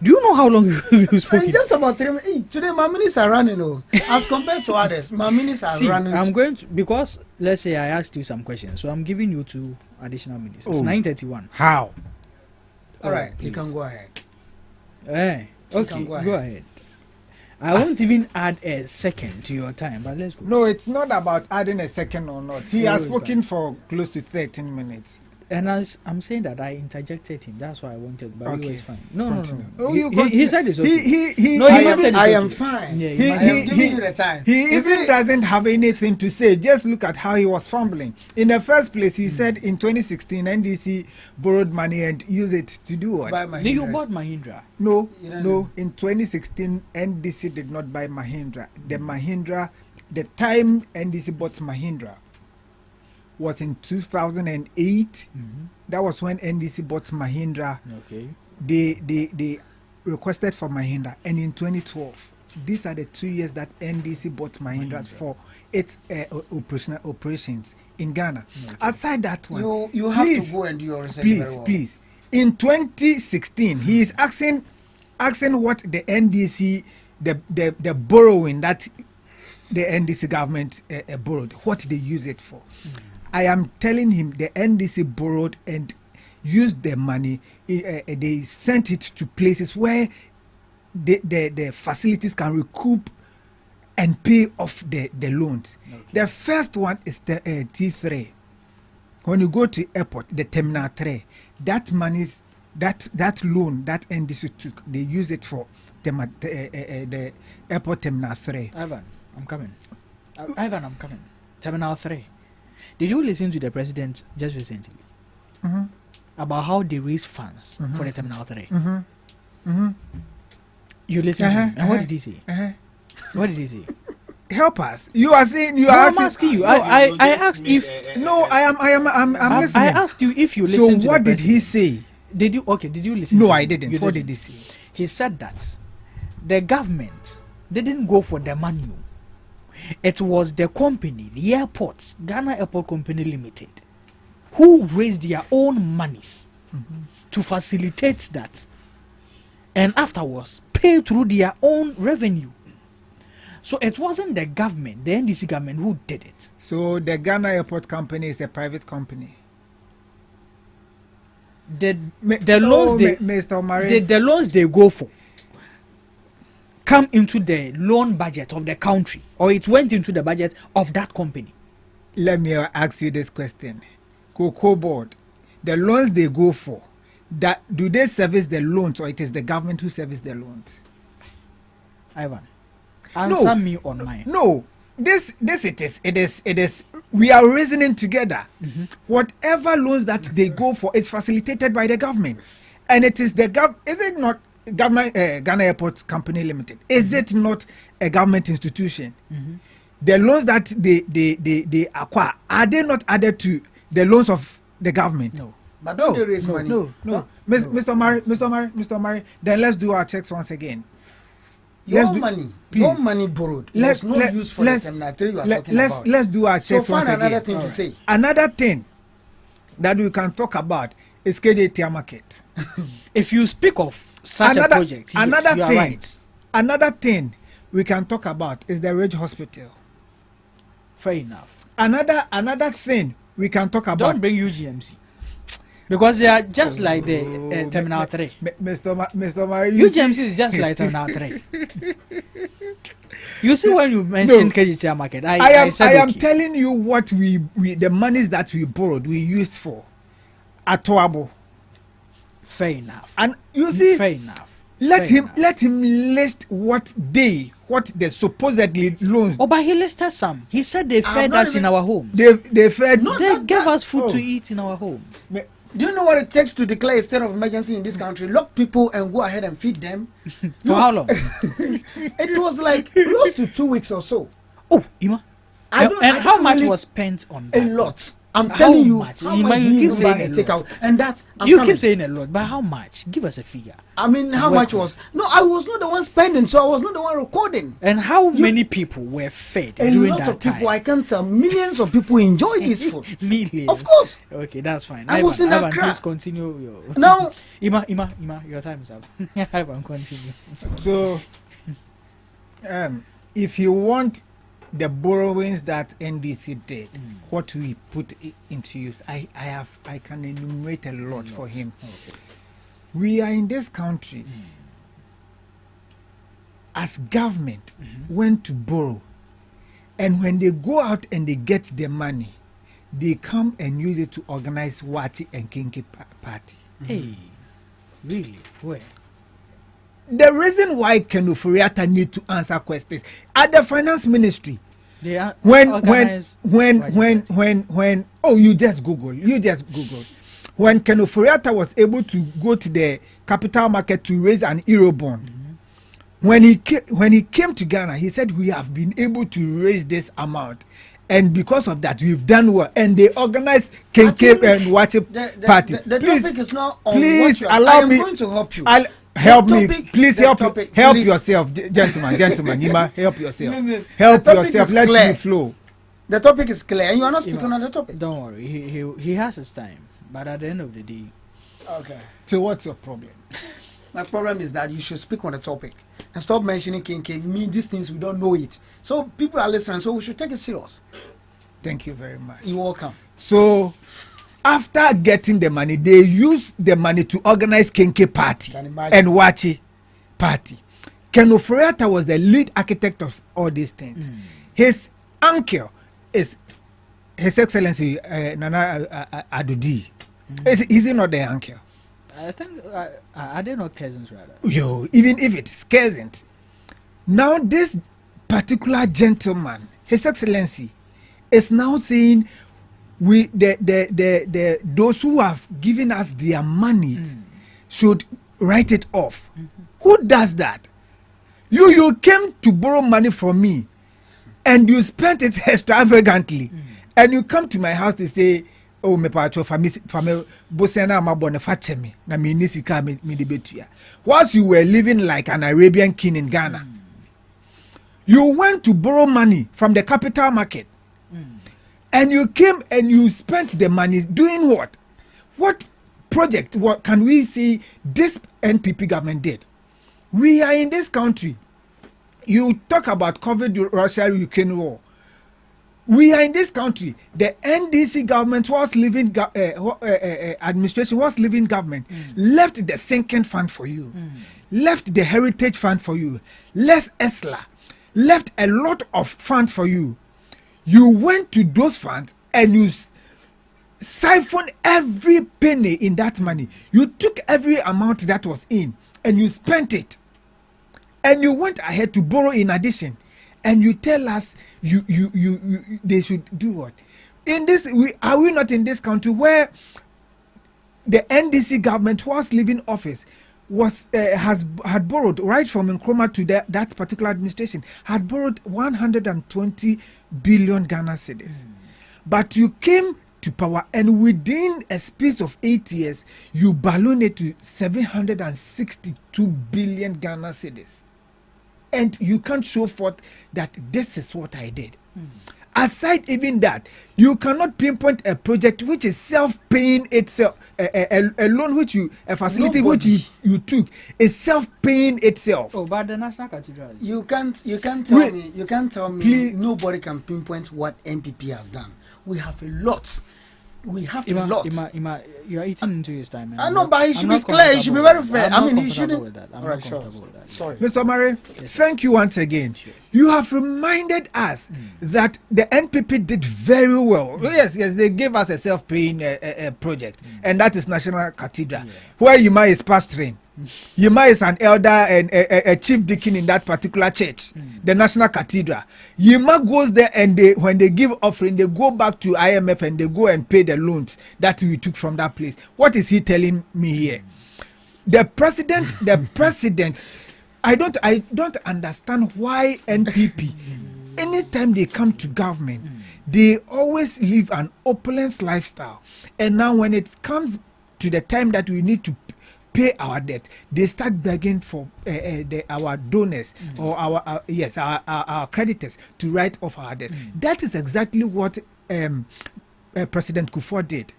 do you know how long you spoke? Just about 3 minutes. Hey, today my minutes are running. As compared to others, my minutes are running. I'm going to, because let's say I asked you some questions, so I'm giving you 2 additional minutes. It's 9:31. How? All right, you can go ahead. Hey, okay, go ahead. I won't even add a second to your time, but let's go. No, it's not about adding a second or not. He has spoken for close to 13 minutes. And I'm saying that I interjected him. That's why I wanted, but he was fine. No. Oh, he said it's okay. I am fine. Yeah, he even doesn't have anything to say. Just look at how he was fumbling. In the first place, he said in 2016, NDC borrowed money and used it to do what? Did you bought Mahindra? No. In 2016, NDC did not buy Mahindra. The time NDC bought Mahindra was in 2008. That was when NDC bought Mahindra. Okay. They requested for Mahindra, and in 2012, these are the 2 years that NDC bought Mahindra for its operations in Ghana. Okay. Aside that one, you have to go and do your research. Please. In 2016, he is asking what the NDC, the borrowing that the NDC government borrowed, what they use it for. I am telling him the NDC borrowed and used the money. They sent it to places where the facilities can recoup and pay off the loans. Okay. The first one is the T3. When you go to airport, the Terminal 3, that money, that loan that NDC took, they use it for the airport Terminal 3. Ivan, I'm coming. Terminal 3. Did you listen to the president just recently about how they raise funds for the Terminal 3? You listened to him, and what did he say? What did he say? Help us. You are saying you are. I'm asking you. I asked if. No, I'm listening. I asked you if you listened. So what did he say? Did you listen? No, I didn't. What did he say? He said that the government didn't go for the money. It was the company, the airport, Ghana Airport Company Limited, who raised their own monies to facilitate that, and afterwards pay through their own revenue. So it wasn't the government, the NDC government, who did it. So the Ghana Airport Company is a private company. The loans they go for come into the loan budget of the country, or it went into the budget of that company. Let me ask you this question. Cocoa Board, the loans they go for, do they service the loans, or it is the government who service the loans? Ivan, answer me on mine. No, this it is. We are reasoning together. Whatever loans that they go for is facilitated by the government, and it is the government. Is it not? Government Ghana Airport Company Limited, is it not a government institution? The loans that they acquire, are they not added to the loans of the government? No. But don't they raise money? No. Mr. Murray, then let's do our checks once again. Your money borrowed was not used for the seminary you are talking about. Let's do our checks once again. Another thing to say. Another thing that we can talk about is KJT market. If you speak of such a project, you are right. Another thing we can talk about is the Ridge Hospital. Fair enough. Another thing we can talk about. Don't bring UGMC. Because they are just like the Terminal 3. Mr. Murray, UGMC is just like Terminal 3. You see, when you mention KGT market, I am telling you what we the monies that we borrowed, we used for Atoabo. Fair enough. And you see, fair enough. Let him list what the supposedly loans. Oh, but he listed some. He said they fed us in our homes. They fed. They gave us food to eat in our homes. Do you know what it takes to declare a state of emergency in this country? Lock people and go ahead and feed them. For how long? It was like close to 2 weeks or so. Oh, Ima. And how much was spent on that? A lot. I'm telling you, how much you keep saying take out, and that you keep saying a lot, but how much? Give us a figure. I mean, how much was? No, I was not the one spending, so I was not the one recording. And how many people were fed during that time? A lot of people. I can't tell. Millions of people enjoyed this food. Millions, of course. Okay, that's fine. I was in that crowd. Please continue. Now, Ima, your time is up. Ivan, continue. So, if you want the borrowings that NDC did, what we put into use, I can enumerate a lot for him. Okay. We are in this country as government went to borrow, and when they go out and they get the money, they come and use it to organize Wati and Kinki party. Hey, really? Where? The reason why Ken Ofori-Atta need to answer questions at the finance ministry. When you just Google. When Ken Ofori-Atta was able to go to the capital market to raise an Eurobond, when he came to Ghana, he said we have been able to raise this amount, and because of that we've done well. And they organized Kinki and Wachi party. The topic is not on please what allow I me. am going to help you. Help me, please help yourself, gentlemen. Nima, help yourself. Listen, help yourself. Let me flow. The topic is clear, and you are not speaking on the topic. Don't worry, he has his time, but at the end of the day. Okay. So what's your problem? My problem is that you should speak on the topic and stop mentioning Kinki. Me, these things we don't know it. So people are listening, so we should take it serious. Thank you very much. You're welcome. So, after getting the money, they use the money to organize Kinki party and Wachi party. Ken Ofori-Atta was the lead architect of all these things. His uncle is His Excellency Nana Adudi. Is he not the uncle? I think are they not cousins rather? Yo, even if it's cousins. Now this particular gentleman, His Excellency, is now saying those who have given us their money should write it off. Who does that? You came to borrow money from me and you spent it extravagantly, and you come to my house to say, oh, me pacho fami bosena ma bone fache me na me nisika me debetua. Whilst you were living like an Arabian king in Ghana, you went to borrow money from the capital market, and you came and you spent the money doing what? What project? What can we see this NPP government did? We are in this country. You talk about COVID, Russia-Ukraine war. We are in this country. The NDC government was living administration was living government left the sinking fund for you, left the heritage fund for you, left ESLA, left a lot of fund for you. You went to those funds and you siphoned every penny in that money. You took every amount that was in and you spent it, and you went ahead to borrow in addition. And you tell us they should do what? In this, are we not in this country where the NDC government, who was leaving office, had borrowed right from Nkrumah to that particular administration, had borrowed 120 billion Ghana cedis. But you came to power, and within a space of 8 years, you balloon it to 762 billion Ghana cedis. And you can't show forth that this is what I did. Aside even that, you cannot pinpoint a project which is self-paying itself. A loan which a facility which you took is self-paying itself. Oh, but the National Cathedral. You can't tell me. Please. Nobody can pinpoint what NPP has done. We have a lot. We have a lot. You are eating into his time. I know, but he should be clear. He should be very fair. I mean, he shouldn't. I'm not comfortable with that. Sorry. Mr. Murray, thank you once again. Sure. You have reminded us that the NPP did very well. Yes, they gave us a self-paying project, and that is National Cathedral, where Yuma is pastoring. Yuma is an elder and a chief deacon in that particular church, the National Cathedral. Yuma goes there, and when they give offering, they go back to IMF and they go and pay the loans that we took from that place. What is he telling me here? The president, I don't understand why NPP, anytime they come to government, they always live an opulence lifestyle. And now when it comes to the time that we need to pay our debt, they start begging for our donors or our creditors to write off our debt. That is exactly what President Kufuor did,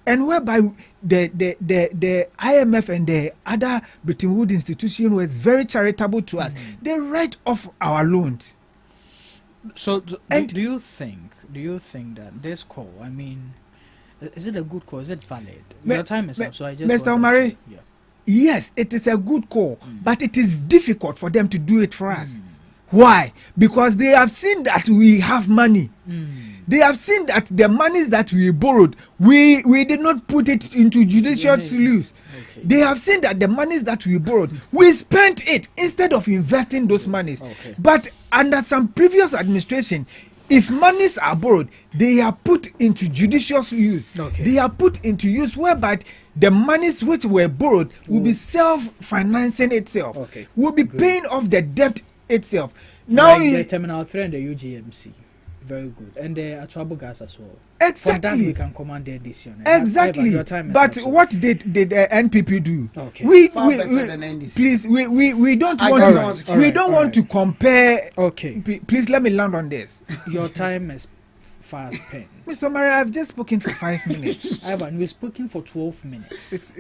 and whereby the IMF and the other Bretton Woods institution was very charitable to us. They write off our loans. So do you think that this call, I mean, is it a good call? Is it valid? Your time is up, so I just Mr. Omari, yes, it is a good call, but it is difficult for them to do it for us. Why? Because they have seen that we have money. They have seen that the monies that we borrowed, we did not put it into judicious use. They have seen that the monies that we borrowed, we spent it instead of investing those monies. But under some previous administration, if monies are borrowed, they are put into judicious use. They are put into use whereby the monies which were borrowed will be self-financing itself. Will be paying off the debt itself. Now like the Terminal 3 and the UGMC. Very good. And the Atuabo gas as well. Exactly. For that we can command the addition. Exactly. But what did the NPP do? We don't want to compare. Please let me land on this. Your time is fast spent. Mr. Murray, I've just spoken for 5 minutes. Ivan, we've spoken for 12 minutes.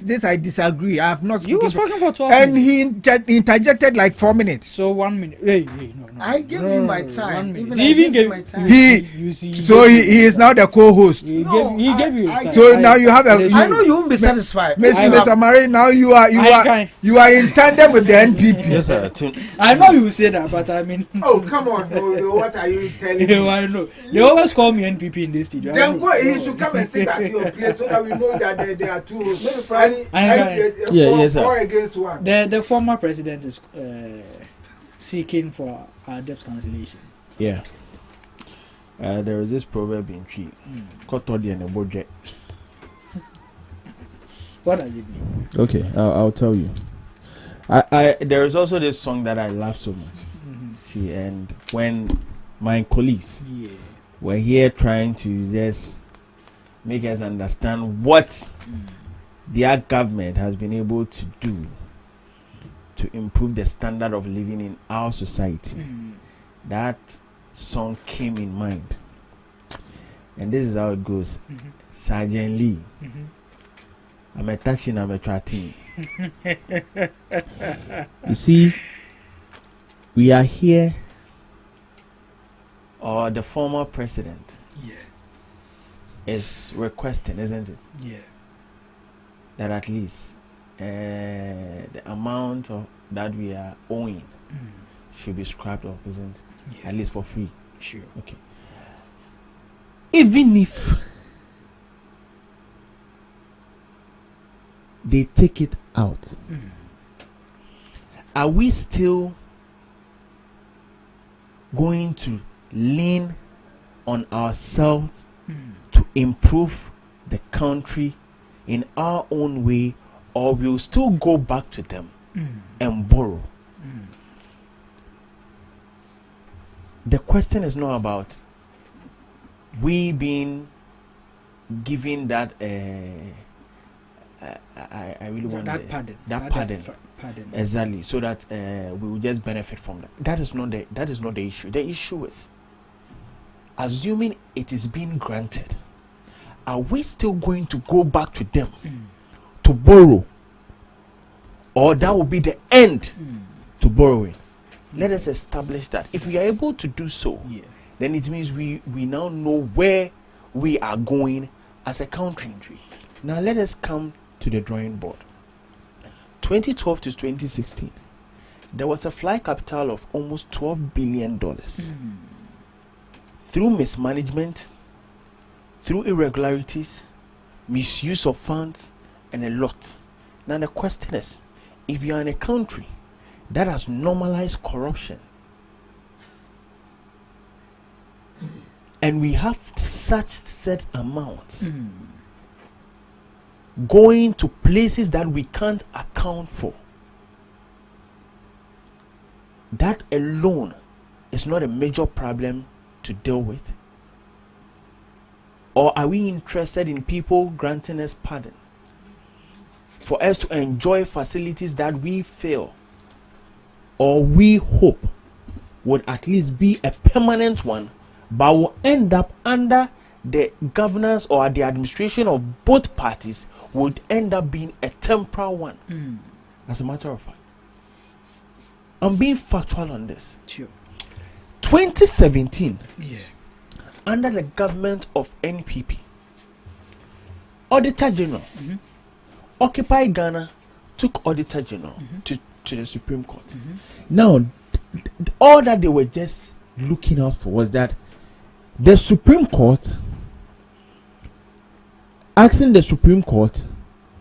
This I disagree. I have not spoken. You were spoken for 12 and minutes. And he interjected like 4 minutes. So 1 minute. Hey, no. I gave you my time. He even gave my time. He is now the co-host. He gave you his time. So now you have a. I know you won't be satisfied. Mr. Murray, now you are in tandem with the NPP. Yes, sir. I know you say that, but I mean. Oh, come on, bro. What are you telling me? I know. They always call me NPP in this studio. Then he should come and sit at your place so that we know that they are two. Four against one. The former president is seeking for our debt cancellation. Yeah. There is this proverb in Chi. What does it mean? Okay, I'll tell you. There is also this song that I love so much. See, and when my colleagues were here trying to just make us understand what their government has been able to do to improve the standard of living in our society, that song came in mind. And this is how it goes. Sergeant Lee, I'm a touching, I'm a chatting. You see, we are here, or the former president is requesting, isn't it? That at least the amount of that we are owing should be scrapped off, isn't it? At least for free. Sure. Okay. Even if they take it out, are we still going to lean on ourselves to improve the country in our own way, or we'll still go back to them and borrow? The question is not about we being giving that I really want that pardon. Pardon. Exactly, so that we will just benefit from that. That is not the issue. The issue is, assuming it is being granted, are we still going to go back to them to borrow, or that will be the end to borrowing? Let us establish that. If we are able to do so, then it means we now know where we are going as a country. Now let us come to the drawing board. 2012 to 2016, there was a fly capital of almost $12 billion through mismanagement, through irregularities, misuse of funds, and a lot. Now the question is, if you are in a country that has normalized corruption, and we have such set amounts going to places that we can't account for, that alone is not a major problem to deal with? Or are we interested in people granting us pardon for us to enjoy facilities that we feel or we hope would at least be a permanent one, but will end up under the governance or the administration of both parties, would end up being a temporal one? As a matter of fact, I'm being factual on this. 2017, under the government of NPP, Auditor General, Occupy Ghana took Auditor General to the Supreme Court. Now, all that they were just looking out for was that the Supreme Court, asking the Supreme Court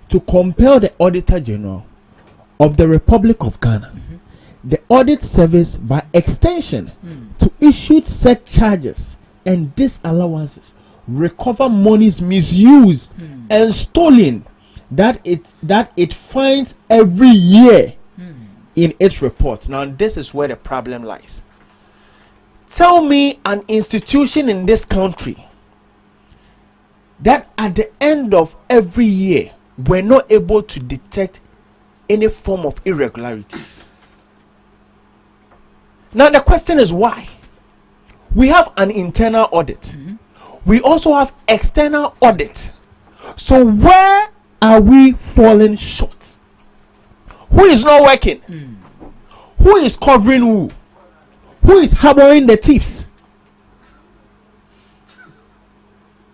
to compel the Auditor General of the Republic of Ghana, the Audit Service by extension, to issue set charges and disallowances, recover monies misused and stolen that it finds every year in its report. Now this is where the problem lies. Tell me an institution in this country that at the end of every year we're not able to detect any form of irregularities. Now the question is why? We have an internal audit. We also have external audit. So where are we falling short? Who is not working? Who is covering who? Who is harboring the thieves?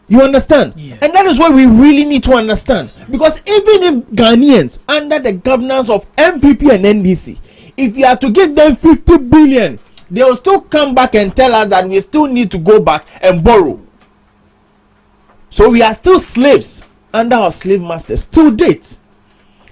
You understand? And that is what we really need to understand. Because even if Ghanaians under the governance of MPP and NDC, if you are to give them 50 billion, they will still come back and tell us that we still need to go back and borrow. So we are still slaves under our slave masters till date.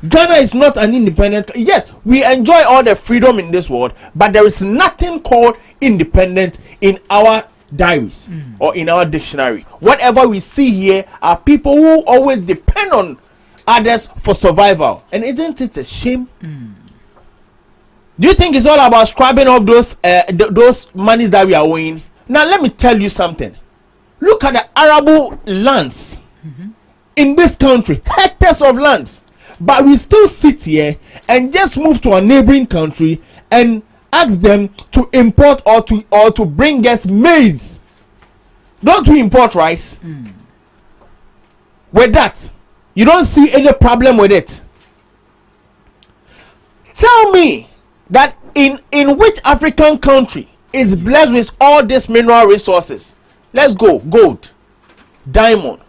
Ghana is not an independent. Yes, we enjoy all the freedom in this world, but there is nothing called independent in our diaries or in our dictionary. Whatever we see here are people who always depend on others for survival. And isn't it a shame? Do you think it's all about scrubbing off those monies that we are owing? Now let me tell you something. Look at the arable lands in this country, hectares of lands. But we still sit here and just move to a neighboring country and ask them to import or to bring us maize. Don't we import rice? With that, you don't see any problem with it. Tell me that in which African country is blessed with all these mineral resources? Let's go. Gold, diamond,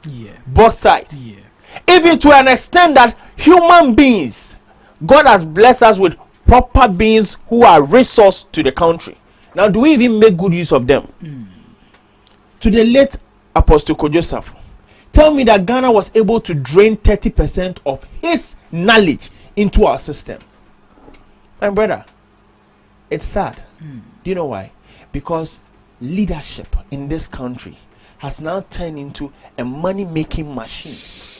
bauxite. Even to an extent that human beings, God has blessed us with proper beings who are resource to the country. Now, do we even make good use of them? To the late Apostle Joseph, tell me that Ghana was able to drain 30% of his knowledge into our system. My brother, it's sad. Do you know why? Because leadership in this country has now turned into a money-making machines.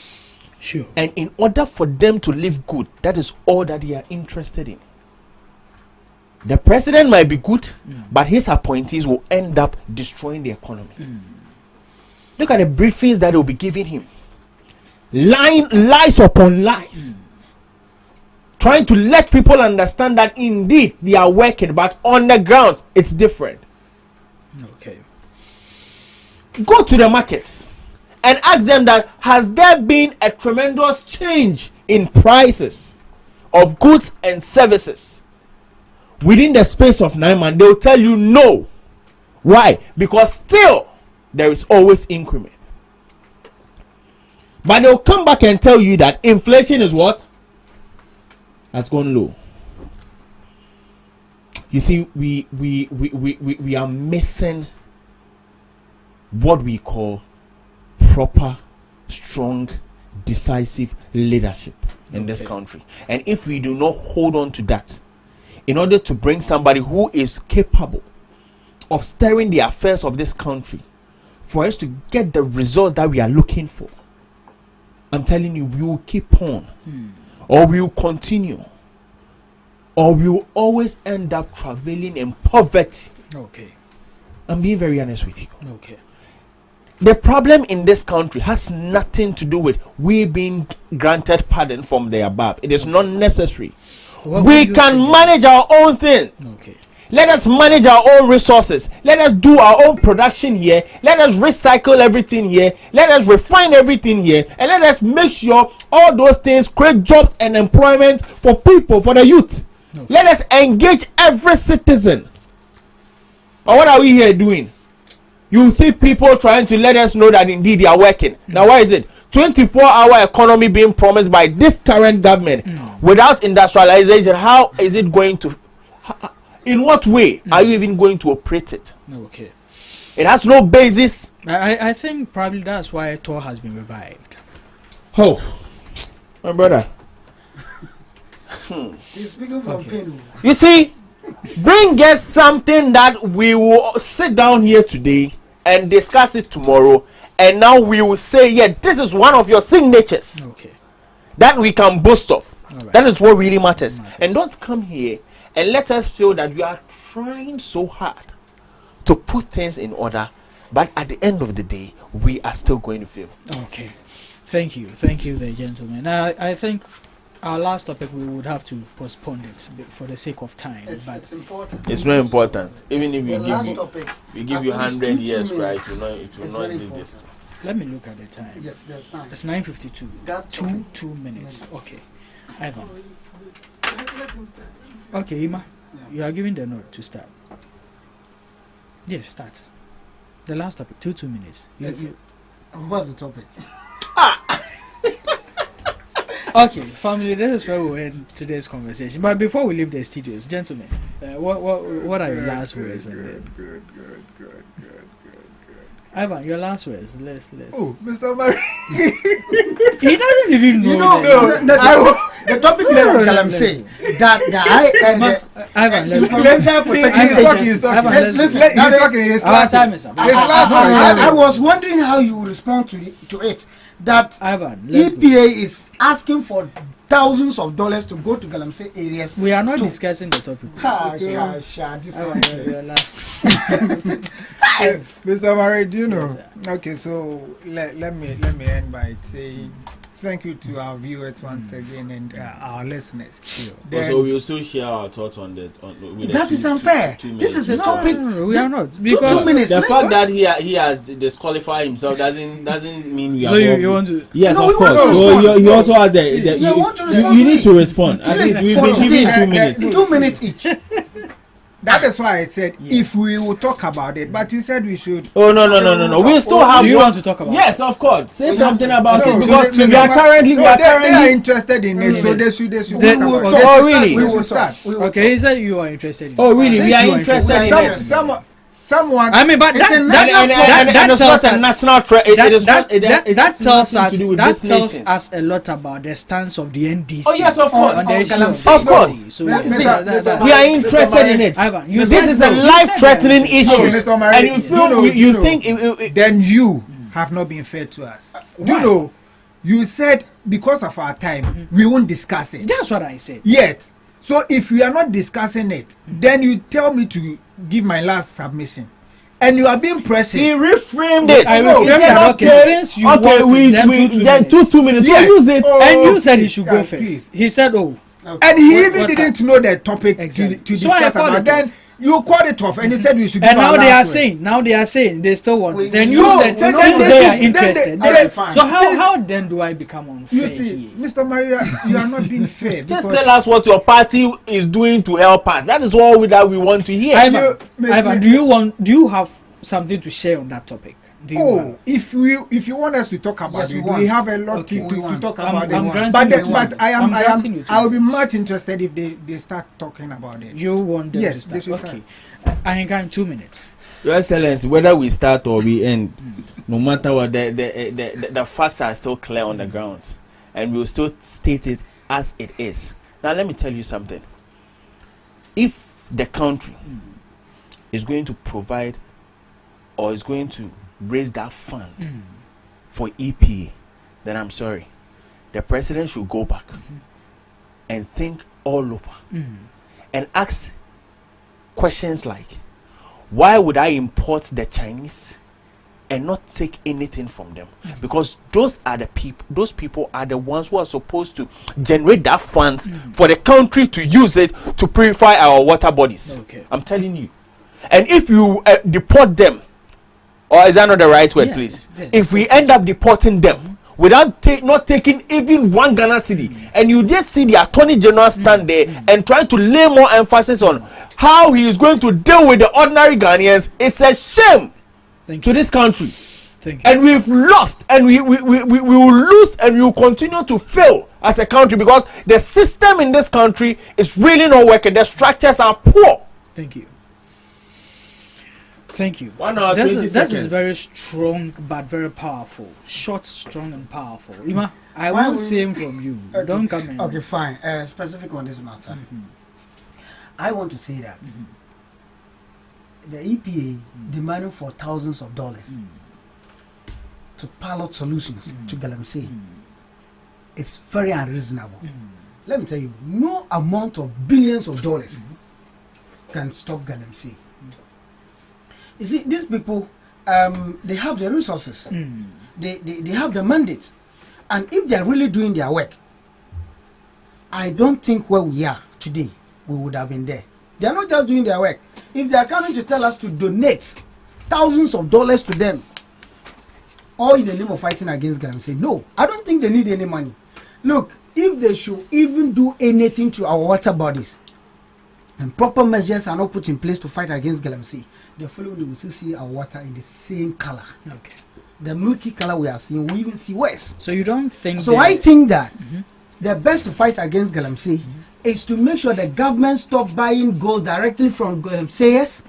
And in order for them to live good, that is all that they are interested in. The president might be good, but his appointees will end up destroying the economy. Look at the briefings that they'll be giving him. Lies upon lies. Trying to let people understand that indeed they are working, but on the ground it's different. Okay. Go to the markets and ask them that has there been a tremendous change in prices of goods and services within the space of 9 months? They'll tell you no. Why? Because still there is always increment. But they'll come back and tell you that inflation is what? Has gone low. You see, we are missing what we call proper, strong, decisive leadership in this country. And if we do not hold on to that, in order to bring somebody who is capable of steering the affairs of this country for us to get the results that we are looking for, I'm telling you, we will keep on, or we will continue, or we will always end up traveling in poverty. Okay. I'm being very honest with you. Okay. The problem in this country has nothing to do with we being granted pardon from the above. It is not necessary. We can manage our own thing. Okay. Let us manage our own resources. Let us do our own production here. Let us recycle everything here. Let us refine everything here. And let us make sure all those things create jobs and employment for people, for the youth. Okay. Let us engage every citizen. But what are we here doing? You see people trying to let us know that indeed they are working. Now, why is it? 24-hour economy being promised by this current government without industrialization. How is it going to... In what way are you even going to operate it? Okay. It has no basis. I think probably that's why Tor has been revived. Oh, my brother. He's speaking from pain. You see, bring us something that we will sit down here today and discuss it tomorrow, and now we will say, yeah, this is one of your signatures. Okay. That we can boast of. Right. That is what really matters. And don't come here and let us feel that we are trying so hard to put things in order, but at the end of the day, we are still going to fail. Okay. Thank you, the gentleman. I think our last topic we would have to postpone it for the sake of time. It's important. It's not important. Even if we give you 100 years, right? It will not do this. Let me look at the time. Yes, there's time. It's 9:52. Two minutes. Okay. Ivan. Okay, Ima. Yeah. You are giving the note to start. Yeah, start. The last topic, 2 minutes. What's the topic? Okay, family, this is where we end today's conversation. But before we leave the studios, gentlemen, what are your last words? Good. Ivan, your last words. Let's. Oh, Mr. Murray. He doesn't even know. The topic is Galamsey. Ivan, he's talking. I was wondering how you would respond to it. That Ivan, EPA is asking for thousands of dollars to go to Galamsey areas. We are not discussing the topic. Mr. Murray, do you know? Okay, so let me end by saying thank you to our viewers once again and our listeners. So we will still share our thoughts on that. That is unfair. This is a topic. We are not. Because 2 minutes. The fact that he has disqualified himself doesn't mean we are. So you want to? Yes, of course. So you also have you need to respond. At least we've been giving you 2 minutes. 2 minutes each. That is why I said if we will talk about it, but you said we should. Oh no. We still have. Do you want to talk about? Yes, of course. Say something about it because we are currently. They are interested in it, so they should talk about it. Oh really? We will start. Okay, he said you are interested in it. Oh really? We are interested in it. Someone. I mean, but that tells us national threat. That tells us a lot about the stance of the NDC. Oh yes, of course. On the issue of course. So we are interested in it. This is a life-threatening issue, and you think then you have not been fair to us. Do you know? You said because of our time, we won't discuss it. That's what I said. Yet, so if we are not discussing it, then you tell me to give my last submission. and you are being pressured. He reframed it. I reframed it. Okay, since you okay, wanted then 2 minutes. Yeah. So use it. And you said he should go first. Please. He said, "Oh." Okay. And he even didn't know the topic exactly. to discuss about. Then you called it off, and he said we should. And now they are saying they still want it. Then you said since they are interested. So how then do I become unfair? You see, Mr. Maria, you are not being fair. Just tell us what your party is doing to help us. That is all that we want to hear. Ivan, do you have something to share on that topic? If you want us to talk about it, we have a lot to talk about it. But I will be much interested if they start talking about it. You want them yes, to start? Okay. I think in 2 minutes. Your Excellency, whether we start or we end, no matter what, the facts are still clear on the grounds, and we will still state it as it is. Now, let me tell you something. If the country is going to provide or is going to raise that fund for EPA, then I'm sorry. The president should go back and think all over and ask questions like, why would I import the Chinese and not take anything from them? Because those people are the ones who are supposed to generate that funds for the country to use it to purify our water bodies. Okay. I'm telling you. And if you deport them, or is that not the right word, please? Yeah. If we end up deporting them without not taking even one Ghana cedi, and you just see the Attorney General stand there and try to lay more emphasis on how he is going to deal with the ordinary Ghanaians, it's a shame to this country. And we've lost, and we will lose, and we will continue to fail as a country because the system in this country is really not working. The structures are poor. Thank you. Thank you. 1 hour, 20 seconds. This is very strong but very powerful. Short, strong, and powerful. Ima, I want same from you. Okay. Don't come in. Okay, fine. Specific on this matter. I want to say that the EPA demanding for thousands of dollars to pilot solutions to Galamsey is very unreasonable. Let me tell you, no amount of billions of dollars can stop Galamsey. You see, these people, they have the resources, they have the mandates, and if they are really doing their work, I don't think where we are today we would have been there. They are not just doing their work. If they are coming to tell us to donate thousands of dollars to them, all in the name of fighting against Galamsey, no, I don't think they need any money. Look, if they should even do anything to our water bodies, and proper measures are not put in place to fight against Galamsey, the following day we will still see our water in the same color. Okay. The milky color we are seeing, we even see worse. So you don't think? So I think that the best to fight against Galamsey is to make sure the government stop buying gold directly from Galamseyers,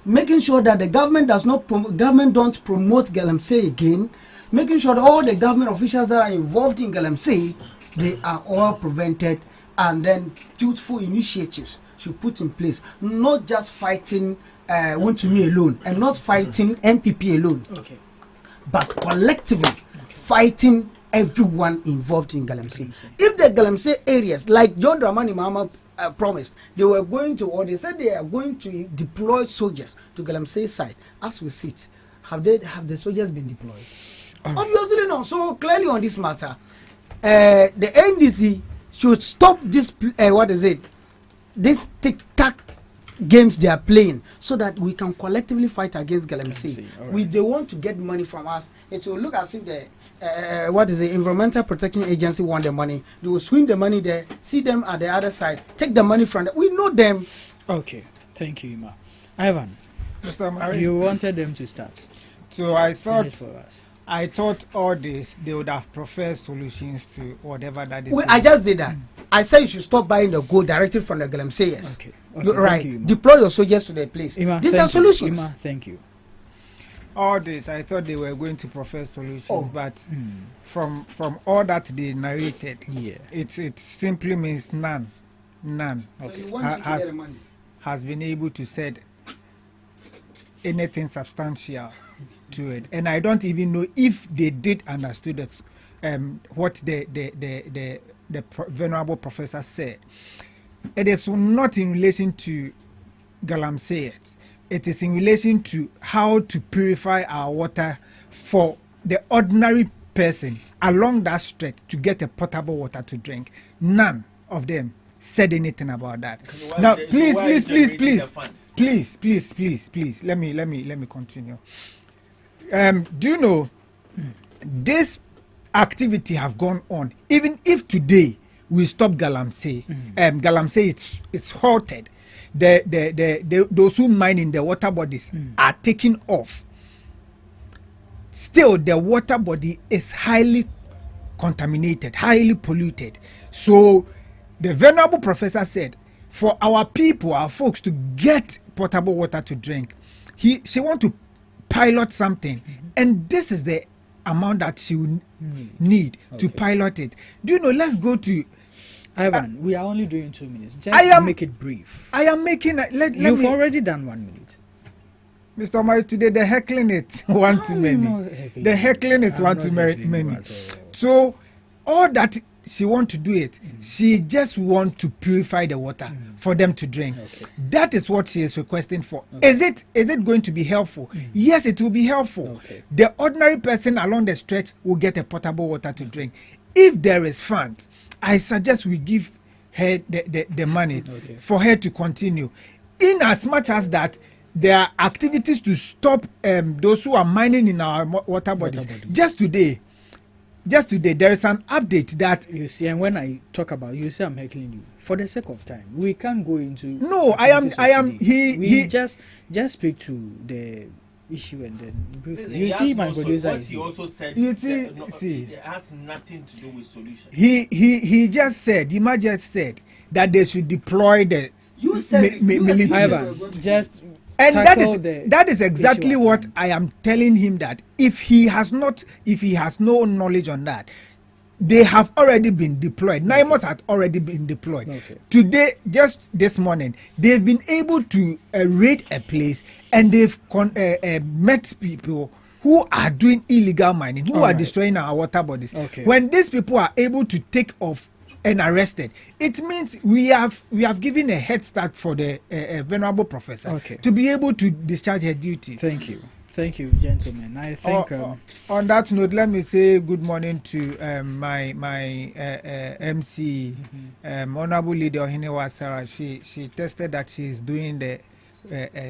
making sure that the government don't promote Galamsey again, making sure that all the government officials that are involved in Galamsey, they are all prevented, and then youthful initiatives should put in place, not just fighting Wontumi alone and not fighting NPP alone, but collectively fighting everyone involved in Galamsey. If the Galamsey areas, like John Dramani Mahama promised, they were going to, or they said they are going to deploy soldiers to Galamsey side, as we sit, have the soldiers been deployed? Obviously not. So clearly on this matter, the NDC should stop this, this tic-tac games they are playing, so that we can collectively fight against Galamsey. Right. They want to get money from us. It will look as if the Environmental Protection Agency want the money. They will swing the money there, see them at the other side, take the money from them. We know them. Okay, thank you, Ima. Ivan, Mr. Mary, you wanted them to start. So I thought all this, they would have preferred solutions to whatever that is. I just did that. I said you should stop buying the gold directly from the Galamseyers. Okay. Right. You, deploy your soldiers to the place. These are solutions. Ima, thank you. All this, I thought they were going to prefer solutions, but from all that they narrated, it simply means none. So has been able to say anything substantial to it, and I don't even know if they did understood it, what the venerable professor said. It is not in relation to Galamsey, it is in relation to how to purify our water for the ordinary person along that stretch to get a potable water to drink. None of them said anything about that. Now, please, let me continue. Do you know this activity have gone on? Even if today we stop Galamsey, Galamsey it's halted. Those who mine in the water bodies are taken off. Still, the water body is highly contaminated, highly polluted. So, the venerable professor said, for our people, our folks to get potable water to drink, she want to pilot something, and this is the amount that she will need to pilot it. Do you know? Let's go to. Ivan, we are only doing 2 minutes. Just make it brief. I am making. You've already done 1 minute. Mr. Omari, today the heckling is one too many. The heckling is one too many. So all that she want to do it, she just want to purify the water for them to drink. That is what she is requesting for. Is it going to be helpful? Yes, it will be helpful. The ordinary person along the stretch will get a potable water to drink. If there is funds, I suggest we give her the money for her to continue. In as much as that there are activities to stop those who are mining in our water bodies. Just today, there is an update that you see, and when I talk about you say I'm heckling you for the sake of time. We can't go into no. I am. He just speak to the issue and then briefly. You see, my producer. He also said. You see, it has nothing to do with solution. He just said. He might just said that they should deploy the military. Just. And that is exactly what I am telling him, that if he has no knowledge on that, they have already been deployed. NIMOS had already been deployed. Today, just this morning, they've been able to raid a place, and they've met people who are doing illegal mining, who are destroying our water bodies. When these people are able to take off and arrested, it means we have given a head start for the venerable professor to be able to discharge her duty. Thank you, gentlemen. I think on that note, let me say good morning to my MC, Honorable Lady Ohinewa Sarah. She tested that she is doing the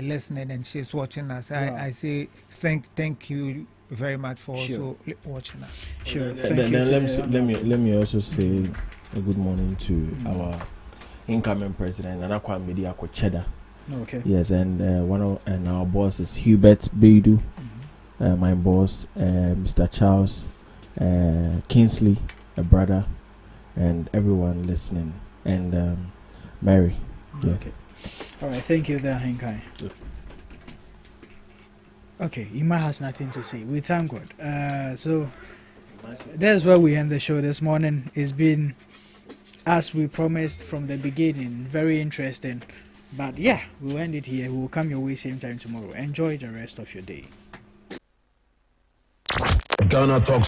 listening and she's watching us. I say thank you very much for also watching us. Sure. Let me also say a good morning to our incoming president, Anakwa Media Kocheda. Yes, and and our boss is Hubert Beidu, my boss, Mr. Charles, Kingsley, a brother, and everyone listening, and Mary. All right, thank you there, Hinkai. Okay, Ima has nothing to say. We thank God. So that's where we end the show this morning. It's been, as we promised from the beginning, very interesting. But yeah, we'll end it here. We'll come your way same time tomorrow. Enjoy the rest of your day. GhanaTalks.